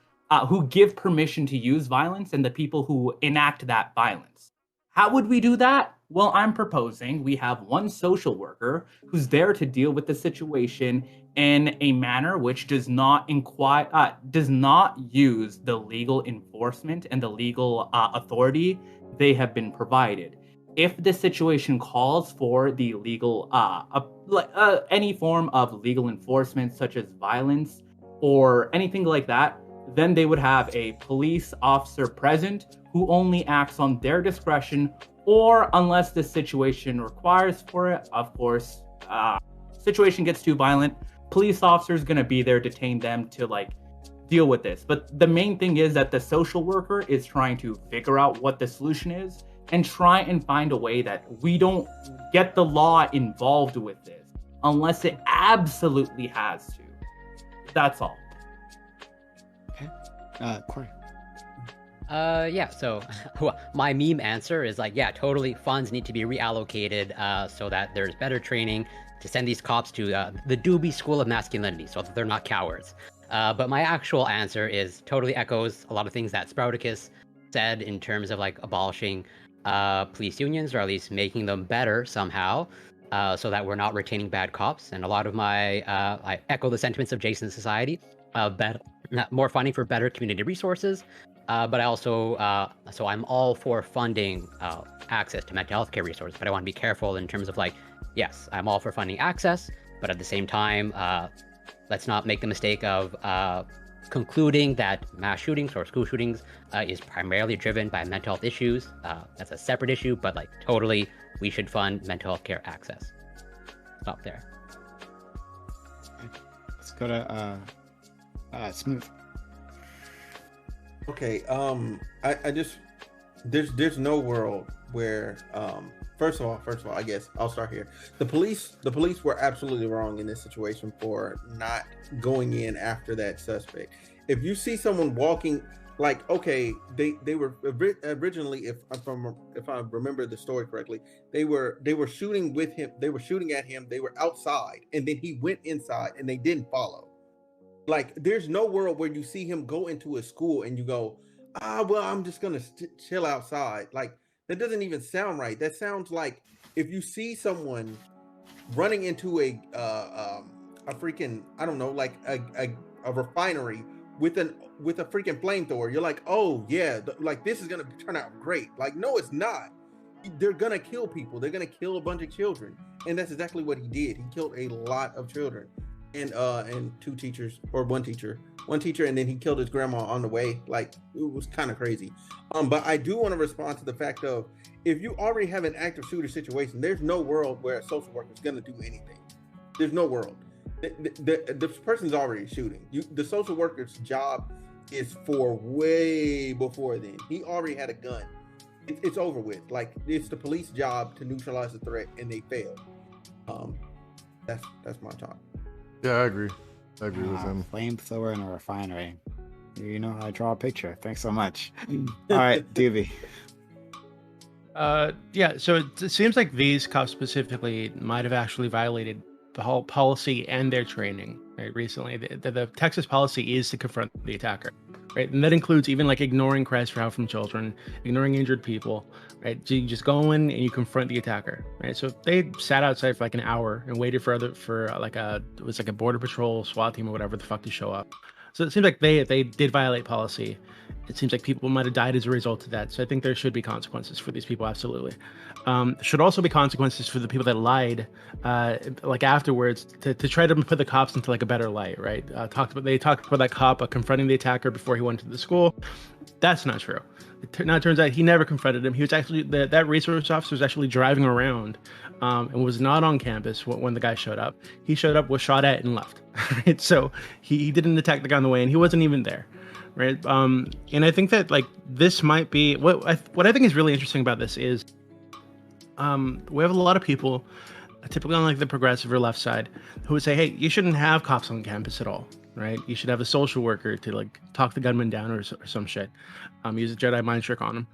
who give permission to use violence, and the people who enact that violence. How would we do that? Well, I'm proposing we have one social worker who's there to deal with the situation in a manner which does not use the legal enforcement and the legal authority they have been provided. If the situation calls for the legal, any form of legal enforcement, such as violence or anything like that, then they would have a police officer present who only acts on their discretion, or unless the situation requires for it. Of course, situation gets too violent, police officer's gonna be there, detain them to deal with this. But the main thing is that the social worker is trying to figure out what the solution is and try and find a way that we don't get the law involved with this unless it absolutely has to. That's all. Okay. Corey. Yeah, so my meme answer is totally, funds need to be reallocated so that there's better training to send these cops to the Doobie School of Masculinity so that they're not cowards. But my actual answer is totally echoes a lot of things that Sprouticus said in terms of abolishing police unions, or at least making them better somehow, so that we're not retaining bad cops. And a lot of my, I echo the sentiments of Jason's Society, more funding for better community resources. But I also, so I'm all for funding access to mental health care resources, but I want to be careful in terms of yes, I'm all for funding access, but at the same time, let's not make the mistake of concluding that mass shootings or school shootings is primarily driven by mental health issues. That's a separate issue, but totally, we should fund mental health care access. Stop there. Let's go to Smooth. Okay, I just there's no world where first of all, I guess I'll start here. The police were absolutely wrong in this situation for not going in after that suspect. If you see someone walking, okay, they were originally, if I remember the story correctly, they were shooting with him, they were shooting at him, they were outside, and then he went inside and they didn't follow. There's no world where you see him go into a school and you go, well, I'm just gonna chill outside. That doesn't even sound right. That sounds like if you see someone running into a freaking, I don't know, a refinery with a freaking flamethrower, you're like, oh yeah, this is gonna turn out great. No, it's not. They're gonna kill people. They're gonna kill a bunch of children, and that's exactly what he did. He killed a lot of children. and two teachers, or one teacher, and then he killed his grandma on the way. Like, it was kind of crazy. But I do want to respond to the fact of, if you already have an active shooter situation, there's no world where a social worker is going to do anything. There's no world. The person's already shooting. The social worker's job is for way before then. He already had a gun. It's over with. Like, it's the police job to neutralize the threat, and they failed. That's my talk. Yeah, I agree. I agree with him. Flamethrower in a refinery. You know how I draw a picture. Thanks so much. All right, Doobie. Yeah, so it seems like these cops specifically might have actually violated the whole policy and their training, right? Recently, the Texas policy is to confront the attacker, right? And that includes even like ignoring cries for help from children, ignoring injured people, right? So you just go in and you confront the attacker, right? So they sat outside for like an hour and waited for it was like a border patrol, SWAT team or whatever the fuck to show up. So it seems like they did violate policy. It seems like people might have died as a result of that. So I think there should be consequences for these people, absolutely. Should also be consequences for the people that lied, like afterwards, to try to put the cops into like a better light, right? They talked about that cop confronting the attacker before he went to the school. That's not true. Now it turns out he never confronted him. He was actually, that resource officer was actually driving around and was not on campus when the guy showed up. He showed up, was shot at, and left. Right? So he didn't attack the guy on the way, and he wasn't even there. Right. And I think that like this might be what I think is really interesting about this is we have a lot of people, typically on like the progressive or left side, who would say, hey, you shouldn't have cops on campus at all. Right. You should have a social worker to like talk the gunman down or some shit. Use a Jedi mind trick on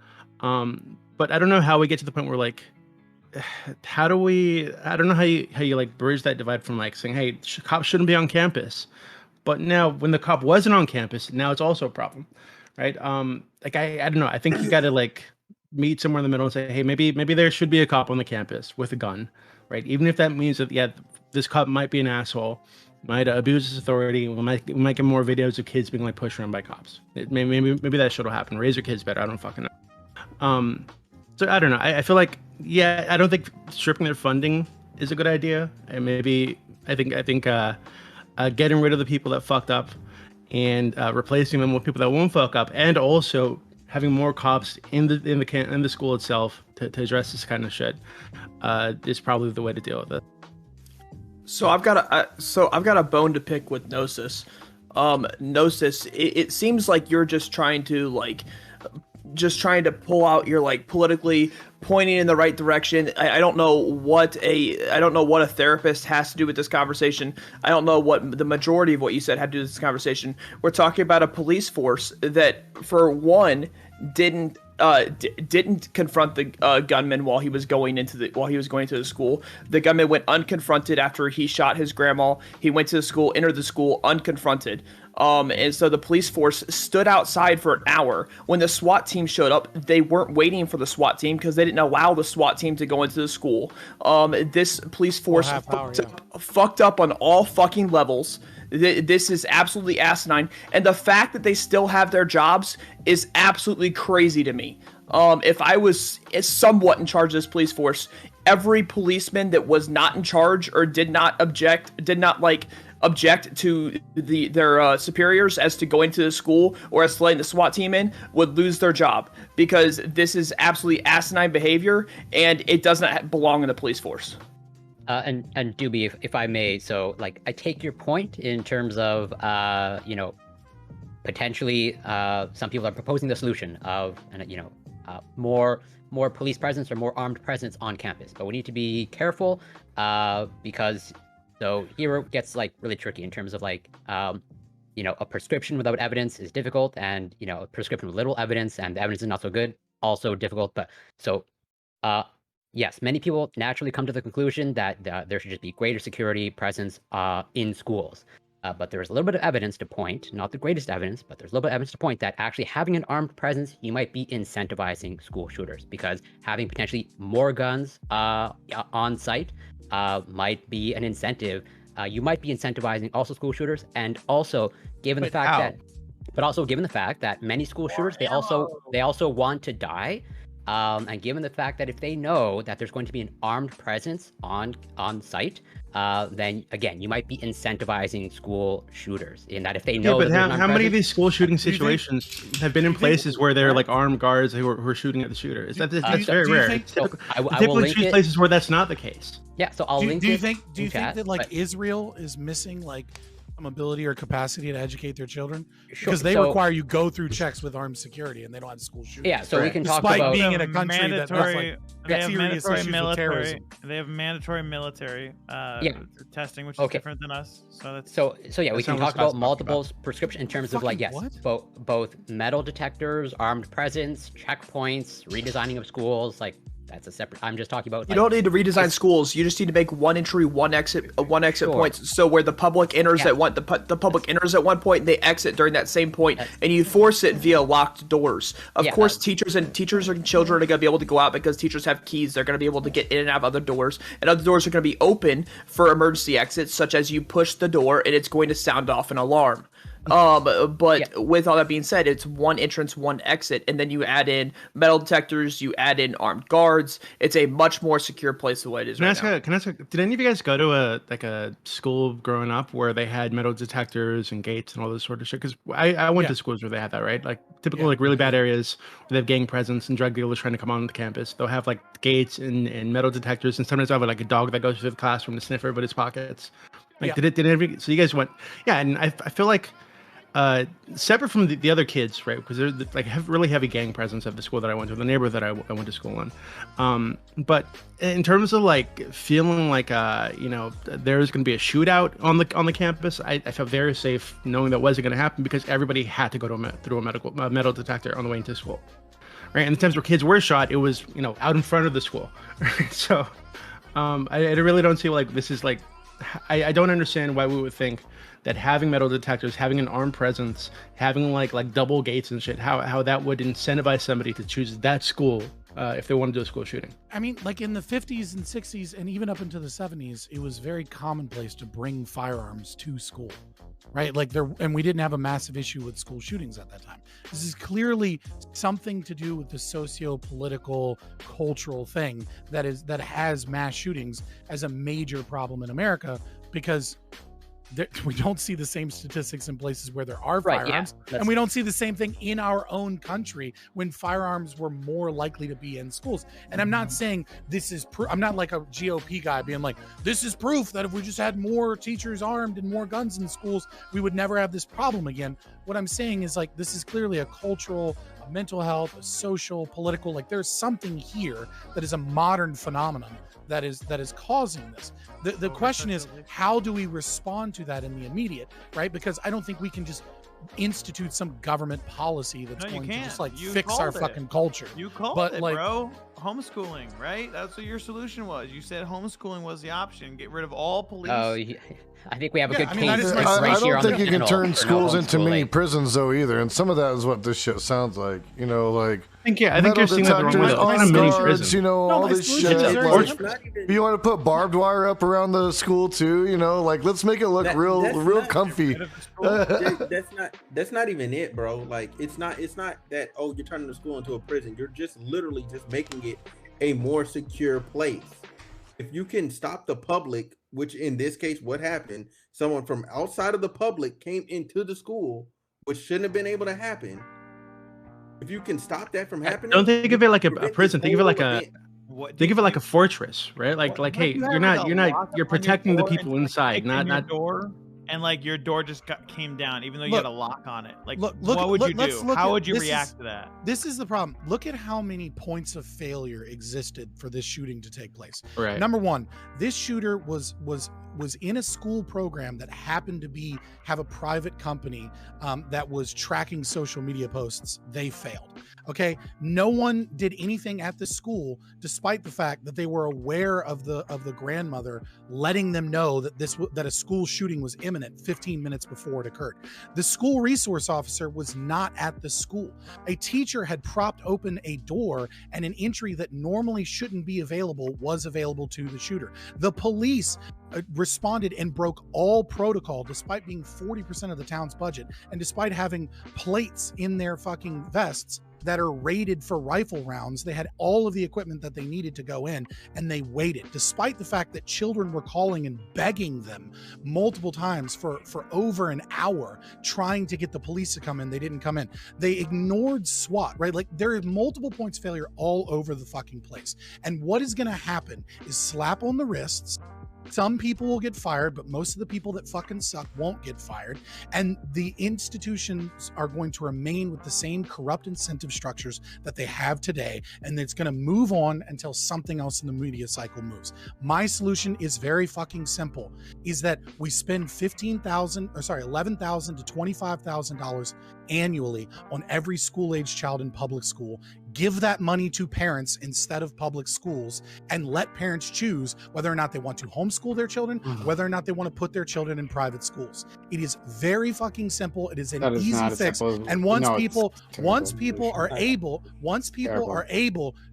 him. But I don't know how we get to the point where like, I don't know how you like bridge that divide from like saying, hey, cops shouldn't be on campus. But now, when the cop wasn't on campus, now it's also a problem, right? Like I don't know. I think you got to like meet somewhere in the middle and say, hey, maybe there should be a cop on the campus with a gun, right? Even if that means that this cop might be an asshole, might abuse his authority. We might get more videos of kids being like pushed around by cops. Maybe that should have happened. Raise your kids better. I don't fucking know. So I don't know. I feel like I don't think stripping their funding is a good idea. And maybe I think. Getting rid of the people that fucked up and replacing them with people that won't fuck up, and also having more cops in the school itself to address this kind of shit is probably the way to deal with it. So I've got a bone to pick with Gnosis. Gnosis, it seems like you're just trying to pull out your like politically pointing in the right direction. I don't know what a therapist has to do with this conversation. I don't know what the majority of what you said had to do with this conversation. We're talking about a police force that, for one, didn't confront the gunman while he was going into the school. The gunman went unconfronted after he shot his grandma. He went to the school, entered the school unconfronted. And so the police force stood outside for an hour. When the SWAT team showed up, they weren't waiting for the SWAT team because they didn't allow the SWAT team to go into the school. This police force fucked up on all fucking levels. This is absolutely asinine. And the fact that they still have their jobs is absolutely crazy to me. If I was somewhat in charge of this police force, every policeman that was not in charge or did not object to their superiors as to going to the school or as to letting the SWAT team in would lose their job, because this is absolutely asinine behavior and it doesn't belong in the police force. And Doobie, if I may, so like I take your point in terms of potentially some people are proposing the solution of more police presence or more armed presence on campus, but we need to be careful because. So here it gets like really tricky in terms of like, a prescription without evidence is difficult, and a prescription with little evidence and the evidence is not so good, also difficult. But so, yes, many people naturally come to the conclusion that there should just be greater security presence in schools. But there's a little bit of evidence to point, not the greatest evidence, but there's a little bit of evidence to point that actually having an armed presence, you might be incentivizing school shooters, because having potentially more guns on site might be an incentive. You might be incentivizing also school shooters, and also given the fact that many school shooters, they also want to die. And given the fact that if they know that there's going to be an armed presence on site, then again, you might be incentivizing school shooters in that if they know. Yeah, but that how many of presence, these school shooting situations have been in places where they're like armed guards who are shooting at the shooter? That's very rare. I will typically link choose it. places where that's not the case. Yeah, so I'll link Do you it think in chat, that like but- Israel is missing like some ability or capacity to educate their children? Sure, Because they so- require you go through checks with armed security, and they don't have school shootings. Yeah, so we can talk Despite about being in a country that has mandatory, like they have serious mandatory issues with military. terrorism. They have mandatory military testing, which is Okay. different than us. So that's So yeah, we That's can not what talk about Scott's multiple prescription in terms of like, yes, Fucking both metal detectors, armed presence, checkpoints, redesigning of schools. Like that's a separate. I'm just talking about. You don't need to redesign schools. You just need to make one entry, one exit points. So where the public enters at one, the public enters at one point, they exit during that same point, and you force it via locked doors. Of course, teachers and children are going to be able to go out because teachers have keys. They're going to be able to get in and out of other doors, and other doors are going to be open for emergency exits, such as you push the door and it's going to sound off an alarm. With all that being said, it's one entrance, one exit, and then you add in metal detectors, you add in armed guards. It's a much more secure place the way it is Can I right now. ask? Did any of you guys go to a school growing up where they had metal detectors and gates and all this sort of shit? Because I went to schools where they had that, right? Like typical like really bad areas where they have gang presence and drug dealers trying to come on the campus. They'll have like gates and metal detectors, and sometimes they'll have like a dog that goes through the classroom to sniff everybody's pockets. Like so you guys went, and I feel like. Separate from the other kids, right? Because there's like really heavy gang presence at the school that I went to, the neighborhood that I went to school in. But in terms of like feeling like there's going to be a shootout on the campus, I felt very safe knowing that wasn't going to happen because everybody had to go to through a metal detector on the way into school, right? And the times where kids were shot, it was out in front of the school, right? So I really don't see like this is like I don't understand why we would think that having metal detectors, having an armed presence, having like double gates and shit, how that would incentivize somebody to choose that school if they want to do a school shooting. I mean, like in the 50s and 60s and even up into the 70s, it was very commonplace to bring firearms to school, right? Like and we didn't have a massive issue with school shootings at that time. This is clearly something to do with the socio-political, cultural thing that has mass shootings as a major problem in America because we don't see the same statistics in places where there are firearms, and we don't see the same thing in our own country when firearms were more likely to be in schools. And I'm not saying this is I'm not like a GOP guy being like, this is proof that if we just had more teachers armed and more guns in schools, we would never have this problem again. What I'm saying is like, this is clearly a cultural, a mental health, a social, political, like there's something here that is a modern phenomenon that is causing this. The question is, how do we respond to that in the immediate, right? Because I don't think we can just institute some government policy that's going to just like fix our fucking culture. You called it, like, bro. Homeschooling, right? That's what your solution was. You said homeschooling was the option. Get rid of all police. Oh, I think we have a good case. I don't think you can turn schools into mini prisons though either, and some of that is what this shit sounds like. Like I think you're seeing that the wrong way. On guards, all this shit. You want to put barbed wire up around the school too? Like let's make it look real comfy. That's not even it, bro. Like it's not that you're turning the school into a prison. You're just literally just making it a more secure place. If you can stop the public, which in this case, what happened? Someone from outside of the public came into the school, which shouldn't have been able to happen. If you can stop that from happening, don't think of it like a prison. Think of it like a fortress, right? Like hey, you're protecting the people inside, not door. And like your door just came down, even though you had a lock on it. Like, what would you do? How would you react to that? This is the problem. Look at how many points of failure existed for this shooting to take place. Right. Number one, this shooter was in a school program that happened to have a private company that was tracking social media posts. They failed. Okay, no one did anything at the school, despite the fact that they were aware of the grandmother letting them know that a school shooting was imminent 15 minutes before it occurred. The school resource officer was not at the school. A teacher had propped open a door, and an entry that normally shouldn't be available was available to the shooter. The police responded and broke all protocol despite being 40% of the town's budget and despite having plates in their fucking vests that are rated for rifle rounds. They had all of the equipment that they needed to go in, and they waited, despite the fact that children were calling and begging them multiple times for over an hour, trying to get the police to come in. They didn't come in. They ignored SWAT, right? Like, there are multiple points of failure all over the fucking place. And what is going to happen is slap on the wrists. Some people will get fired, but most of the people that fucking suck won't get fired. And the institutions are going to remain with the same corrupt incentive structures that they have today. And it's going to move on until something else in the media cycle moves. My solution is very fucking simple, is that we spend $11,000 to $25,000 annually on every school-age child in public school. Give that money to parents instead of public schools, and let parents choose whether or not they want to homeschool their children, whether or not they want to put their children in private schools. It is very fucking simple. It is an easy fix. And once people are able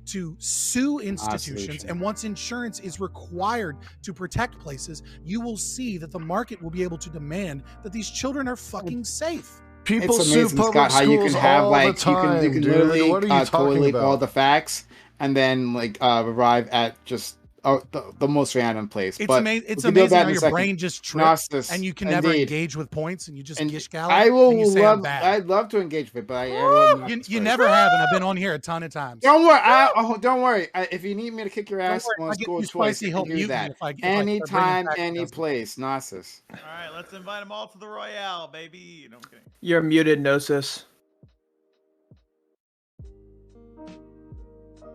to sue institutions, and once insurance is required to protect places, you will see that the market will be able to demand that these children are fucking safe. People it's sue amazing, public Scott, how you can schools have all like the time, you can dude. literally What are you talking collate all about? the facts and then like arrive at just the most random place. It's but amazing. It's we can do amazing that how in a your second. brain just trips, Gnosis, and you can never indeed. engage with points, and you just And gish gallop. I will and you say I'm love. bad. I'd love to engage with, but You never have, and I've been on here a ton of times. Don't worry. Don't worry. If you need me to kick your ass worry, on I get school you twice, spicy, you he'll can do mute me that. if I start bringing Anytime, facts any against me. place. Gnosis. All right, let's invite them all to the Royale, baby. No, I'm kidding. You're muted, Gnosis.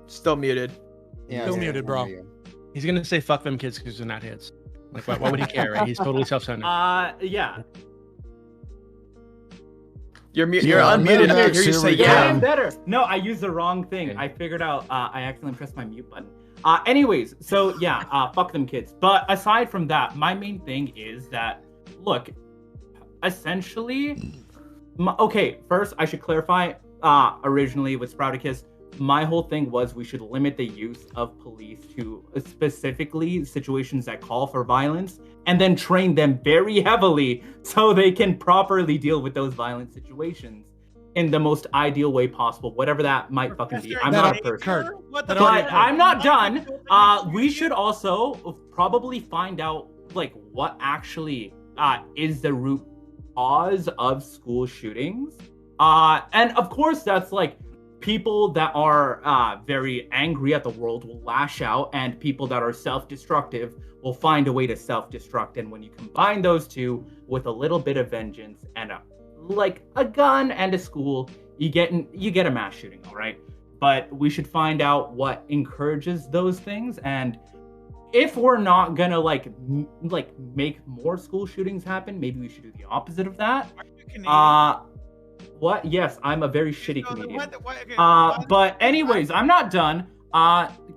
Still muted. Yeah, Still muted, bro. He's gonna say fuck them kids because they're not hits. Like, why would he care? Right? He's totally self-centered. Yeah. You're Yeah, unmuted. I Max, hear you here say we go. Yeah, yeah. I'm better. No, I used the wrong thing. Okay. I figured out I accidentally pressed my mute button. Anyways, so yeah, fuck them kids. But aside from that, my main thing is that, look, essentially, okay, first I should clarify, originally with Sprouticus, my whole thing was we should limit the use of police to specifically situations that call for violence, and then train them very heavily so they can properly deal with those violent situations in the most ideal way possible, whatever that might fucking be. I'm not a person. But I'm not done. We should also probably find out like what actually is the root cause of school shootings. And of course that's like people that are very angry at the world will lash out, and people that are self-destructive will find a way to self-destruct. And when you combine those two with a little bit of vengeance and a gun and a school, you get a mass shooting, all right? But we should find out what encourages those things, and if we're not gonna make more school shootings happen, maybe we should do the opposite of that. Are you Canadian? What? Yes, I'm a very shitty No, comedian. okay, But anyways, I'm not done.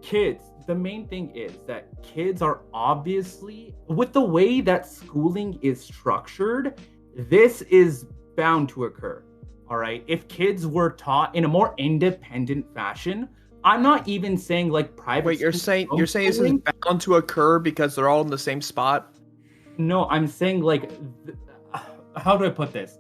Kids, the main thing is that kids are obviously, with the way that schooling is structured, this is bound to occur. All right. If kids were taught in a more independent fashion, I'm not even saying like private. Wait, you're saying this is homeschooling. bound to occur because they're all in the same spot? No, I'm saying like, how do I put this?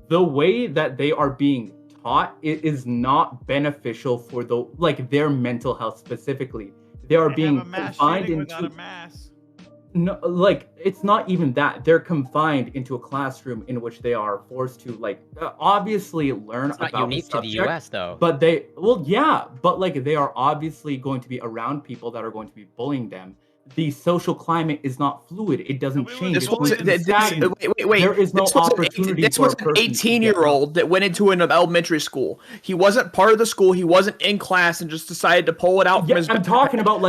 The way that they are being taught, it is not beneficial for their mental health specifically. They are being confined into no, like it's not even that. They're confined into a classroom in which they are forced to obviously learn It's about not unique the to the subject, US though. But they are obviously going to be around people that are going to be bullying them. The social climate is not fluid. It doesn't change. This was It's stagnant. wait. There is no opportunity This for was a an person to 18-year-old that went into an elementary school. He wasn't part of the school. He wasn't in class and just decided to pull it out from Yeah, his. I'm talking about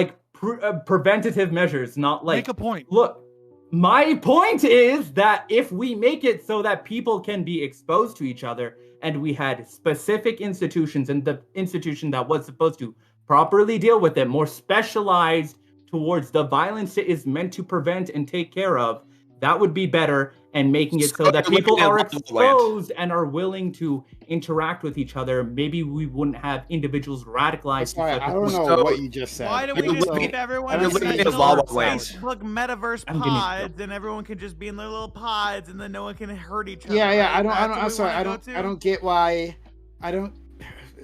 preventative measures, not like. Make a point. Look, my point is that if we make it so that people can be exposed to each other, and we had specific institutions, and the institution that was supposed to properly deal with it, more specialized towards the violence it is meant to prevent and take care of, that would be better. And making it so that people are exposed and are willing to interact with each other, maybe we wouldn't have individuals radicalized. Sorry, I don't know what you just said. Why don't we just keep everyone in Facebook metaverse pods, and everyone can just be in their little pods, and then no one can hurt each other? Yeah, right? I'm sorry. I don't get why. I don't.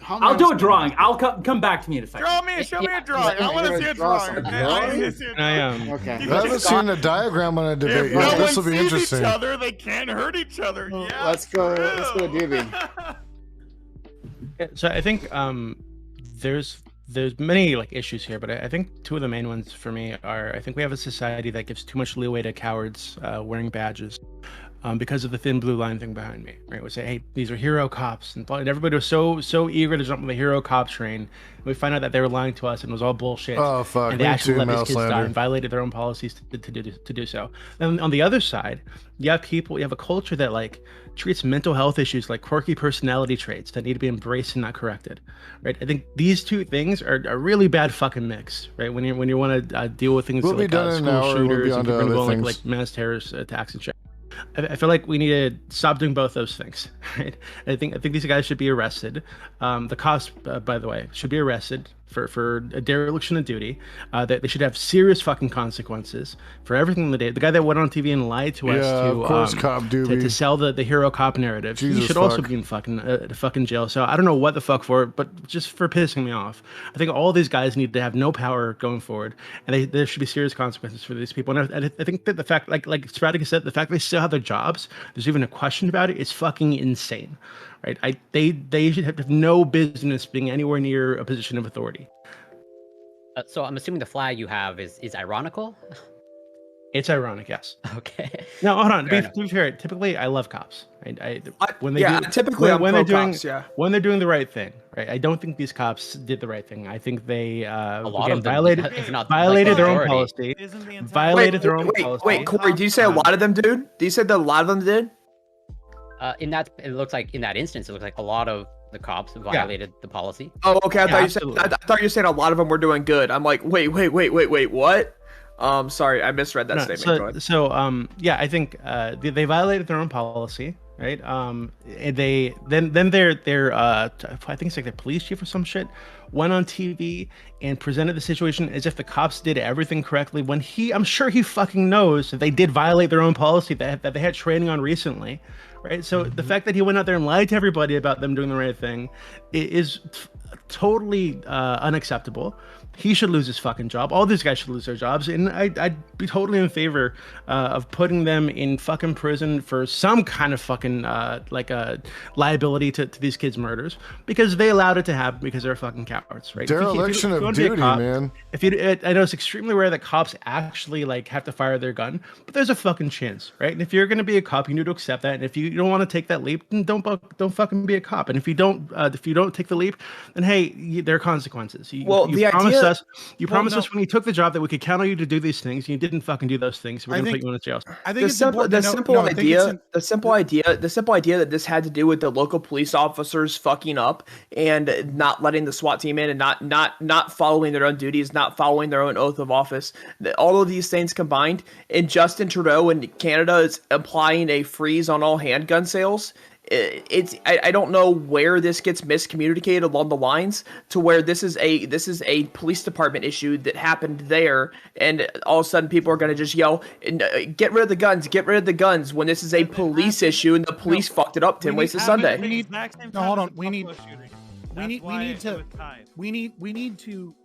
I'll do a drawing. I'll come back to me in a second. Show me a drawing. I want to see a drawing. Okay? I need to see a drawing. Okay. I haven't seen a diagram on a debate If yet. no This one will be sees interesting. each other, they can't hurt each other. Yeah, Let's go to Doobie. Yeah, so I think there's many like issues here, but I think two of the main ones for me are I think we have a society that gives too much leeway to cowards wearing badges. Because of the thin blue line thing behind me, right? We say, hey, these are hero cops, and everybody was so eager to jump on the hero cop train. And we find out that they were lying to us, and it was all bullshit. Oh fuck! And they Me actually too, let these mouse kids die slander. and violated their own policies to do so. And on the other side, you have a culture that like treats mental health issues like quirky personality traits that need to be embraced and not corrected, right? I think these two things are a really bad fucking mix, right? When you want to deal with things We'll be like done in an school hour, we'll be shooters on and to people other going things. like mass terrorist attacks and shit. I feel like we need to stop doing both those things. Right? I think these guys should be arrested. The cops, by the way, should be arrested for a dereliction of duty. That they should have serious fucking consequences for everything they did. The guy that went on TV and lied to us of course, Cop Doobie. to sell the hero cop narrative, he Jesus should also fuck. be in fucking jail. So I don't know what the fuck for, but just for pissing me off. I think all these guys need to have no power going forward, and there should be serious consequences for these people. And I think that the fact, like Spartacus said, the fact they still have their jobs, there's even a question about it, is fucking insane, right? They should have no business being anywhere near a position of authority. So I'm assuming the flag you have is ironical. It's ironic, yes. Okay. Now hold on. Fair To be fair, typically I love cops. Typically I'm when they're pro doing cops, yeah. when they're doing the right thing, right? I don't think these cops did the right thing. I think they lot again, of them, violated if not, violated like, their own majority. policy. Isn't the entire Violated their own policy. Wait, Corey, do you say a lot of them, dude? Do you say that a lot of them did? It looks like in that instance, it looks like a lot of the cops violated the policy. Oh, okay. I thought absolutely. I thought you were saying a lot of them were doing good. I'm like, wait, what? Sorry, I misread that statement. Go ahead. Yeah, I think they violated their own policy, right? And they then their I think it's like their police chief or some shit went on TV and presented the situation as if the cops did everything correctly when I'm sure he fucking knows that they did violate their own policy that they had training on recently, right? So the fact that he went out there and lied to everybody about them doing the right thing is totally unacceptable. He should lose his fucking job. All these guys should lose their jobs, and I'd be totally in favor of putting them in fucking prison for some kind of fucking liability to these kids' murders because they allowed it to happen because they're fucking cowards, right? Dereliction of wanna be a duty, cop, man. I know it's extremely rare that cops actually like have to fire their gun, but there's a fucking chance, right? And if you're gonna be a cop, you need to accept that. And if you don't want to take that leap, then don't fucking be a cop. And if you don't take the leap, then hey, there are consequences. You promised us when you took the job that we could count on you to do these things. And you didn't fucking do those things. We're gonna put you in jail. I think it's important to note- The simple idea that this had to do with the local police officers fucking up and not letting the SWAT team in and not following their own duties, not following their own oath of office. All of these things combined, and Justin Trudeau in Canada is applying a freeze on all handgun sales. I don't know where this gets miscommunicated along the lines to where this is a police department issue that happened there, and all of a sudden people are going to just yell, "Get rid of the guns!" When this is a police issue and the police fucked it up 10 ways to Sunday. We need to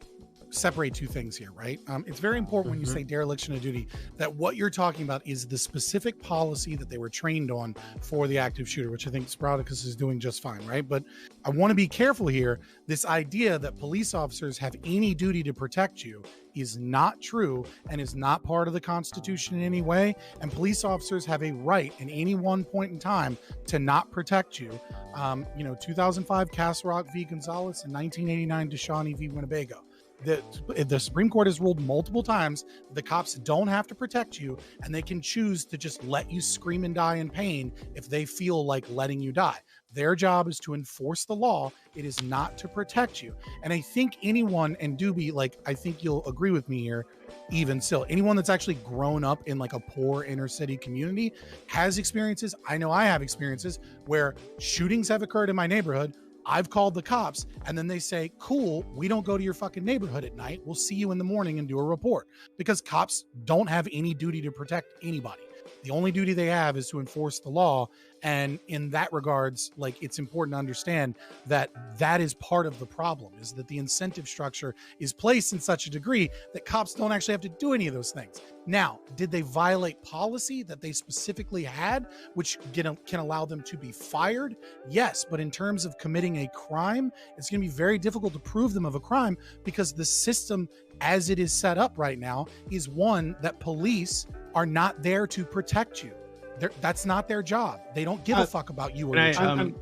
separate two things here, right? It's very important when you say dereliction of duty that what you're talking about is the specific policy that they were trained on for the active shooter, which I think Spartacus is doing just fine, right? But I want to be careful here. This idea that police officers have any duty to protect you is not true and is not part of the Constitution in any way. And police officers have a right in any one point in time to not protect you. 2005 Castle Rock v. Gonzalez, and 1989 DeShawnee v. Winnebago. The Supreme Court has ruled multiple times the cops don't have to protect you, and they can choose to just let you scream and die in pain if they feel like letting you die. Their job is to enforce the law. It is not to protect you. And I think anyone, and Doobie, I think you'll agree with me here, even still, anyone that's actually grown up in a poor inner city community has experiences. I know I have experiences where shootings have occurred in my neighborhood. I've called the cops, and then they say, cool, we don't go to your fucking neighborhood at night. We'll see you in the morning and do a report, because cops don't have any duty to protect anybody. The only duty they have is to enforce the law. And in that regards, like, it's important to understand that that is part of the problem, is that the incentive structure is placed in such a degree that cops don't actually have to do any of those things. Now, did they violate policy that they specifically had, which can allow them to be fired? Yes, but in terms of committing a crime, it's going to be very difficult to prove them of a crime, because the system as it is set up right now is one that police are not there to protect you. That's not their job. They don't give a fuck about you or your child.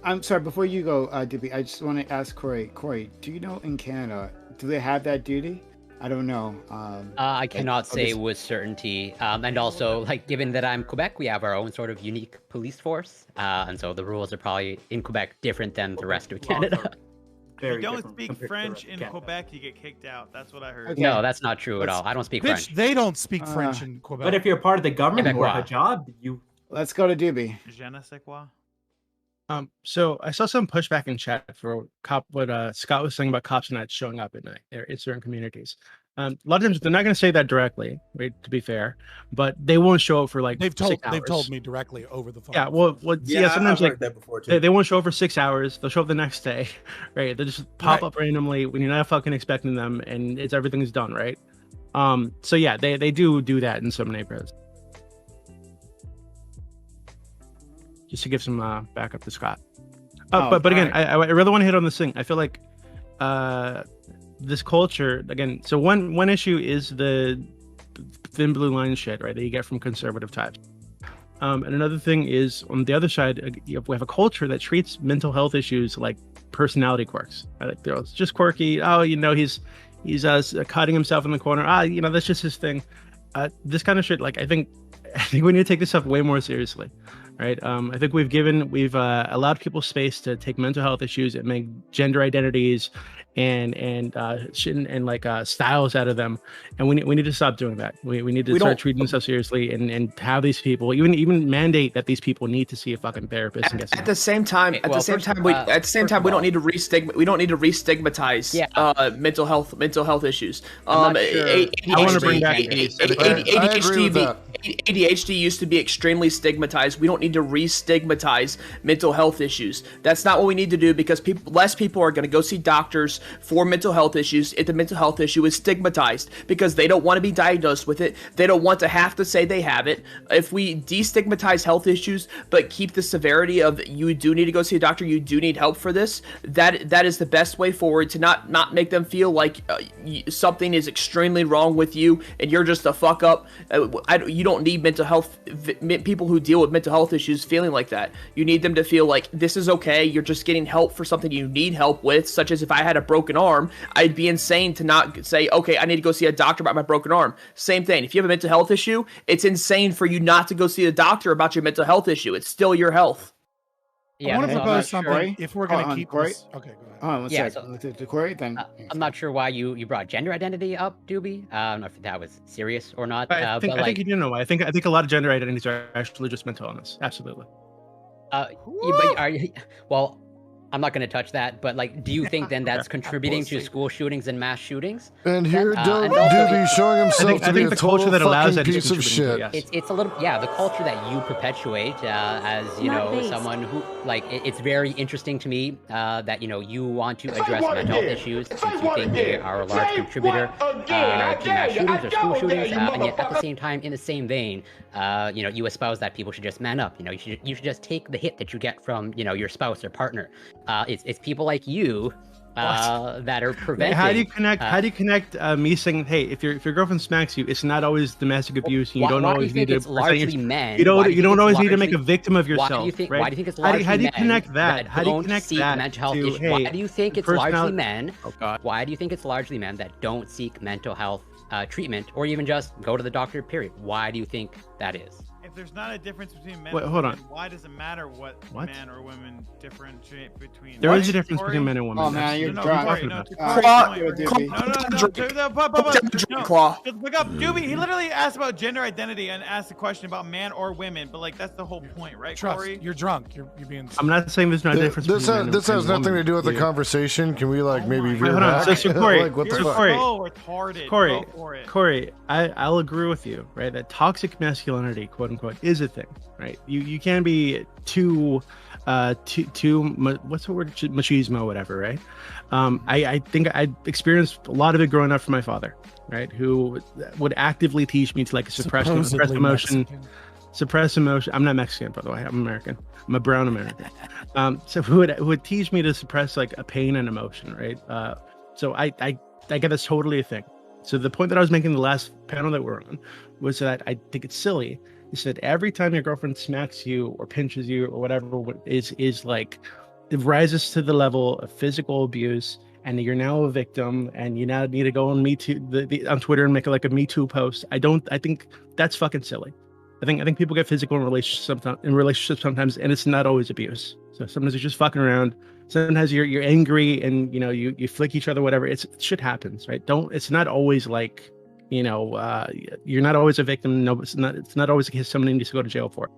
I'm sorry, before you go, Doobie, I just want to ask Corey. Corey, do you know in Canada, do they have that duty? I don't know. I cannot say with certainty. And also, like, given that I'm Quebec, we have our own sort of unique police force. And so the rules are probably in Quebec different than the rest of Canada. If you don't speak French in Quebec, you get kicked out. That's what I heard. Okay. No, that's not true at all. I don't speak French. They don't speak French in Quebec. But if you're part of the government or a job, you... Let's go to Doobie. Je ne sais quoi. So I saw some pushback in chat for what Scott was saying about cops not showing up at night in certain communities. A lot of times they're not going to say that directly, right, to be fair, but they won't show up for like they've told me directly over the phone. Yeah, sometimes like that before too. They won't show up for 6 hours. They'll show up the next day, right? They just pop up randomly when you're not fucking expecting them, and everything's done, right? So yeah, they do that in some neighborhoods. Just to give some backup to Scott. But again, right. I really want to hit on this thing. I feel like this culture again. So one issue is the thin blue line shit, right, that you get from conservative types. And another thing is on the other side, we have a culture that treats mental health issues like personality quirks. Right? Like, it's just quirky. Oh, he's cutting himself in the corner. That's just his thing. This kind of shit. Like, I think we need to take this stuff way more seriously. Right. I think we've allowed people space to take mental health issues and make gender identities and like styles out of them, and we need to stop doing that. We need to start treating this so seriously and have these people even mandate that these people need to see a fucking therapist. At the same time, we don't need to re-stigmatize mental health issues. ADHD, I want to bring back ADHD used to be extremely stigmatized. We don't need to re-stigmatize mental health issues. That's not what we need to do, because less people are going to go see doctors for mental health issues if the mental health issue is stigmatized, because they don't want to be diagnosed with it. They don't want to have to say they have it. If we destigmatize health issues but keep the severity of you do need to go see a doctor, you do need help for this, that is the best way forward, to not make them feel like something is extremely wrong with you and you're just a fuck up. You don't need mental health people who deal with mental health issues feeling like that. You need them to feel like this is okay. You're just getting help for something you need help with, such as if I had a broken arm, I'd be insane to not say, okay, I need to go see a doctor about my broken arm. Same thing. If you have a mental health issue, it's insane for you not to go see a doctor about your mental health issue. It's still your health. I want to propose something. If we're going to keep this... Okay, go ahead. To Corey, then. I'm not sure why you brought gender identity up, Doobie. I don't know if that was serious or not. I think you do know why. I think a lot of gender identities are actually just mental illness. Absolutely. Well, I'm not going to touch that, but like, do you think then that's contributing to school shootings and mass shootings? And here Doobie showing himself to be a total fucking piece of shit. It's a little, the culture that you perpetuate as, someone who, like, it's very interesting to me that, you want to address mental health issues, since you think they are a large contributor to mass shootings or school shootings, and yet at the same time, in the same vein, you espouse that people should just man up. You should just take the hit that you get from, your spouse or partner. It's people like you that are preventing. How do you connect? Me saying, hey, if your girlfriend smacks you, it's not always domestic abuse. You don't always need to. It's largely men. You don't always need to make a victim of yourself. Why do you think? Right? Why do you think it's largely how do you connect that? How do you connect that mental health issues? Why do you think it's largely men? Why do you think it's largely men that don't seek mental health treatment, or even just go to the doctor? Period. Why do you think that is? If there's not a difference between men and women, why does it matter what men or women differentiate between? There is a difference between men and women. Oh man, you're drunk. No, look up, Doobie. He literally asked about gender identity and asked a question about man or women, but like that's the whole point, right, Corey? You're drunk. You're being. I'm not saying there's no difference. This has nothing to do with the conversation. Can we maybe veer back? So Corey, what the fuck? Retarded. Corey, I'll agree with you, right? That toxic masculinity, quote unquote, unquote is a thing, right? You can be too what's the word, machismo, whatever, right? I think I experienced a lot of it growing up from my father, right, who would actively teach me to like suppress emotion. Suppress emotion. I'm not Mexican, by the way. I'm American. I'm a brown American. So who would teach me to suppress like a pain and emotion, right? So I get that's totally a thing. So the point that I was making in the last panel that we're on was that I think it's silly. He said every time your girlfriend smacks you or pinches you or whatever is like, it rises to the level of physical abuse, and you're now a victim, and you now need to go on Me Too on Twitter and make like a Me Too post. I think that's fucking silly. I think people get physical in relationships sometimes, and it's not always abuse. So sometimes you're just fucking around. Sometimes you're angry, and you flick each other, whatever. Shit happens, right? It's not always like, you're not always a victim. No, it's not always a case somebody needs to go to jail for.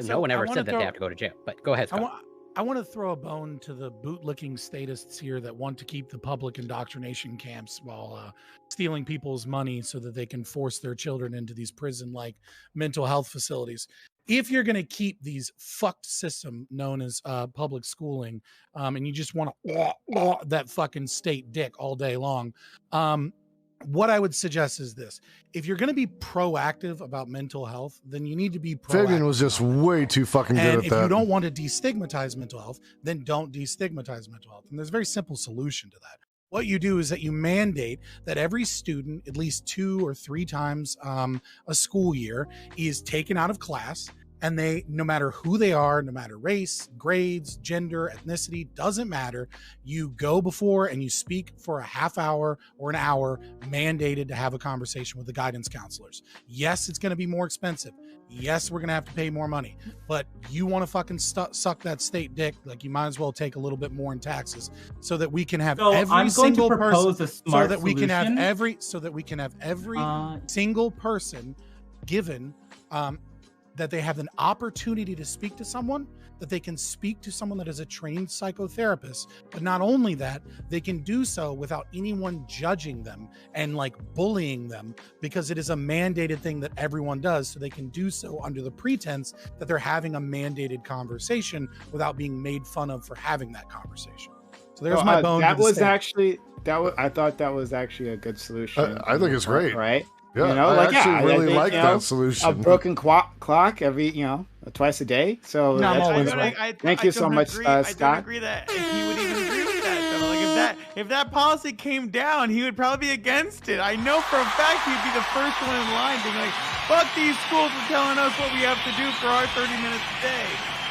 No one ever said that they have to go to jail. But go ahead, Scott. I want to throw a bone to the bootlicking statists here that want to keep the public indoctrination camps while stealing people's money so that they can force their children into these prison-like mental health facilities. If you're going to keep these fucked system known as public schooling, and you just want to that fucking state dick all day long, what I would suggest is this. If you're going to be proactive about mental health, then you need to be proactive. Fabian was just way too fucking good at that. And if you don't want to destigmatize mental health, then don't destigmatize mental health. And there's a very simple solution to that. What you do is that you mandate that every student, at least 2 or 3 times a school year, is taken out of class, and they, no matter who they are, no matter race, grades, gender, ethnicity, doesn't matter, you go before and you speak for a half hour or an hour, mandated to have a conversation with the guidance counselors. Yes, it's going to be more expensive. Yes, we're going to have to pay more money, but you want to fucking suck that state dick, like you might as well take a little bit more in taxes so that we can have every single person, so that we can have every single person given that they have an opportunity to speak to someone, that they can speak to someone that is a trained psychotherapist. But not only that, they can do so without anyone judging them and like bullying them, because it is a mandated thing that everyone does. So they can do so under the pretense that they're having a mandated conversation without being made fun of for having that conversation. So there's my bone. I thought that was actually a good solution. I think it's great. Right? Yeah, I actually really like that solution. A broken clock every, twice a day. So thank you so much, Scott. I don't agree that he would even agree with that, though. Like if that policy came down, he would probably be against it. I know for a fact he'd be the first one in line, being like, "Fuck these schools for telling us what we have to do for our 30 minutes a day."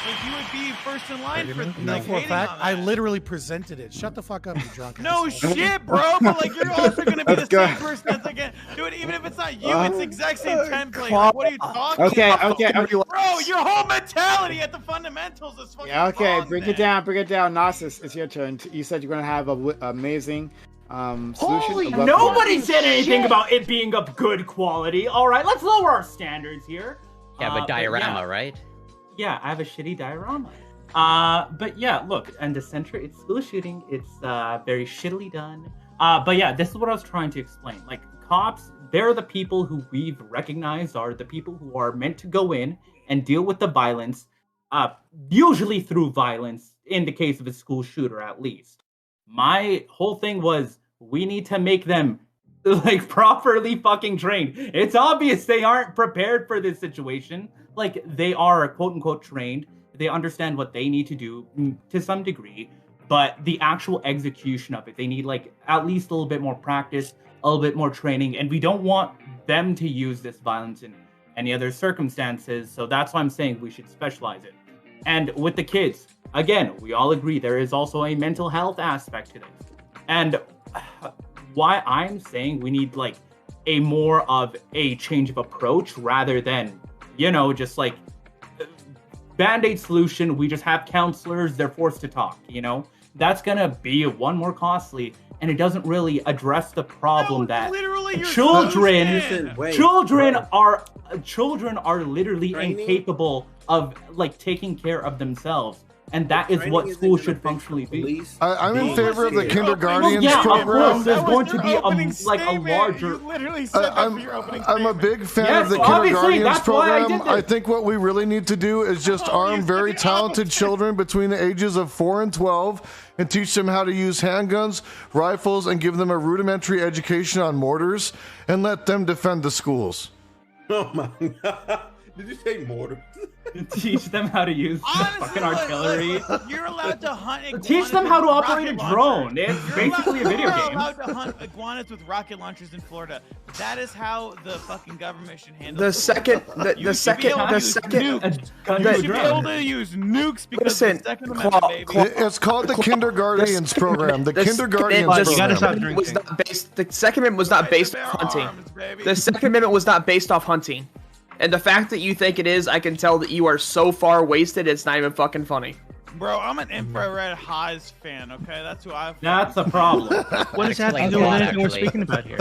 Like, you would be first in line for like, for a fact, I literally presented it. Shut the fuck up, you drunk. No shit, bro. But like, you're also gonna be the same person that's like, dude. Even if it's not you, it's the exact same template. Like, what are you talking about? Okay, bro. Your whole mentality at the fundamentals is fucking wrong. Bring it down. Narcissus, it's your turn. You said you're gonna have an amazing solution. Nobody said anything about it being of good quality. All right, let's lower our standards here. Yeah, but diorama, right? Yeah, I have a shitty diorama. But yeah, look, and the center, it's school shooting. It's very shittily done. But yeah, this is what I was trying to explain. Like, cops, they're the people who we've recognized are the people who are meant to go in and deal with the violence, usually through violence, in the case of a school shooter, at least. My whole thing was, we need to make them like properly fucking trained. It's obvious they aren't prepared for this situation. Like, they are quote unquote trained. They understand what they need to do to some degree, but the actual execution of it, they need like at least a little bit more practice, a little bit more training, and we don't want them to use this violence in any other circumstances. So that's why I'm saying we should specialize it. And with the kids, again, we all agree there is also a mental health aspect to this. And why I'm saying we need like a more of a change of approach rather than, just like Band-Aid solution, we just have counselors, they're forced to talk, That's gonna be one more costly, and it doesn't really address the problem that children are literally incapable of like taking care of themselves. and that is what school should functionally be. I'm in favor of the kindergartens yeah, program. of course, there's going to be a larger. You literally said that for your opening I'm a statement. big fan Yes, of the obviously, kindergartens that's why I program. did I this. think what we really need to do is just arm very talented children between the ages of 4 and 12 and teach them how to use handguns, rifles, and give them a rudimentary education on mortars and let them defend the schools. Oh my God. Did you say mortar? Teach them how to use fucking artillery. You're allowed to hunt iguanas. Teach them how to with operate a rocket drone. launchers. It's basically a video You're game. allowed to hunt iguanas with rocket launchers in Florida. That is how the fucking government should handle The it. second, You should be able to use nukes. You should be able to use nukes because of the Second Amendment, baby. It's called the kindergartens program. The kindergartens program. Was not based. The Second Amendment was not based off hunting. The Second Amendment was not based off hunting. And the fact that you think it is, I can tell that you are so far wasted, it's not even fucking funny. Bro, I'm an infrared highs fan, okay? That's who I. That's a problem. What does that have to do with anything we're speaking about here?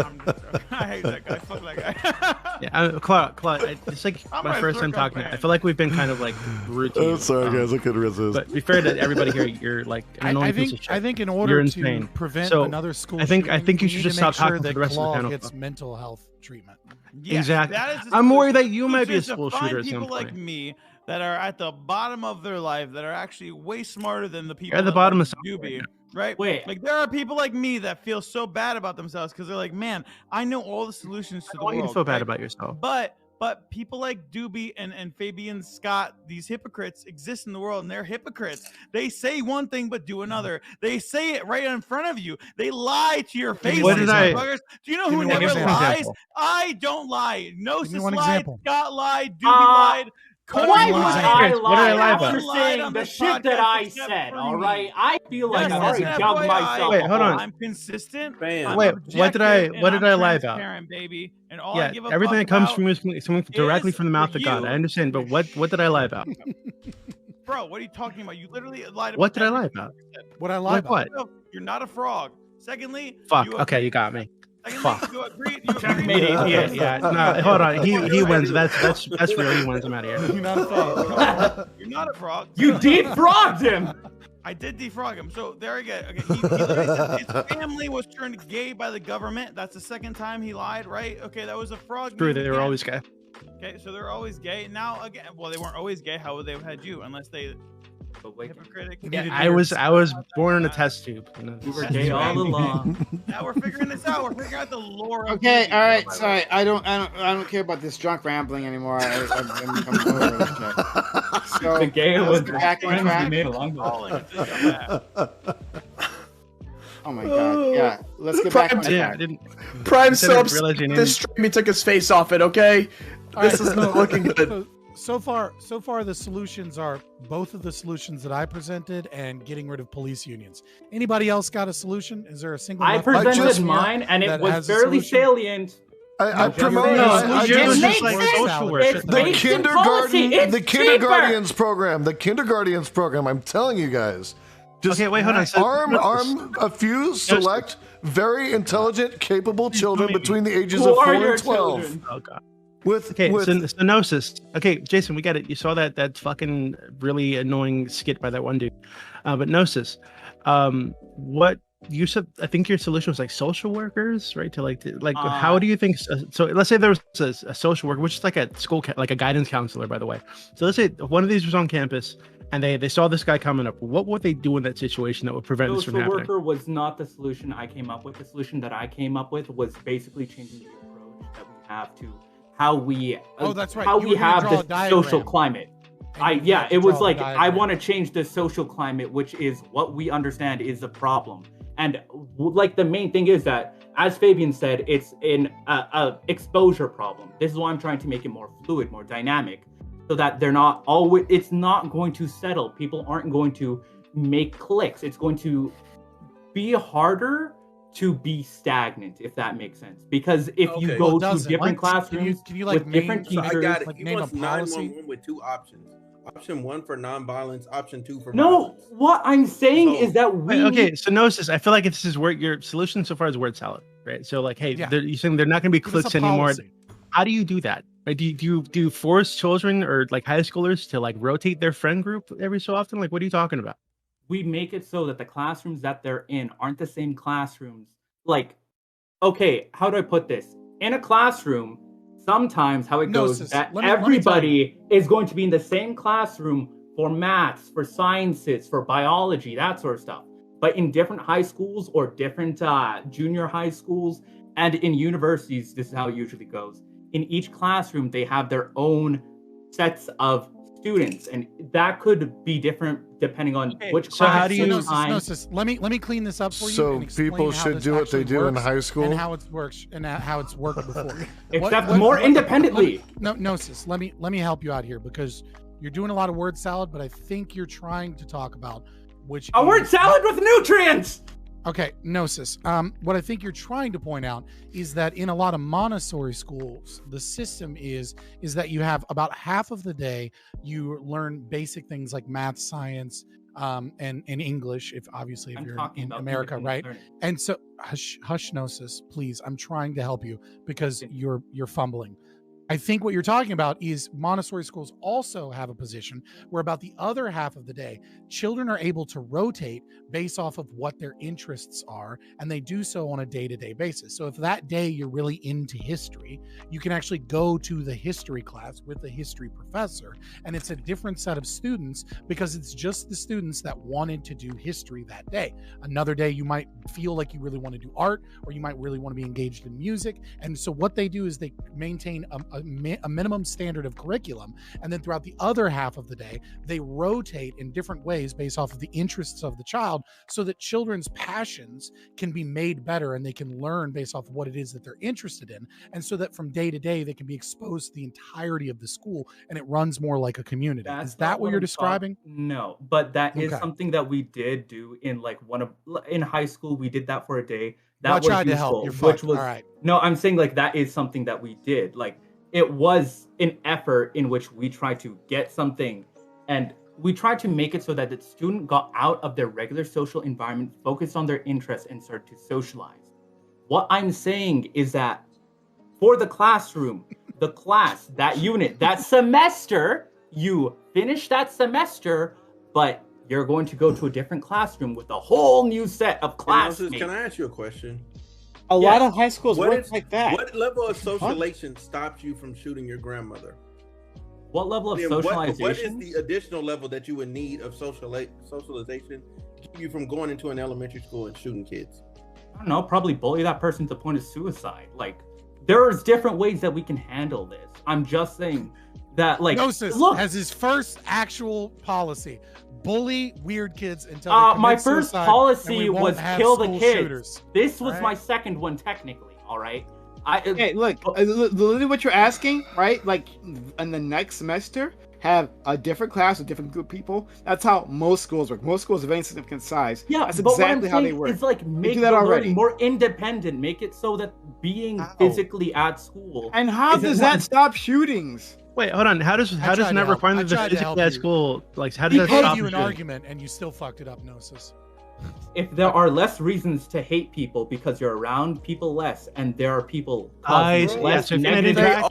I hate that guy. Fuck that guy. Yeah, Claude, it's like my first time talking. I feel like we've been kind of like rude to you. Oh, sorry, guys. I couldn't resist. But be fair to everybody here, you're like an annoying piece of shit. I think in You're order to insane. prevent So, another school I think shooting, you we should need just to make stop talking sure to that the rest of the Claw panel. gets mental health treatment. Yes, Exactly. that is the I'm worried solution. that you We might be a should school find shooter at some people point. like me that are at the bottom of their life that are actually way smarter than the people at the that bottom like of you something, be, right? Wait. Like there are people like me that feel so bad about themselves because they're like, man, I know all the solutions to I the don't want you world. to feel bad right? about yourself. But people like Doobie and Fabian Scott, these hypocrites exist in the world, and they're hypocrites. They say one thing but do another. They say it right in front of you. They lie to your face. What did I- motherfuckers. Do you know Give who me one never example. lies? I don't lie. Gnosis one lied. example. Scott lied. Doobie lied. Why One would example. I What did I lie lie after about? saying On the this shit that podcast I except said? for All me. right, I feel like Yes, I that's already an dug FYI. myself. Wait, hold on. I'm consistent. Bam. I'm Wait, what did I- objective, what and did I I'm lie about? transparent, baby. And all I Yeah, give a everything fuck that comes about from you is coming directly is from the mouth for of God. you. I understand, but what did I lie about? Bro, what are you talking about? You literally lied about What did I lie everything about? you said. What I lie Like about? what? You're not a frog. Secondly, Fuck. you Okay, agree- you got me. Secondly, Fuck. you agree. You Checkmate, agree. idiot. Yeah. No, hold on. He wins. That's real. He wins. I'm out of here. You're not a frog. You're not a frog. You defrogged him. I did defrog him. So there again. Okay, he literally said his family was turned gay by the government. That's the second time he lied, right? Okay, that was a frog. True, meme they were again. always gay. Okay, so they're always gay. Now again, well, they weren't always gay. How would they have had you? Unless they hypocritic. You needed I was beards. born in a test tube. You were gay all along. Now we're figuring this out. We're figuring out the lore. Of Okay, Disney. all right, sorry. I don't care about this drunk rambling anymore. I'm over this shit. So The gay let's was get back on friends we track. made a long time. Oh my god, yeah. Let's get back on Yeah, I track. didn't. Prime said I didn't subs. realize your name- This stream, he took his face off it. Okay, All right, this is not looking good. So far, the solutions are both of the solutions that I presented and getting rid of police unions. Anybody else got a solution? Is there a single? I left presented just- mine, and it that was has a fairly solution? salient. I promote you're No, saying- I yours was just- just like makes social sense. work. It's the based in policy. kindergarten, It's the cheaper. kindergartens program, the kindergartens program. I'm telling you guys, just Okay, wait, hold on. So, arm a few select, very intelligent, capable children between the ages Who of are 4 your and 12. children? Oh god. With Okay, with so Gnosis. Okay, Jason, we get it. You saw that fucking really annoying skit by that one dude. But Gnosis, what you said? I think your solution was like social workers, right? How do you think? So let's say there was a social worker, which is like a school, like a guidance counselor, by the way. So let's say one of these was on campus, and they saw this guy coming up. What would they do in that situation that would prevent this from Social happening? worker was not the solution I came up with. The solution that I came up with was basically changing the approach that we have to how we that's right. how You we were gonna have draw a this diagram. social climate. And you had to It was draw a like I diagram. want to change the social climate, which is what we understand is the problem. And like the main thing is that, as Fabian said, it's an exposure problem. This is why I'm trying to make it more fluid, more dynamic, so that they're not always. It's not going to settle. People aren't going to make clicks. It's going to be harder to be stagnant, if that makes sense. Because if you Okay. go Well, it to doesn't. different What? classrooms Can you like with different name- So I teachers, got it. like He name a wants policy? 911 with two options. Option 1 for non-violence. Option 2 for no, violence. what I'm saying So- is that we Okay, so Gnosis, I feel like this is where your solution so far is word salad, right? So like, hey, Yeah. you're saying they're not going to be Give us a clicks anymore. policy. How do you do that? Like, do you force children or like high schoolers to like rotate their friend group every so often? Like, what are you talking about? We make it so that the classrooms that they're in aren't the same classrooms. Like, okay, how do I put this? In a classroom, sometimes how it goes is that everybody is going to be in the same classroom for maths, for sciences, for biology, that sort of stuff. But in different high schools or different junior high schools and in universities, this is how it usually goes. In each classroom, they have their own sets of students, and that could be different depending on which so class. how do you let me clean this up for you. So and explain people how should this do what they actually do in works high school? and how it works and how it's worked before. Except more independently. No, sis. Let me help you out here because you're doing a lot of word salad, but I think you're trying to talk about which a word salad with nutrients. Okay, no, sis. What I think you're trying to point out is that in a lot of Montessori schools, the system is that you have about half of the day you learn basic things like math, science, and English. If obviously if you're in America, right? And so hush, no, sis, please. I'm trying to help you because you're fumbling. I think what you're talking about is Montessori schools also have a position where about the other half of the day, children are able to rotate based off of what their interests are, and they do so on a day-to-day basis. So if that day you're really into history, you can actually go to the history class with the history professor, and it's a different set of students because it's just the students that wanted to do history that day. Another day you might feel like you really want to do art, or you might really want to be engaged in music, and so what they do is they maintain a minimum standard of curriculum, and then throughout the other half of the day they rotate in different ways based off of the interests of the child so that children's passions can be made better and they can learn based off of what it is that they're interested in, and so that from day to day they can be exposed to the entirety of the school and it runs more like a community. Is that what you're describing? No, but that is something that we did do in like in high school. We did that for a day. That tried to help. You're which fucked. was All right. No, I'm saying like that is something that we did. Like it was an effort in which we tried to get something, and we tried to make it so that the student got out of their regular social environment, focused on their interests, and started to socialize. What I'm saying is that for the classroom, the class, that unit, that semester, you finish that semester, but you're going to go to a different classroom with a whole new set of classmates. Can I ask you a question? A lot of high schools work like that. What level of socialization stops you from shooting your grandmother? What level of socialization? What is the additional level that you would need of socialization to keep you from going into an elementary school and shooting kids? I don't know, probably bully that person to the point of suicide. Like, there's different ways that we can handle this. I'm just saying that, like, Gnosis has his first actual policy. Bully weird kids until they my commit first suicide, policy and was kill the school kids. shooters. This was Right? my second one, technically. All right. Hey, look, literally what you're asking, right? Like, in the next semester, have a different class with different group of people. That's how most schools work. Most schools of any significant size. Yeah, that's but exactly how they saying work. is like make do that the already. learning more independent. Make it so that being physically at school. And how isn't does that stop shootings? Wait, hold on. How does tried to not help. requiring I the tried to help physically at you. school, like, how does that He stop gave you an shooting? argument and you still fucked it up, Gnosis. If there are less reasons to hate people because you're around people less, and there are people I causing see. less So if you're negative gonna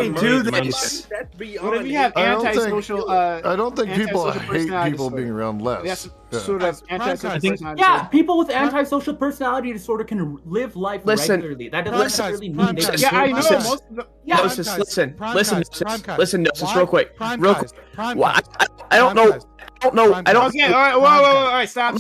experiences. do That's beyond What if we have I don't think- antisocial? I don't think people antisocial hate personality people disorder. being around less. That's Yeah. sort of antisocial I think- personality Yeah, disorder. people with antisocial personality disorder can live life Listen. regularly. That doesn't Prime necessarily guys, mean prime they guys. should. Yeah, I know. Prime guys. Most of the, Yeah, Prime Gnosis, guys, listen, prime listen, guys, Gnosis, prime guys. listen, Gnosis, Why- real quick, prime real guys, quick. prime Well, guys, I don't prime know. guys. I don't know. Prime I don't. guys. okay, all right, whoa, Prime whoa, guys. whoa, all right, stop.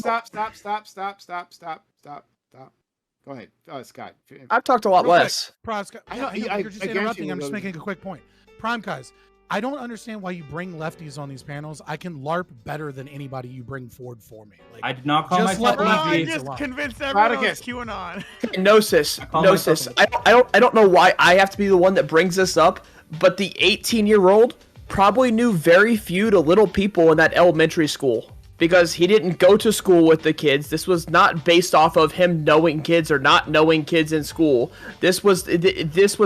Go ahead, Scott. I've talked a lot Real quick, less. Prime guys. I know, I know, I you're just guarantee interrupting. you I'm just those- making a quick point. Prime guys, I don't understand why you bring lefties on these panels. I can LARP better than anybody you bring forward for me. Like, I did not call Just myself let Bro, I me lefty. just alone. convinced everyone it's Spartacus. QAnon. Gnosis, call Gnosis. myself I don't know why I have to be the one that brings this up, but the 18-year-old probably knew very few to little people in that elementary school because he didn't go to school with the kids. This was not based off of him knowing kids or not knowing kids in school. This was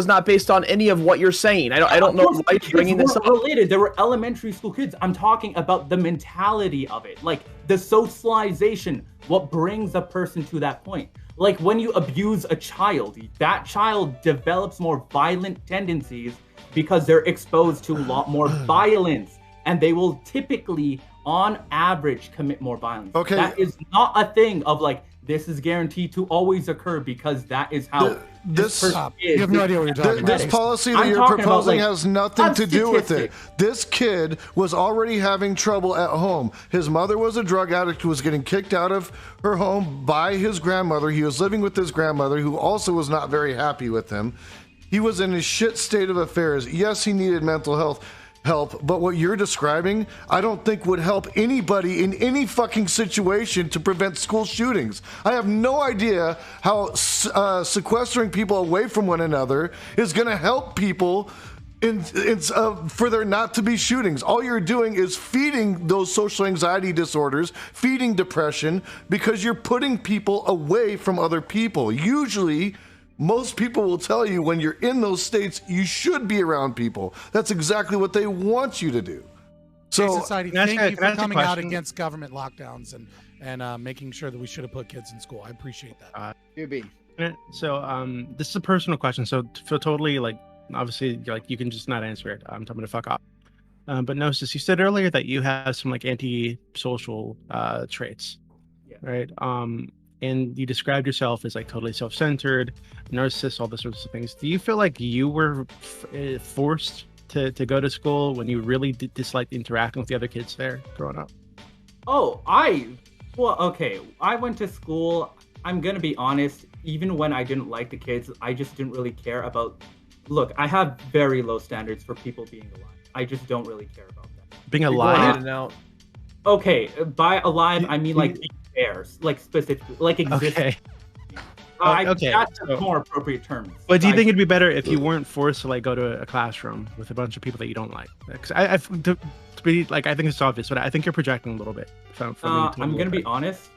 not based on any of what you're saying. I don't know why you're bringing this up. Related. There were elementary school kids. I'm talking about the mentality of it, like the socialization. What brings a person to that point? Like when you abuse a child, that child develops more violent tendencies because they're exposed to a lot more violence, and they will typically, on average, commit more violence. Okay. That is not a thing of like, this is guaranteed to always occur because that is how this person is. You have no idea what you're talking about. This policy that I'm you're talking about, proposing like, has nothing to do with it. statistics. This kid was already having trouble at home. His mother was a drug addict who was getting kicked out of her home by his grandmother. He was living with his grandmother, who also was not very happy with him. He was in a shit state of affairs. Yes, he needed mental health help, but what you're describing, I don't think would help anybody in any fucking situation to prevent school shootings. I have no idea how sequestering people away from one another is going to help people for there not to be shootings. All you're doing is feeding those social anxiety disorders, feeding depression, because you're putting people away from other people. Usually, most people will tell you when you're in those states, you should be around people. That's exactly what they want you to do. So, Society, thank you for coming out against government lockdowns and making sure that we should have put kids in school. I appreciate that. So, this is a personal question. So, feel totally like, obviously, like you can just not answer it. I'm telling you to fuck off. But Gnosis, you said earlier that you have some like anti-social traits, right? And you described yourself as like totally self-centered, narcissist, all those sorts of things. Do you feel like you were forced to go to school when you really disliked interacting with the other kids there growing up? Okay. I went to school. I'm going to be honest. Even when I didn't like the kids, I just didn't really care about... Look, I have very low standards for people being alive. I just don't really care about that. Being alive? Okay, by alive, I mean like bears, like specifically, like exist. Okay. That's a more appropriate term. But do you think it'd be better if you weren't forced to like go to a classroom with a bunch of people that you don't like? Because I think it's obvious, but I think you're projecting a little bit. I'm gonna be honest.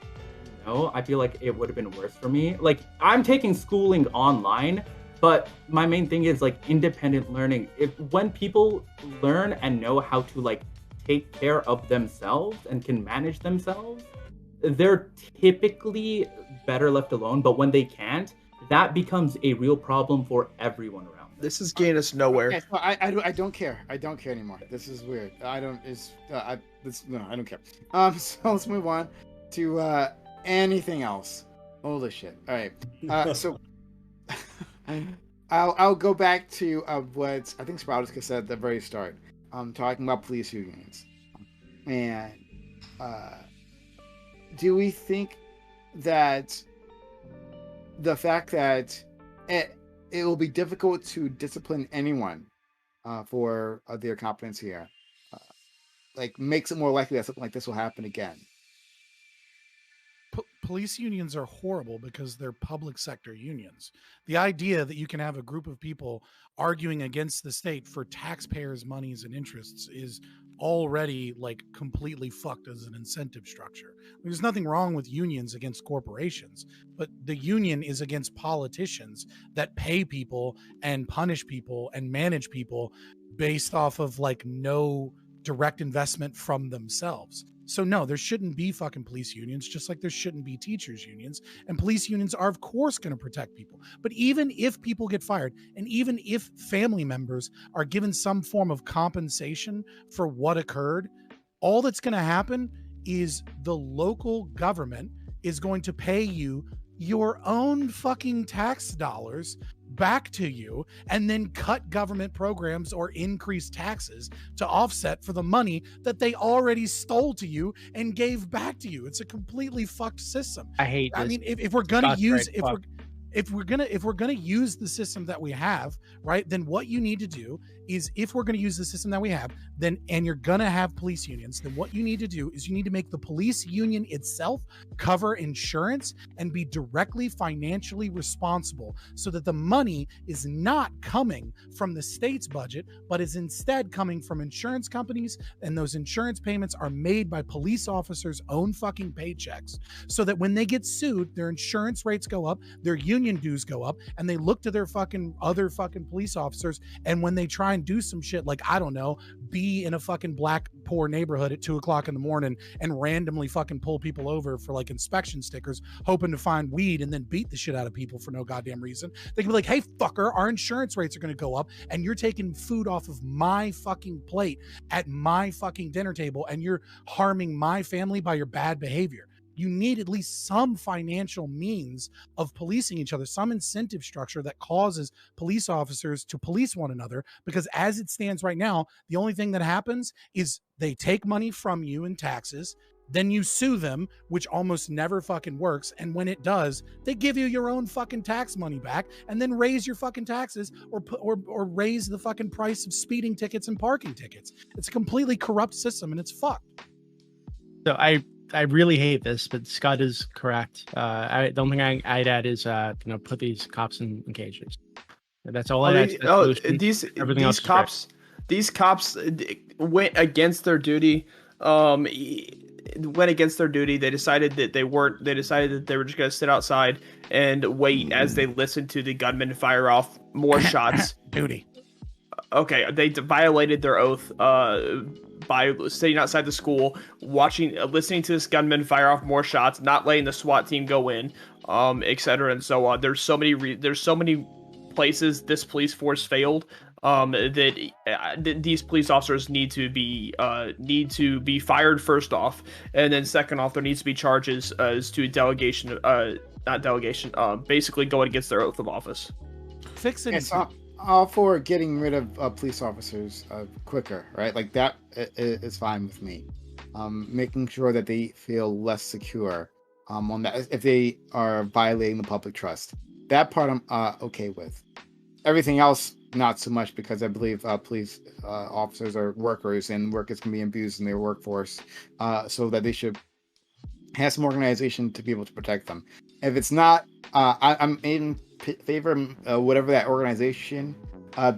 No, I feel like it would have been worse for me. Like, I'm taking schooling online, but my main thing is like independent learning. When people learn and know how to like take care of themselves and can manage themselves, they're typically better left alone. But when they can't, that becomes a real problem for everyone around them. This is getting us nowhere. Okay, so I don't care. I don't care anymore. This is weird. I don't care. So let's move on to anything else. Holy shit. All right. So I'll go back to what I think Sproutus said at the very start. Talking about police unions, and do we think that the fact that it will be difficult to discipline anyone for their competence here, like makes it more likely that something like this will happen again? Police unions are horrible because they're public sector unions. The idea that you can have a group of people arguing against the state for taxpayers' monies and interests is already like completely fucked as an incentive structure. There's nothing wrong with unions against corporations, but the union is against politicians that pay people and punish people and manage people based off of like no direct investment from themselves. So no, there shouldn't be fucking police unions, just like there shouldn't be teachers unions. And police unions are, of course, going to protect people. But even if people get fired, and even if family members are given some form of compensation for what occurred, all that's going to happen is the local government is going to pay you your own fucking tax dollars back to you, and then cut government programs or increase taxes to offset for the money that they already stole to you and gave back to you. It's a completely fucked system. I hate this. I mean, if we're gonna use if we're gonna use the system that we have, right, then what you need to do is, if we're gonna use the system that we have, then, and you're gonna have police unions, then what you need to do is you need to make the police union itself cover insurance and be directly financially responsible, so that the money is not coming from the state's budget, but is instead coming from insurance companies, and those insurance payments are made by police officers' own fucking paychecks, so that when they get sued, their insurance rates go up, their union union dues go up, and they look to their fucking other fucking police officers, and when they try and do some shit like, I don't know, be in a fucking black poor neighborhood at 2:00 in the morning and randomly fucking pull people over for like inspection stickers, hoping to find weed, and then beat the shit out of people for no goddamn reason, they can be like, hey fucker, our insurance rates are going to go up, and you're taking food off of my fucking plate at my fucking dinner table, and you're harming my family by your bad behavior. You need at least some financial means of policing each other, some incentive structure that causes police officers to police one another, because as it stands right now, the only thing that happens is they take money from you in taxes, then you sue them, which almost never fucking works, and when it does, they give you your own fucking tax money back, and then raise your fucking taxes, or raise the fucking price of speeding tickets and parking tickets. It's a completely corrupt system, and it's fucked. So I really hate this, but Scott is correct. The only thing I'd add is put these cops in cages. That's all I'd add to the solution. These cops went against their duty. Went against their duty. They decided that they were just going to sit outside and wait as they listened to the gunmen fire off more shots. Duty. Okay, they violated their oath by sitting outside the school, listening to this gunman fire off more shots, not letting the SWAT team go in, etc. and so on. There's so many places this police force failed that these police officers need to be fired first off, and then second off, there needs to be charges as to basically going against their oath of office. Fix it. Yes, all for getting rid of police officers quicker, right? Like that is fine with me. Making sure that they feel less secure on that if they are violating the public trust. That part I'm okay with. Everything else, not so much, because I believe police officers are workers, and workers can be abused in their workforce, so that they should have some organization to be able to protect them. If it's not, I'm in favor of whatever that organization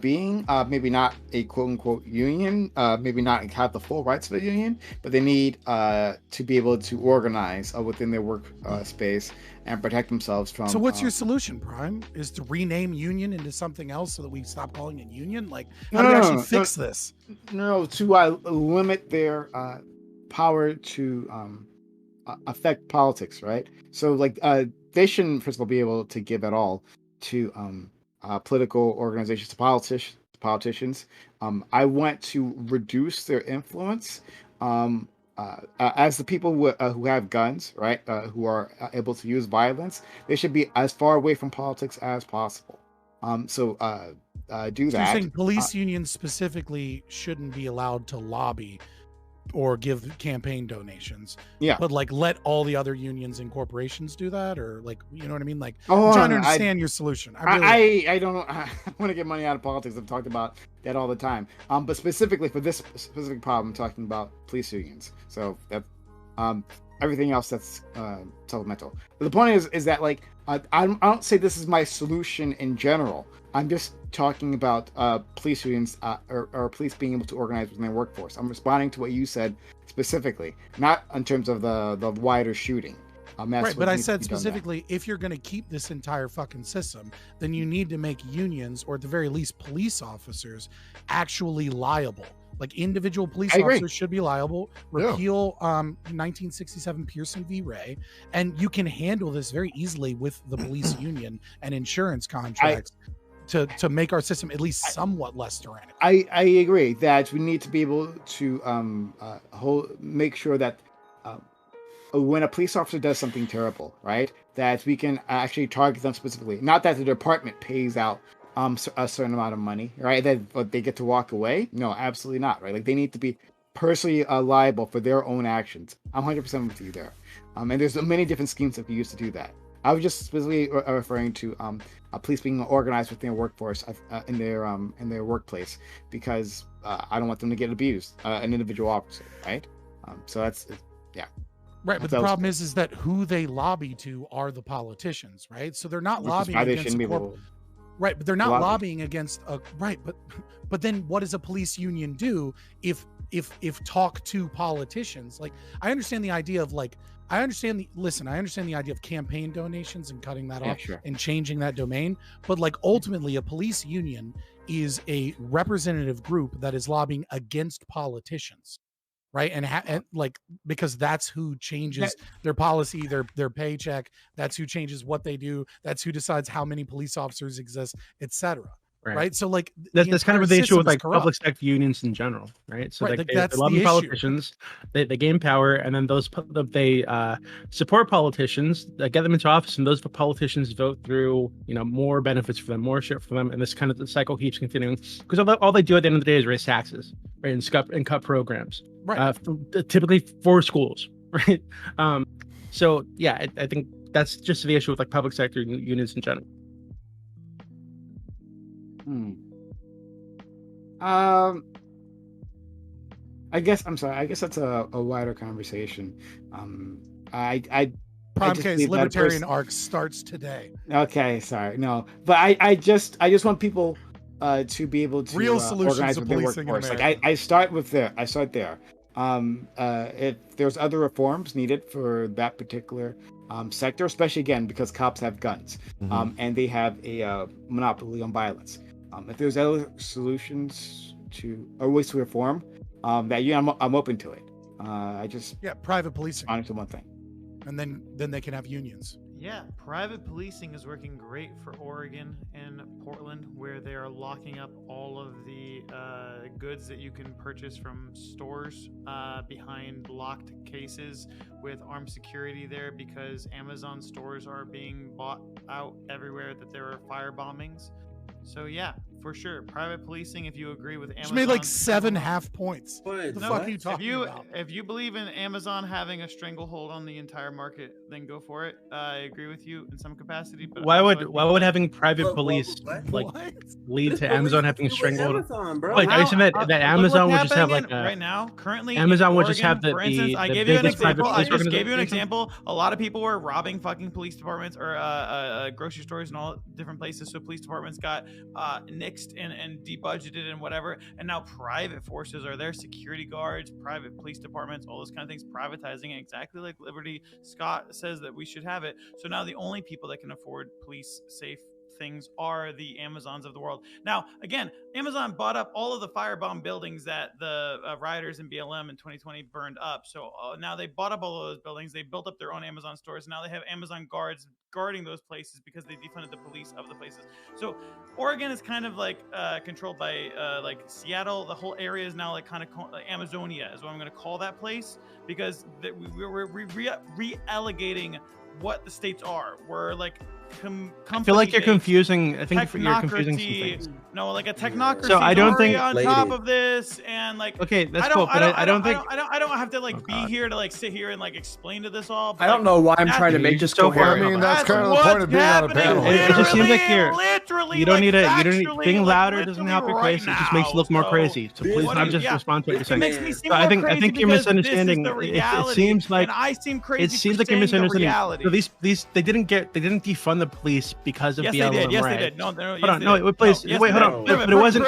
being, maybe not a quote-unquote union, maybe not have the full rights of a union, but they need to be able to organize within their work space and protect themselves from... So what's your solution, Prime? Is to rename union into something else so that we stop calling it union? Like, how do we actually fix this? No, to limit their power to affect politics, right? So, like, they shouldn't, first of all, be able to give at all to political organizations, to politicians. I want to reduce their influence as the people who have guns, right, who are able to use violence. They should be as far away from politics as possible. So you're saying police unions specifically shouldn't be allowed to lobby or give campaign donations, but like let all the other unions and corporations do that, or like, you know what I mean? Like, I'm trying to understand your solution. I don't know. I want to get money out of politics. I've talked about that all the time. But specifically for this specific problem, I'm talking about police unions. So that everything else that's supplemental. But the point is that, like, I don't say this is my solution in general. I'm just talking about police unions or police being able to organize within their workforce. I'm responding to what you said specifically, not in terms of the wider shooting. Right, but I said specifically, if you're going to keep this entire fucking system, then you need to make unions, or at the very least police officers, actually liable. Like, individual police officers should be liable. Repeal 1967 Pearson v. Ray, and you can handle this very easily with the police union and insurance contracts to make our system at least somewhat less tyrannical. I agree that we need to be able to make sure that when a police officer does something terrible, right, that we can actually target them specifically. Not that the department pays out a certain amount of money, right, that they get to walk away. No, absolutely not, right? Like, they need to be personally liable for their own actions. I'm 100% with you there. And there's many different schemes that we use to do that. I was just specifically referring to police being organized within their workforce, in their workplace, because I don't want them to get abused, an individual officer, right? So that's, yeah. Right, but the problem is that who they lobby to are the politicians, right? So they're not lobbying against right, but they're not lobbying against a right, but then what does a police union do if talk to politicians? Like, I understand the idea of, like, I understand the idea of campaign donations and cutting that off Sure. and changing that domain, but like ultimately a police union is a representative group that is lobbying against politicians, right? And like, because that's who changes their policy, their paycheck, that's who changes what they do, that's who decides how many police officers exist, etc. Right. So like that's kind of the issue with like corrupt. public sector unions in general, right? So Right, like that's they lobby the issue. politicians, they gain power, and then they support politicians, get them into office, and those politicians vote through more benefits for them, more shit for them, and this kind of the cycle keeps continuing because all they do at the end of the day is raise taxes, right, and cut programs, right? Typically for schools, right? So yeah, I think that's just the issue with like public sector unions in general. I guess that's a wider conversation. Prime K's libertarian arc starts today. Okay, sorry, no, but I just want people to be able to real solutions organize to with their policing in workforce. America. Like I start there. If there's other reforms needed for that particular sector, especially again because cops have guns, and they have a monopoly on violence. If there's other solutions or ways to reform, I'm open to it. Private policing on to one thing, and then they can have unions. Yeah, private policing is working great for Oregon and Portland, where they are locking up all of the goods that you can purchase from stores behind locked cases with armed security there, because Amazon stores are being bought out everywhere that there are fire bombings. So yeah, for sure, private policing. If you agree with Amazon, just made like 7 half points. What the fuck are you talking about? If you believe in Amazon having a stranglehold on the entire market, then go for it. I agree with you in some capacity. But why would having private police lead to Amazon having a stranglehold? Amazon, bro. Like, are you saying that Amazon would just have like right now? Currently, Amazon would Oregon, just have for instance, I gave you an example. A lot of people were robbing fucking police departments or grocery stores and all different places. So police departments got nixed and debudgeted and whatever, and now private forces are there, security guards, private police departments, all those kind of things, privatizing it exactly like Liberty Scott says that we should have it. So now the only people that can afford police safe things are the Amazons of the world. Now, again, Amazon bought up all of the firebomb buildings that the rioters in BLM in 2020 burned up. So now they bought up all of those buildings. They built up their own Amazon stores. Now they have Amazon guards guarding those places because they defunded the police of the places. So Oregon is kind of like controlled by like Seattle. The whole area is now like kind of Amazonia is what I'm going to call that place, because we're re-elegating what the states are. We're like I feel like you're confusing. I think you're confusing some things. No, like a technocracy. So I don't think on top of this, and like okay, that's cool. But I don't think I don't have to like be here to like sit here and like explain to this all. But, I don't know why I'm trying to make this coherent. I mean, that's kind of the point of being on a panel. It just seems like literally. You don't need being louder doesn't help you crazy. It just makes you look more crazy. So please, I'm just respond to what you're saying. It makes me seem I think you're misunderstanding. It seems like I seem crazy. It seems like you're misunderstanding. So these they didn't defund the police because of the LLM, yes, right? they did. No, hold on. No, please. Wait, hold on. But it wasn't.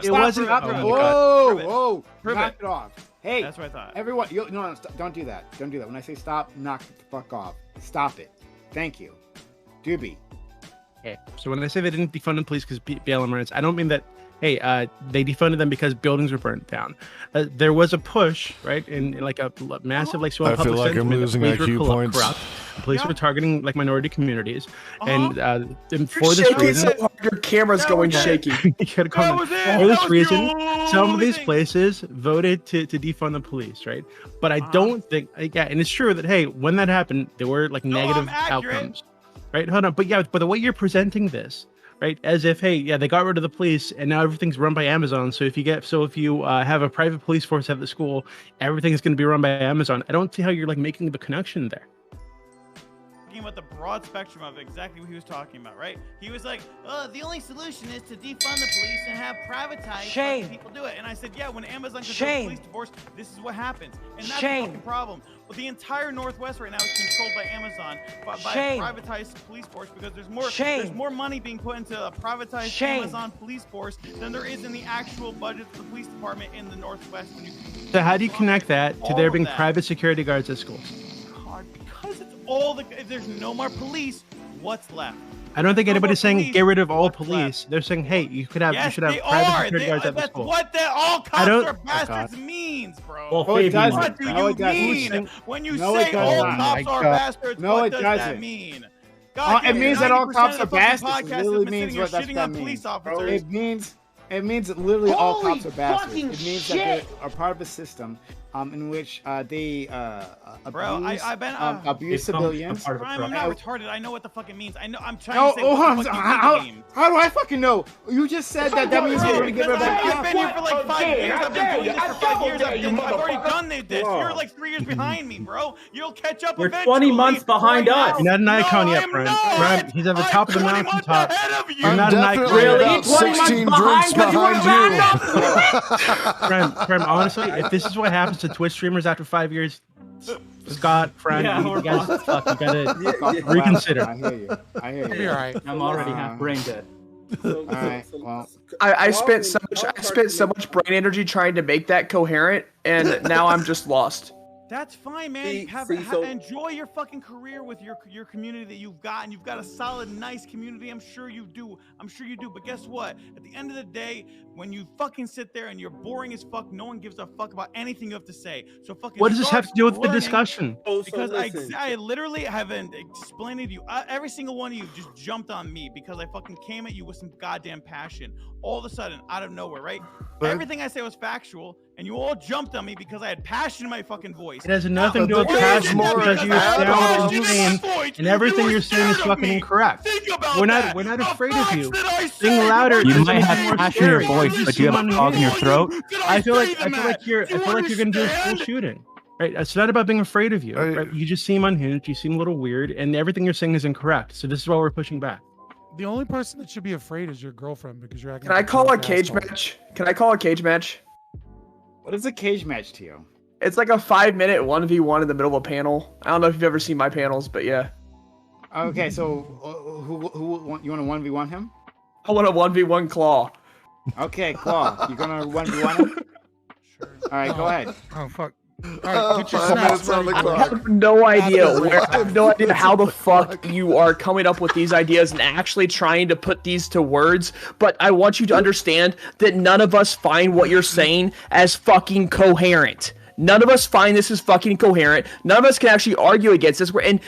It wasn't. Whoa! Knock it off. Hey, that's what I thought. Everyone, no, don't do that. Don't do that. When I say stop, knock it the fuck off. Stop it. Thank you. Doobie. Okay. So when I say they didn't defund the police because BLM riots, I don't mean that. Hey, they defunded them because buildings were burned down. There was a push, right, in like a massive like swell. I feel like I'm losing IQ points. Police were targeting like minority communities, and for this reason, your camera's going shaky. For this reason, some of these places voted to defund the police, right? But I don't think, and it's true that hey, when that happened, there were like negative outcomes, right? Hold on, but the way you're presenting this. Right, as if hey, yeah, they got rid of the police, and now everything's run by Amazon. So if you have a private police force at the school, everything's going to be run by Amazon. I don't see how you're like making the connection there. About the broad spectrum of exactly what he was talking about, right? He was like, the only solution is to defund the police and have privatized people do it. And I said, yeah, when Amazon controls the police force, this is what happens. And that's the fucking problem. Well, the entire Northwest right now is controlled by Amazon, by a privatized police force, because there's more money being put into a privatized Amazon police force than there is in the actual budget of the police department in the Northwest. So how do you connect that to there being private security guards at schools? if there's no more police, what's left? I don't think No more anybody's saying police, get rid of all what's police. left? They're saying, hey, you should have Yes, private they security guards at the That's school. what all cops don't- are oh, bastards God. means, bro. Well, No, it doesn't. What do No, you it doesn't. mean? When you No, it say does all not. cops My are God. bastards, No, what it does doesn't. that mean? God It damn means that all 90% cops of are the fucking bastards. podcast It literally has been means sitting here what shitting that on means. police Bro, officers. it means that literally all Holy cops are bastards. fucking It means shit. that they are part of a system in which they Bro, abuse, I've been abuse civilians. part of a Prime, I'm corrupt. not retarded. I know what the fuck it means. I know. I'm trying No, to say what the fuck you think it means. how do I fucking know? You just said that means you're Bro, going to get rid of because all I've been here for like 5 Again, years. I've been I doing dare this you. for I 5 years. double dare you, I've already motherfucker. done this. Whoa. You're like 3 years behind me, bro. You'll catch up We're eventually. 20 months behind Right us. now. You're not an icon No, yet, I'm Prime. not. Prime, he's at the top of the I'm 20 mountain top. months ahead of you. You're I'm not an icon. definitely Really? about 20 months 16 behind drinks 'cause you were behind you. Prime, honestly, if this is what happens to Twitch streamers after 5 years, Scott, Prime, Yeah, you we're guys, fucked. fuck, you gotta Wow, reconsider. I hear you. You'll be all right. I'm already half brain dead. All right. Well, I spent so much brain energy trying to make that coherent, and now I'm just lost. That's fine, man. Enjoy your fucking career with your community that you've got, and you've got a solid, nice community. I'm sure you do. But guess what? At the end of the day, when you fucking sit there and you're boring as fuck, no one gives a fuck about anything you have to say. So fucking. What does this have to do with the learning, discussion? Because I literally haven't explained it to you. Every single one of you just jumped on me because I fucking came at you with some goddamn passion. All of a sudden, out of nowhere, right? Everything I say was factual, and you all jumped on me because I had passion in my fucking voice. It has nothing to do with passion because you're sound insane, and everything you're saying is fucking incorrect. We're not afraid of you. Sing louder. You because might it's have more passion in your scary. voice, but do you have a frog in your throat? I feel like you're gonna do a school shooting. Right? It's not about being afraid of you. Right? You just seem unhinged. You seem a little weird, and everything you're saying is incorrect. So this is why we're pushing back. The only person that should be afraid is your girlfriend because you're acting. Can I like call a an cage asshole. match? Can I call a cage match? what is a cage match to you? It's like a 5-minute 1v1 in the middle of a panel. I don't know if you've ever seen my panels, but yeah. Okay, so who you want to 1v1 him? I want a 1v1 claw. Okay, Claw, you gonna 1v1 him? Sure. All right, go ahead. Oh fuck! All right, get your 5 snacks minutes on the ready. I clock. have no idea I have no idea how the fuck you are coming up with these ideas and actually trying to put these to words, but I want you to understand that none of us find what you're saying as fucking coherent. None of us find this as fucking coherent. None of us can actually argue against this. And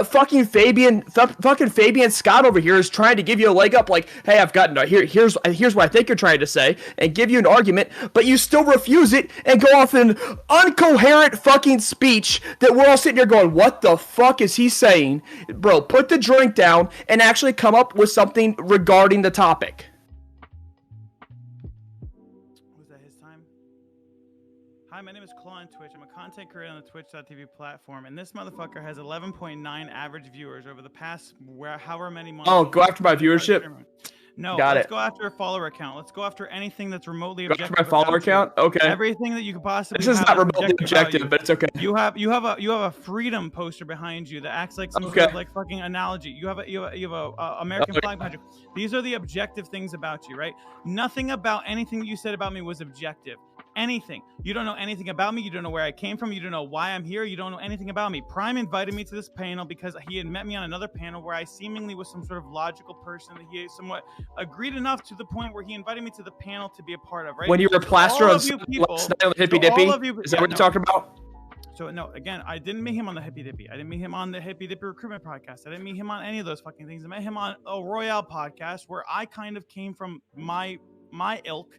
fucking Fabian Scott over here is trying to give you a leg up, like, hey, I've gotten here's what I think you're trying to say, and give you an argument, but you still refuse it and go off in incoherent fucking speech that we're all sitting here going, what the fuck is he saying? Bro, put the drink down and actually come up with something regarding the topic. Was that his time? Hi, my name is Claw on Twitch. I'm a content creator on the Twitch.tv platform, and this motherfucker has 11.9 average viewers over the past however many months. Oh, go after my viewership? No, Got let's it. go after a follower count. Let's go after anything that's remotely Go objective. after my follower about you. count? Okay. Everything that you could possibly. This is have not that's remotely about you. objective, but it's okay. You have a freedom poster behind you that acts like some sort of like fucking analogy. You have a American flag behind you. These are the objective things about you, right? Nothing about anything that you said about me was objective. Anything. You don't know anything about me. You don't know where I came from. You don't know why I'm here. You don't know anything about me. Prime invited me to this panel because he had met me on another panel where I seemingly was some sort of logical person that he somewhat agreed enough to the point where he invited me to the panel to be a part of, right? When you were plaster All on of you last people- night on the Hippy so all Dippy? of you- Is that yeah, what no. you're talking about? So no, again, I didn't meet him on the Hippy Dippy. I didn't meet him on the Hippy Dippy recruitment podcast. I didn't meet him on any of those fucking things. I met him on a Royale podcast where I kind of came from my ilk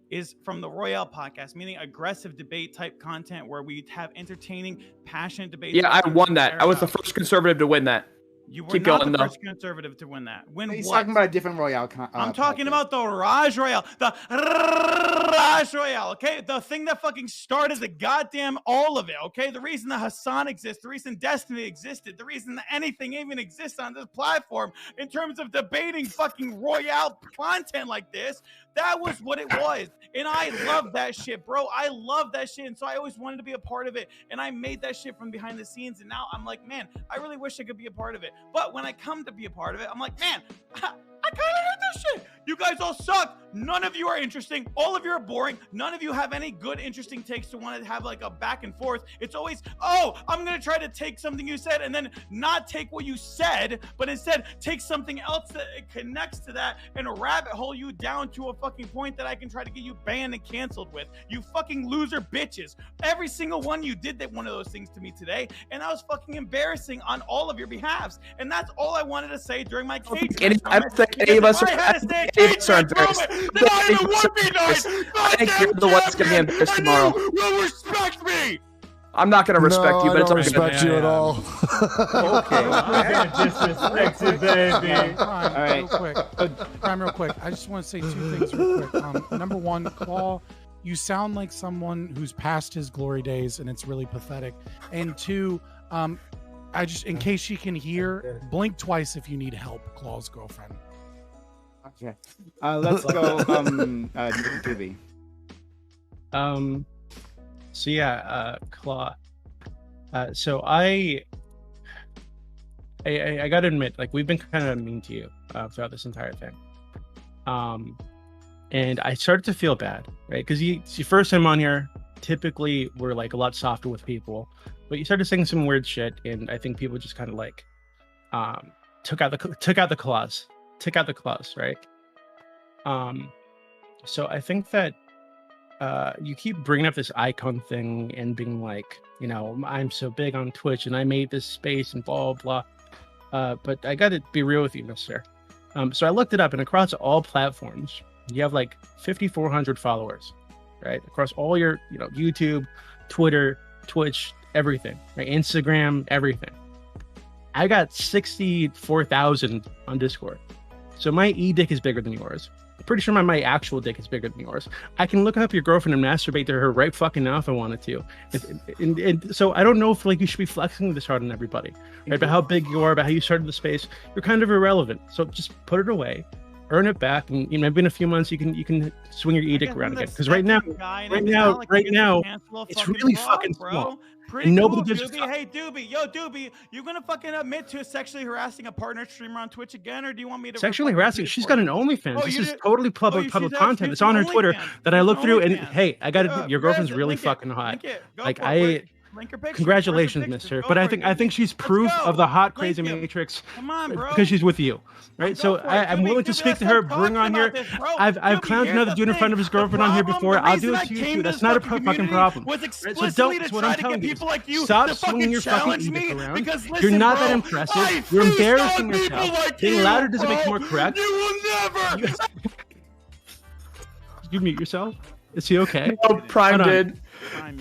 is from the Royale podcast, meaning aggressive debate type content where we have entertaining, passionate debates. Yeah, I that won we that. care I was the about. first conservative to win that. You were Keep not going, the though. first conservative to win that. Win He's what? talking about a different Royale. I'm talking about the Raj Royale. The Raj Royale, okay? The thing that fucking started the goddamn all of it, okay? The reason that Hassan exists, the reason Destiny existed, the reason that anything even exists on this platform in terms of debating fucking Royale content like this, that was what it was. And I love that shit, bro. I love that shit. And so I always wanted to be a part of it. And I made that shit from behind the scenes. And now I'm like, man, I really wish I could be a part of it. But when I come to be a part of it, I'm like, man, I kind of hate this shit. You guys all suck. None of you are interesting. All of you are boring. None of you have any good, interesting takes to want to have like a back and forth. It's always, oh, I'm going to try to take something you said and then not take what you said, but instead take something else that it connects to that and rabbit hole you down to a fucking point that I can try to get you banned and canceled with. You fucking loser bitches. Every single one you did that one of those things to me today, and I was fucking embarrassing on all of your behalves. And that's all I wanted to say during my cage. I don't think any of us are embarrassed. Then I would be nice. I think you're the one that's going to be embarrassed tomorrow. Will respect me. I'm not going to respect you, but I it's don't all good. respect you at all. Okay. Disrespect you, baby. Prime, All right. real quick. Prime, real quick. I just want to say two things real quick. Number one, Claw, you sound like someone who's past his glory days, and it's really pathetic. And two, I just, in case she can hear, blink twice if you need help, Claw's girlfriend. Okay. Let's go. Doobie. So yeah, Claw. So I gotta admit, like, we've been kind of mean to you throughout this entire thing. And I started to feel bad, right? Because it's your first time on here. Typically, we're like a lot softer with people, but you started saying some weird shit, and I think people just kind of like took out the claws, right? So I think that you keep bringing up this icon thing and being like, you know, I'm so big on Twitch and I made this space and blah blah. But I got to be real with you, mister. So I looked it up, and across all platforms, you have like 5,400 followers, right? Across all your, you know, YouTube, Twitter, Twitch, everything, right? Instagram, everything. I got 64,000 on Discord. So my e-dick is bigger than yours. I'm pretty sure my actual dick is bigger than yours. I can look up your girlfriend and masturbate to her right fucking now if I wanted to. And so I don't know if like you should be flexing this hard on everybody, right? About how big you are, about how you started the space. You're kind of irrelevant. So just put it away, earn it back, and, you know, maybe in a few months you can swing your e-dick around again. Because right now, it's really fucking small. Pretty nobody cool, gives a Doobie. fuck. Hey, Doobie. Yo, Doobie, you gonna fucking admit to sexually harassing a partner streamer on Twitch again, or do you want me to Sexually harassing? She's got an OnlyFans. Oh, this you is did- totally public content. It's on her Twitter that I looked through, and hey, I got it. Your girlfriend's really fucking hot. Like Link her picture. congratulations, mister. But I think she's proof of the hot crazy matrix. Come on, bro. Because she's with you, right? So I'm willing to speak to her. Bring her on here. I've clowned another dude in front of his girlfriend on here before. I'll do it to you too. That's not a fucking problem. Right? So don't. What I'm telling you. Stop swinging your fucking e-dick around. You're not that impressive. You're embarrassing yourself. Being louder doesn't make you more correct. You will never. You mute yourself. Is he okay? No, Prime did.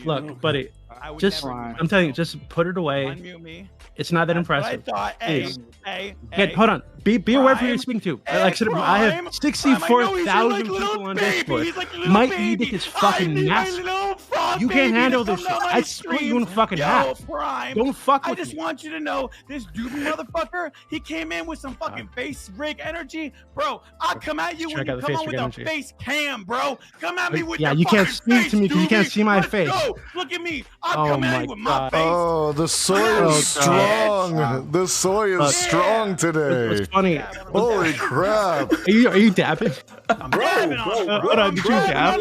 Look, buddy. Just, I'm telling you, just put it away. Unmute me. It's not that impressive. Hey, hold on. Be aware of who you're speaking to. Like I said, I have 64,000 people on Discord. My e-dick is fucking massive. You can't handle this shit. I split you in fucking half. Don't fuck with me. I just want you to know, this Doobie motherfucker, he came in with some fucking face rig energy. Bro, I'll come at you when you come on with a face cam, bro. Come at me with your you can't fucking speak to me because you can't see my face. Go. Look at me. I'll come at you with my face. Oh, the soy is strong. The soy is strong today. What's funny? Holy crap! Are you dabbing? I'm dabbing on it, bro. Hold on, did you dab?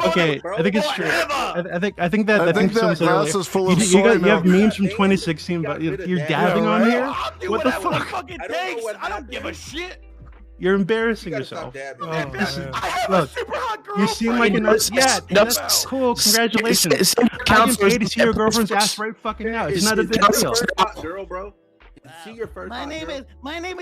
Okay, I think it's true. I think that glass is full of you soy you have milk. memes from 2016, but you're dabbing on here. I'll do What the whatever fuck? fuck it takes. I don't give a shit. You're embarrassing yourself. I have Look, a super hot girl. you seem like an that's cool. Congratulations. I can pay to see your girlfriend's ass right fucking now. It's not a big deal. Girl, bro. See your first My name is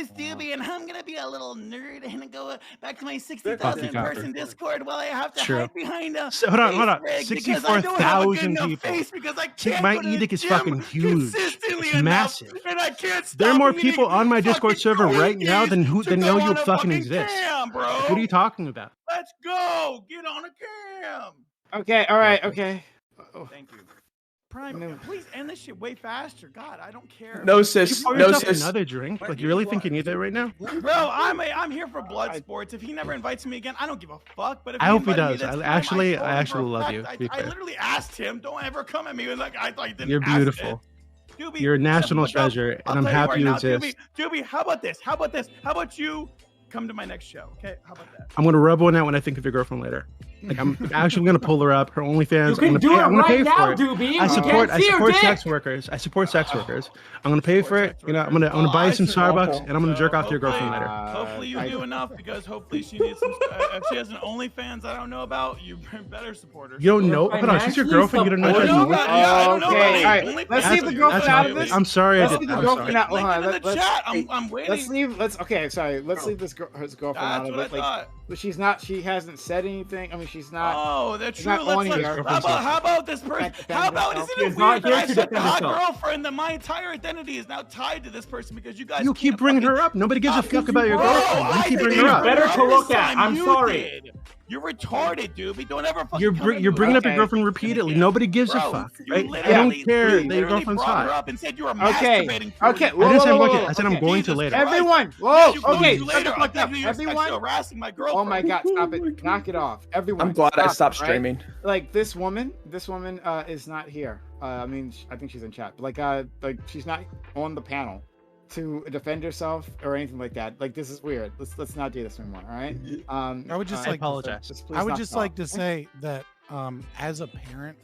Doobie, and I'm gonna be a little nerd and go back to my 60,000 person Discord while I have to hide behind a hold on. face rig 64,000 people. Because I can't My go to the e-dick is gym fucking huge. consistently It's enough, massive. and I can't stop There are more eating people on my Discord server right Twinkies now than to know go you on a fucking exist. Cam, bro. What are you talking about? Let's go. Get on a cam. Okay, all right, okay. Thank you. Prime, please end this shit way faster. God, I don't care. No, sis. Pour No, yourself sis. another drink? Like, you really think you need that right now? Bro, I'm here for blood sports. If he never invites me again, I don't give a fuck. But if I hope he invited me does. this I time, actually told him for a love fact. you, to be I fair. literally asked him, "Don't ever come at me." And like I thought you didn't. You're ask beautiful. it. Doobie, You're a national look up. treasure, I'll and I'm tell you happy right you now, exist. Doobie, how about this? How about you come to my next show. Okay, how about that? I'm gonna rub one out when I think of your girlfriend later. Like I'm actually gonna pull her up. Her OnlyFans. You can do it right now, Doobie. I support dick. sex workers. I support sex workers. I'm gonna pay for it. You know, I'm gonna buy you some Starbucks and I'm gonna jerk off to your girlfriend later. Hopefully you do enough because hopefully she needs some. If she has an OnlyFans I don't know about, you better support her. You don't know? Hold on, she's your girlfriend. You don't know? I don't know. Okay, all right. Let's leave the girlfriend out of this. I'm sorry. Let's leave the girlfriend out. Link it in the chat. I'm waiting. Okay, sorry. Let's leave this his girlfriend out of it. Like, but she's not. She hasn't said anything. I mean, she's not. Oh, that's she's true. Not on here. How about this person? How about isn't it weird that I said the hot girlfriend that my entire identity is now tied to this person because you guys. You keep bringing her up. Nobody gives a fuck about your girlfriend. You keep bringing her up. Better to look at. I'm sorry. You're retarded, Doobie. Don't ever fucking. You're bringing up your girlfriend repeatedly. Nobody gives a fuck. Right? I don't care that your girlfriend's hot. Up and said you were masturbating. Okay. I didn't say I'm looking. I said I'm going to later. Everyone. Whoa. Okay. Everyone. Harassing my girlfriend. Oh my God! Stop it. Knock it off. Everyone. I'm glad I stopped right? streaming. Like this woman is not here. I mean, I think she's in chat. But like she's not on the panel to defend herself or anything like that. Like this is weird. Let's not do this anymore. All right. I would just apologize. I would just like to say that as a parent,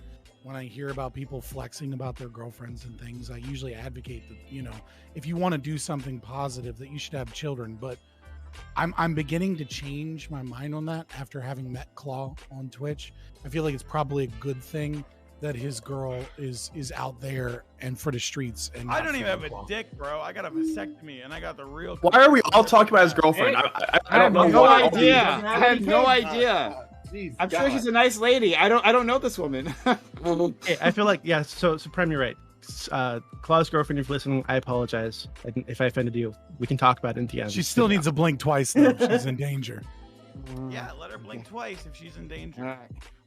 when I hear about people flexing about their girlfriends and things, I usually advocate that, you know, if you want to do something positive, that you should have children. But I'm beginning to change my mind on that after having met Claw on Twitch. I feel like it's probably a good thing that his girl is out there and for the streets. And I don't even have a dick, bro. I got a vasectomy and I got the real. Why are we all talking about his girlfriend? I have don't know. No idea. I have no idea. I'm sure she's a nice lady. I don't know this woman. Hey, I feel like So Prem, you're right. Claw's girlfriend, if you're listening, I apologize if I offended you. We can talk about it in the end. She still needs to blink twice though. She's in danger. Yeah, let her blink twice if she's in danger.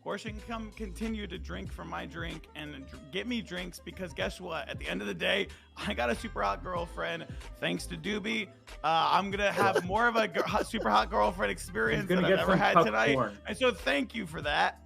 Or she can come continue to drink from my drink and get me drinks because guess what? At the end of the day, I got a super hot girlfriend. Thanks to Doobie, I'm going to have more of a super hot girlfriend experience than I've ever had tonight. And so thank you for that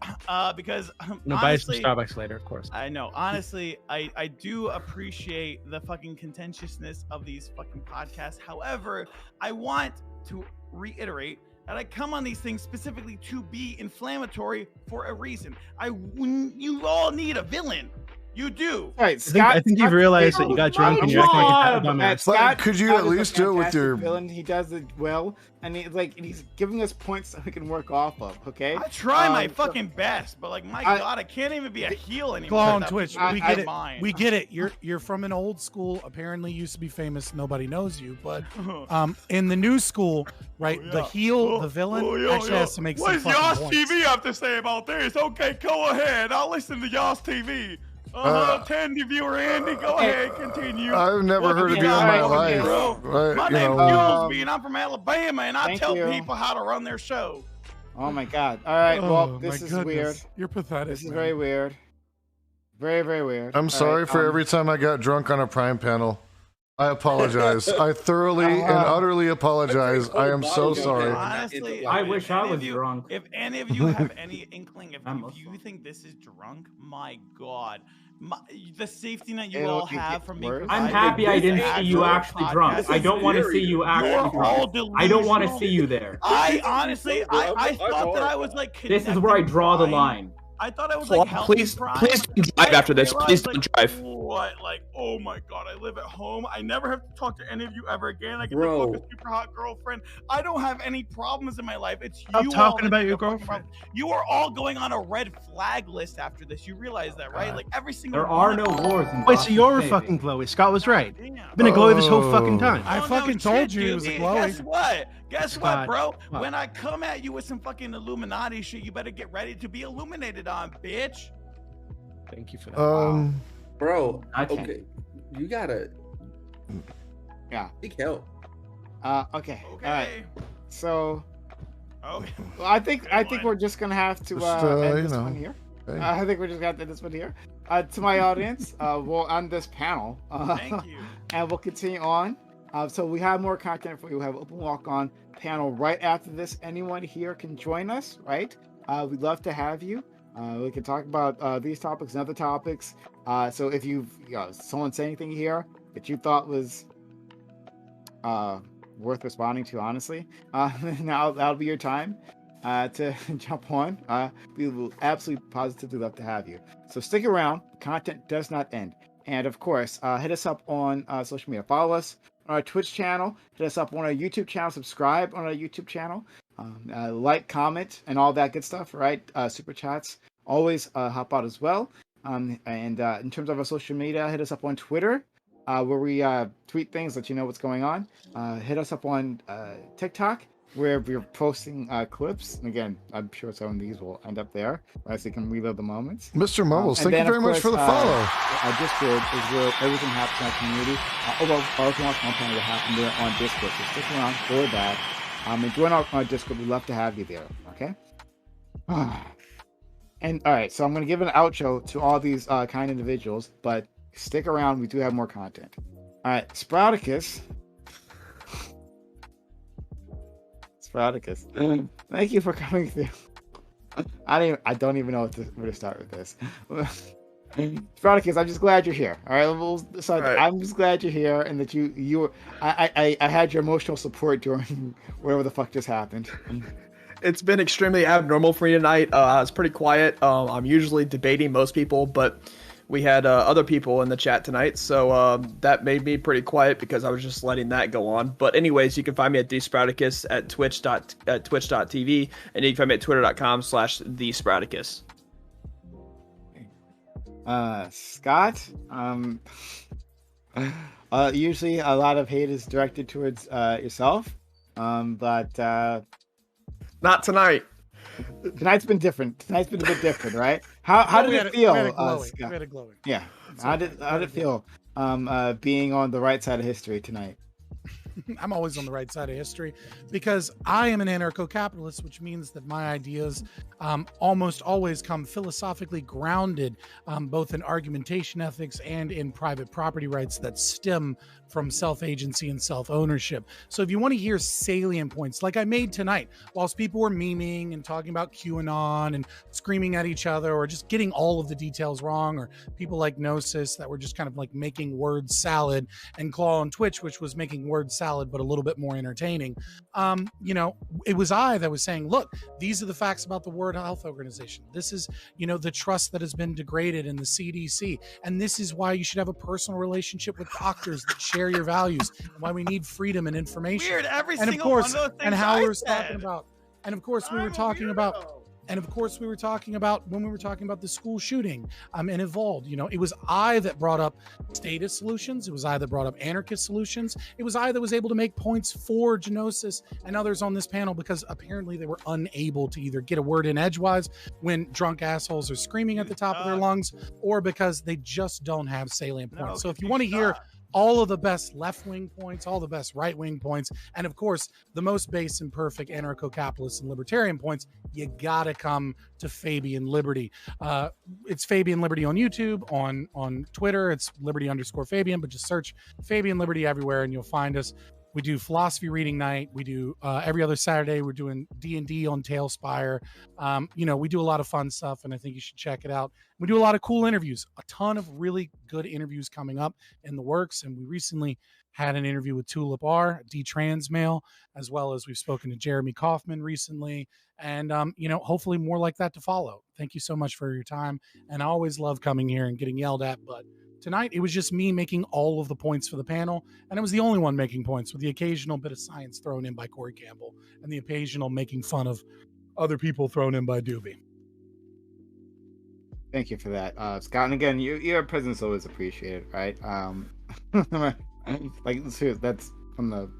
because buy some Starbucks later, of course. I know. Honestly, I do appreciate the fucking contentiousness of these fucking podcasts. However, I want to reiterate that I come on these things specifically to be inflammatory for a reason. You all need a villain. You do. Right, Scott, I think you've realized that you got drunk and you're acting like a dumbass. Scott, could you at least do it with your villain? He does it well, and he's giving us points that we can work off of. Okay. I try my fucking best, but like my God, I can't even be a heel anymore. Claw on Twitch. We get it. Mind. We get it. You're from an old school. Apparently, used to be famous. Nobody knows you, but in the new school, right? The heel, the villain, actually has to make some fucking What does points. Yas TV have to say about this? Okay, go ahead. I'll listen to Yas TV. 10 viewer Andy, go ahead, continue. I've never heard of you in my life. My name's Gillsby, and I'm from Alabama, and I tell people how to run their show. Oh my God! All right, well, this is weird. You're pathetic. This is very weird. Very, very weird. I'm sorry for every time I got drunk on a Prime panel. I apologize. I thoroughly and utterly apologize. I am so sorry. Honestly, I wish I was drunk. If any of you have any inkling, if you think this is drunk, my God. The safety net you all have from me. I'm happy I didn't see you actually drunk. I don't want to see you actually drunk. I don't want to see you there. I honestly, I thought that I was like. This is where I draw the line. I thought I was like, please don't drive after this. Please don't drive. What? Like, oh my God, I live at home. I never have to talk to any of you ever again. I get to fuck a super hot girlfriend. I don't have any problems in my life. It's you. Stop talking about your girlfriend. You are all going on a red flag list after this. You realize that, right? Like every single. There are no wars. Wait, so you're a fucking Chloe? Scott was right. I've been a Chloe this whole fucking time. I fucking told you it was a Chloe. Guess what? Guess what, bro? When I come at you with some fucking Illuminati shit, you better get ready to be illuminated on, bitch. Thank you for that. Bro, okay, you gotta, seek help. Okay. All right. So, well, I think we're just gonna have to end this one here. I think we're just gonna have to end this one here. To my audience, we'll end this panel. Thank you. And we'll continue on. So we have more content for you. We have open walk on panel right after this. Anyone here can join us, right? We'd love to have you. We can talk about these topics and other topics. So if someone say anything here that you thought was worth responding to, honestly. Now that'll be your time to jump on. We will absolutely positively love to have you. So stick around. Content does not end. And of course, hit us up on social media. Follow us on our Twitch channel. Hit us up on our YouTube channel. Subscribe on our YouTube channel. Like, comment, and all that good stuff, right? Super chats always hop out as well. And in terms of our social media, hit us up on Twitter, where we tweet things, let you know what's going on. Hit us up on TikTok, where we're posting clips. And again, I'm sure some of these will end up there, right? So you can relive the moments. Mr. Mumbles, thank you very much for the follow. Discord is where everything happens in our community. Everything else will happen there on Discord. So stick around for that. And join our Discord. We'd love to have you there. Okay. And all right, so I'm going to give an outro to all these kind individuals, but stick around. We do have more content. All right, Sprouticus. Thank you for coming through. I don't even know where to start with this. Sprouticus, I'm just glad you're here. All right, I'm just glad you're here, and that I had your emotional support during whatever the fuck just happened. It's been extremely abnormal for me tonight. It's pretty quiet. I'm usually debating most people, but we had other people in the chat tonight, so that made me pretty quiet because I was just letting that go on. But anyways, you can find me at TheSprouticus at twitch.tv, and you can find me at twitter.com/TheSprouticus. Scott, usually a lot of hate is directed towards yourself, but not tonight. Tonight's been different. Tonight's been a bit different, right? How did it feel? We had a glowing. Yeah. How did it feel being on the right side of history tonight? I'm always on the right side of history because I am an anarcho-capitalist, which means that my ideas almost always come philosophically grounded, both in argumentation ethics and in private property rights that stem from self-agency and self-ownership. So if you want to hear salient points like I made tonight, whilst people were memeing and talking about QAnon and screaming at each other or just getting all of the details wrong, or people like Gnosis that were just kind of like making word salad, and Claw on Twitch, which was making word salad but a little bit more entertaining, it was I that was saying, look, these are the facts about the World Health Organization. This is, the trust that has been degraded in the CDC, and this is why you should have a personal relationship with doctors that share your values, and why we need freedom and information. Weird, every and of single course, one of those things and how I we were said. talking about, and of course we were talking about. And of course, we were talking about when we were talking about the school shooting and Evolved. It was I that brought up statist solutions. It was I that brought up anarchist solutions. It was I that was able to make points for Genosis and others on this panel because apparently they were unable to either get a word in edgewise when drunk assholes are screaming at the top of their lungs, or because they just don't have salient points. So if you want to hear all of the best left-wing points, all the best right-wing points, and of course, the most base and perfect anarcho-capitalist and libertarian points, you gotta come to Fabian Liberty. It's Fabian Liberty on YouTube, on Twitter, it's Liberty_Fabian, but just search Fabian Liberty everywhere and you'll find us. We do philosophy reading night. We do every other Saturday. We're doing D&D on Tailspire. We do a lot of fun stuff, and I think you should check it out. We do a lot of cool interviews, a ton of really good interviews coming up in the works. And we recently had an interview with Tulip R, D-Trans male, as well as we've spoken to Jeremy Kaufman recently. And, hopefully more like that to follow. Thank you so much for your time. And I always love coming here and getting yelled at, but tonight, it was just me making all of the points for the panel, and I was the only one making points, with the occasional bit of science thrown in by Corey Campbell and the occasional making fun of other people thrown in by Doobie. Thank you for that, Scott. And again, your presence is always appreciated, right?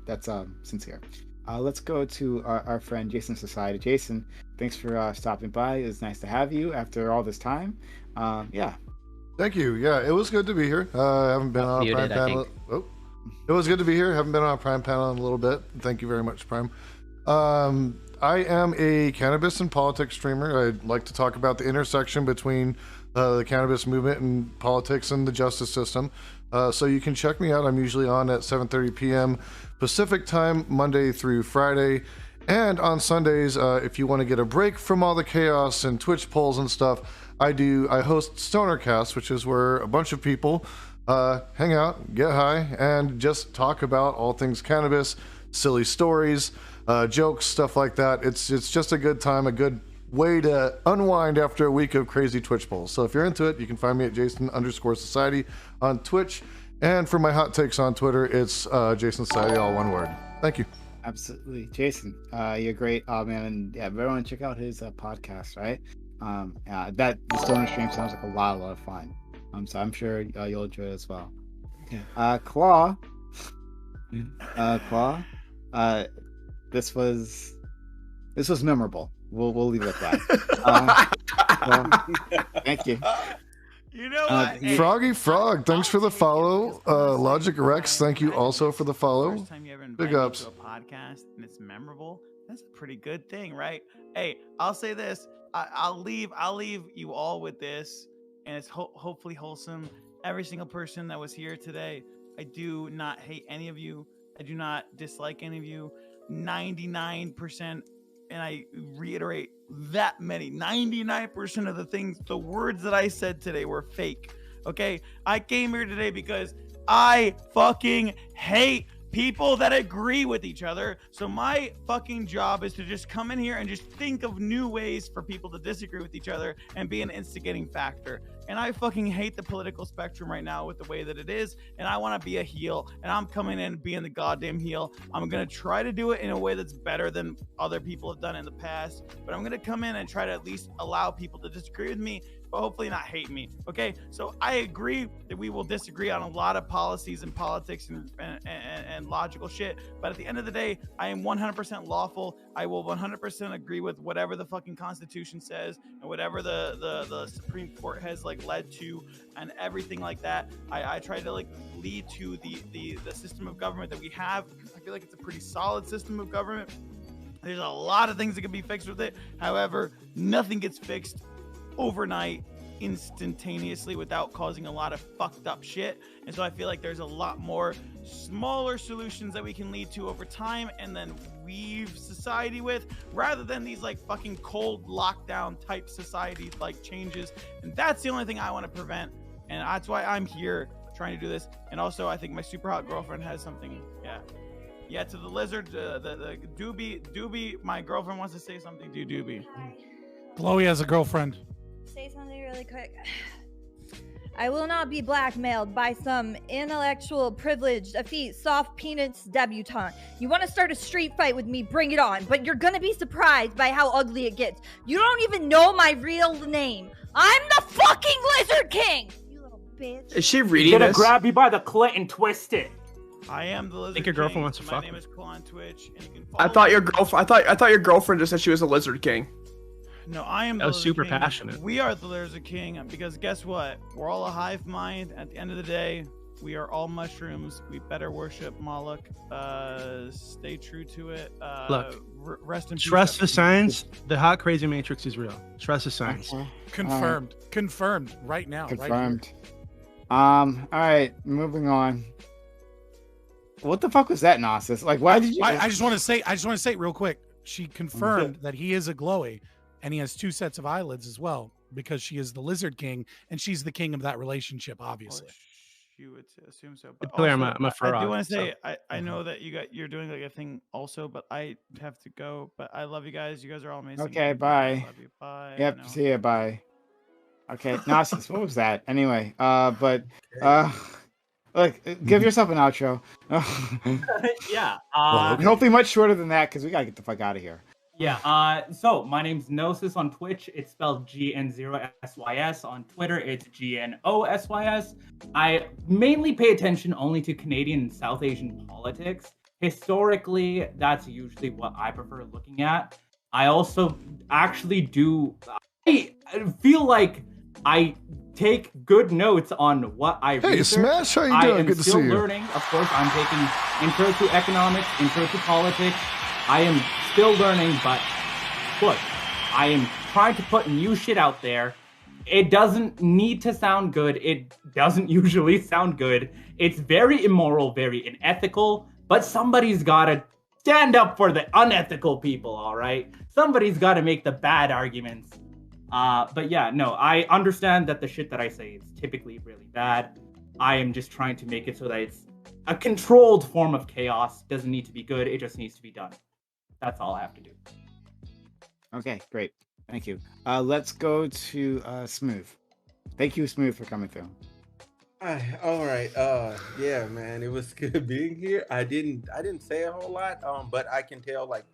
That's sincere. Let's go to our friend Jason Society. Jason, thanks for stopping by. It was nice to have you after all this time. Yeah. Thank you. Yeah, it was good to be here. I haven't been on a Prime panel. Oh, it was good to be here. Haven't been on a Prime panel in a little bit. Thank you very much, Prime. I am a cannabis and politics streamer. I like to talk about the intersection between the cannabis movement and politics and the justice system. So you can check me out. I'm usually on at 7:30 p.m. Pacific time, Monday through Friday. And on Sundays, if you want to get a break from all the chaos and Twitch polls and stuff, I host Stonercast, which is where a bunch of people hang out, get high, and just talk about all things cannabis, silly stories, jokes, stuff like that. It's just a good time, a good way to unwind after a week of crazy Twitch polls. So if you're into it, you can find me at Jason_Society on Twitch. And for my hot takes on Twitter, it's Jason Society, all one word. Thank you. Absolutely. Jason, you're great. Oh, man. And yeah, everyone check out his podcast, right? That the Stoner stream sounds like a lot of fun. So I'm sure you'll enjoy it as well. Claw. Claw. This was memorable. We'll leave it at that. Well, thank you. You know what? Froggy Frog, thanks for the follow. Logic Rex, thank you also for the follow. First time you ever Big invited me ups. to a podcast and it's memorable. That's a pretty good thing, right? Hey, I'll say this. I'll leave you all with this, and it's hopefully wholesome. Every single person that was here today, I do not hate any of you. I do not dislike any of you. 99%, and I reiterate that many, 99% of the words that I said today were fake. Okay? I came here today because I fucking hate people that agree with each other. So my fucking job is to just come in here and just think of new ways for people to disagree with each other and be an instigating factor. And I fucking hate the political spectrum right now with the way that it is. And I want to be a heel. And I'm coming in and being the goddamn heel. I'm going to try to do it in a way that's better than other people have done in the past. But I'm going to come in and try to at least allow people to disagree with me, but hopefully not hate me. Okay? So I agree that we will disagree on a lot of policies and politics and logical shit. But at the end of the day, I am 100% lawful. I will 100% agree with whatever the fucking Constitution says and whatever the Supreme Court has led to and everything like that. I try to lead to the system of government that we have. I feel like it's a pretty solid system of government. There's a lot of things that can be fixed with it. However, nothing gets fixed overnight, instantaneously, without causing a lot of fucked up shit. And so I feel like there's a lot more smaller solutions that we can lead to over time and then weave society with, rather than these fucking cold lockdown type society changes. And that's the only thing I want to prevent, and that's why I'm here trying to do this. And also I think my super hot girlfriend has something. Yeah, to the lizard, the Doobie, my girlfriend wants to say something to you, Doobie. Chloe has a girlfriend. Say something really quick. I will not be blackmailed by some intellectual, privileged, effete, soft penis debutante. You want to start a street fight with me, bring it on. But you're gonna be surprised by how ugly it gets. You don't even know my real name. I'm the fucking Lizard King! You little bitch. Is she reading You're gonna this? grab you by the clit and twist it. I am the Lizard I think your girlfriend King. wants to My fuck name me. is Cole on Twitch, and you can I thought your girlfriend just said she was a Lizard King. No, I am the That was Lizard super King. passionate. We are the Lizard King because guess what? We're all a hive mind. At the end of the day, we are all mushrooms. We better worship Moloch. Stay true to it. Look, rest in peace. Trust the science. The hot crazy matrix is real. Trust the science. Confirmed. Confirmed right now. Confirmed. All right, moving on. What the fuck was that nonsense? Why did you? I just want to say it real quick. She confirmed that he is a glowy, and he has two sets of eyelids as well, because she is the Lizard King, and she's the king of that relationship, obviously. You would assume so. But Clear, also, I'm a fur I do off, want to say so- I know that you're doing a thing also, but I have to go. But I love you guys. You guys are all amazing. Okay, I bye. love you. Bye. Yep, No. see ya, bye. Okay, nonsense. What was that? Anyway, look, give yourself an outro. Yeah. And hopefully much shorter than that, because we gotta get the fuck out of here. Yeah, so my name's Gnosis on Twitch. It's spelled GN0SYS. On Twitter, it's GNOSYS. I mainly pay attention only to Canadian and South Asian politics. Historically, that's usually what I prefer looking at. I also actually do... I feel like I take good notes on what I research. Hey, Smash, how you I doing? am Good to still see you. learning. Of course, I'm taking intro to economics, intro to politics. I am still learning, but look, I am trying to put new shit out there. It doesn't need to sound good. It doesn't usually sound good. It's very immoral, very unethical, but somebody's got to stand up for the unethical people, all right? Somebody's got to make the bad arguments. But yeah, no, I understand that the shit that I say is typically really bad. I am just trying to make it so that it's a controlled form of chaos. Doesn't need to be good. It just needs to be done. That's all I have to do. Okay, great. Thank you. Let's go to Smooth. Thank you, Smooth, for coming through. All right. Yeah, man, it was good being here. I didn't say a whole lot. But I can tell like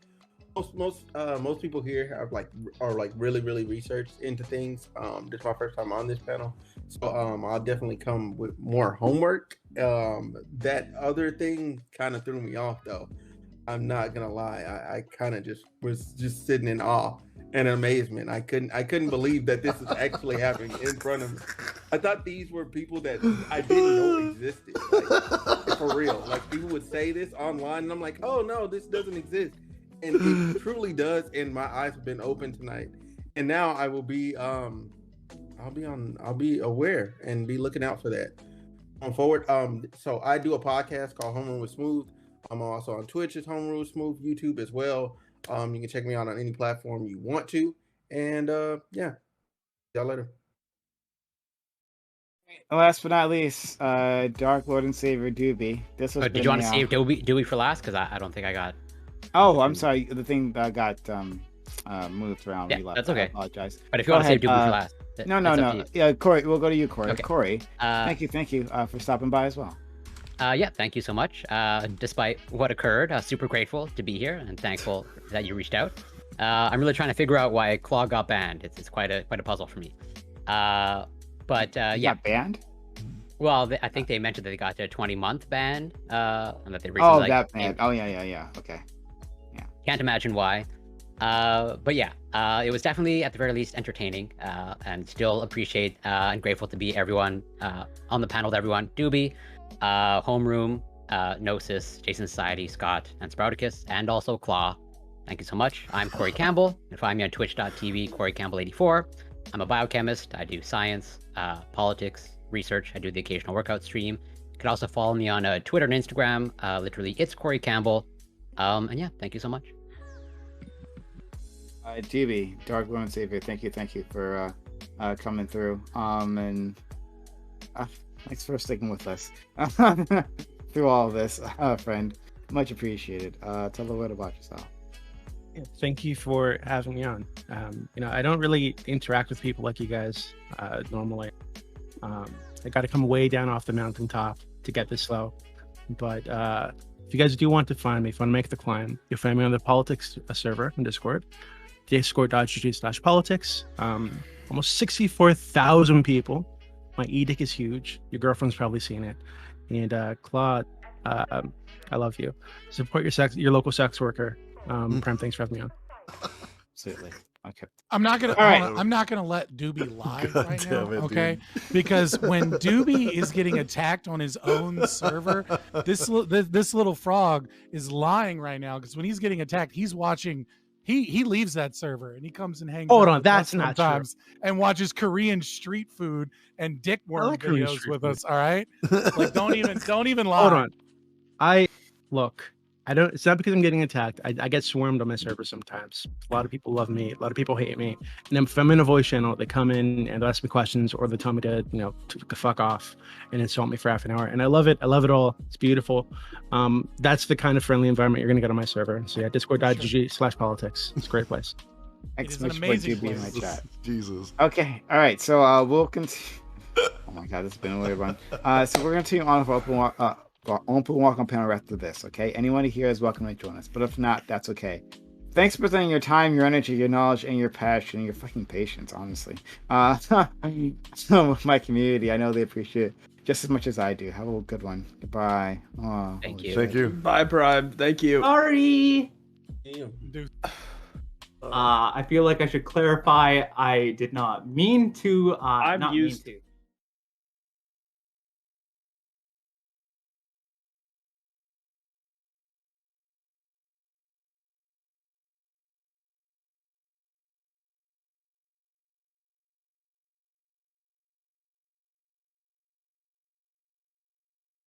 most people here are really researched into things. This is my first time on this panel, so I'll definitely come with more homework. That other thing kind of threw me off, though. I'm not gonna lie. I kind of was sitting in awe and amazement. I couldn't believe that this is actually happening in front of me. I thought these were people that I didn't know existed. Like, for real. Like, people would say this online, and I'm like, oh no, this doesn't exist. And it truly does, and my eyes have been open tonight. And now I will be I'll be aware and be looking out for that going forward. So I do a podcast called Home Room with Smooth. I'm also on Twitch as Home Room with Smooth, YouTube as well. You can check me out on any platform you want to. And yeah. See y'all later. Last but not least, Dark Lord and Savior Doobie. This was. Did you want to save Dewey for last? Because I don't think I got. Oh, I'm sorry. The thing that got moved around. Yeah, that's okay. I apologize. But if you want to save Doobie for last. No. Yeah, Corey, we'll go to you, Corey. Okay. Corey, thank you for stopping by as well. Yeah, thank you so much. Despite what occurred, super grateful to be here and thankful that you reached out. I'm really trying to figure out why Claw got banned. It's quite a puzzle for me. But yeah, got banned. Well, I think they mentioned that they got a 20-month ban, and that they recently. Oh, that ban. Oh, yeah. Okay. Yeah. Can't imagine why. But yeah, it was definitely at the very least entertaining, and still appreciate and grateful to be everyone on the panel with everyone. Doobie, Homeroom, Gnosis, Jason Society, Scott, and Sprouticus, and also Claw. Thank you so much. I'm Corey Campbell. You can find me on twitch.tv, CoreyCampbell84. I'm a biochemist. I do science, politics, research. I do the occasional workout stream. You can also follow me on Twitter and Instagram. Literally, it's Corey Campbell. And yeah, thank you so much. GB, Dark Lord and Savior, thank you for coming through. And thanks for sticking with us through all of this, friend. Much apprecied. Tell the world about yourself. Thank you for having me on. I don't really interact with people like you guys normally. I got to come way down off the mountaintop to get this low. But if you guys do want to find me, if you want to make the climb, you'll find me on the politics server in Discord, discord.gg/politics. Almost 64,000 people. My edict is huge. Your girlfriend's probably seen it. And Claude, I love you. Support your local sex worker. Prem, thanks for having me on. Absolutely. Okay. I'm not gonna let Doobie lie right now, okay? Because when Doobie is getting attacked on his own server, this little frog is lying right now. Because when he's getting attacked, he's watching. He leaves that server and he comes and hangs. Hold out on, with that's us not sometimes and watches Korean street food and dick worm videos with us. All right, like don't even lie. Hold on, it's not because I'm getting attacked. I get swarmed on my server sometimes. A lot of people love me. A lot of people hate me. And then if I'm in a voice channel, they come in and they ask me questions, or they tell me to, to fuck off and insult me for half an hour. And I love it. I love it all. It's beautiful. That's the kind of friendly environment you're going to get on my server. So yeah, discord.gg/politics. It's a great place. Thanks so much for being in my chat. Jesus. Okay. All right. So we'll continue. Oh my God, this has been a weird one. So we're going to continue on with open walk on panel after this, okay? Anyone here is welcome to join us, but if not, that's okay. Thanks for presenting your time, your energy, your knowledge, and your passion, and your fucking patience, honestly. So my community, I know they appreciate it just as much as I do. Have a good one. Goodbye. Oh, thank you. Thank you. Bye, Prime. Thank you. Sorry. I feel like I should clarify. I did not mean to. I'm used to.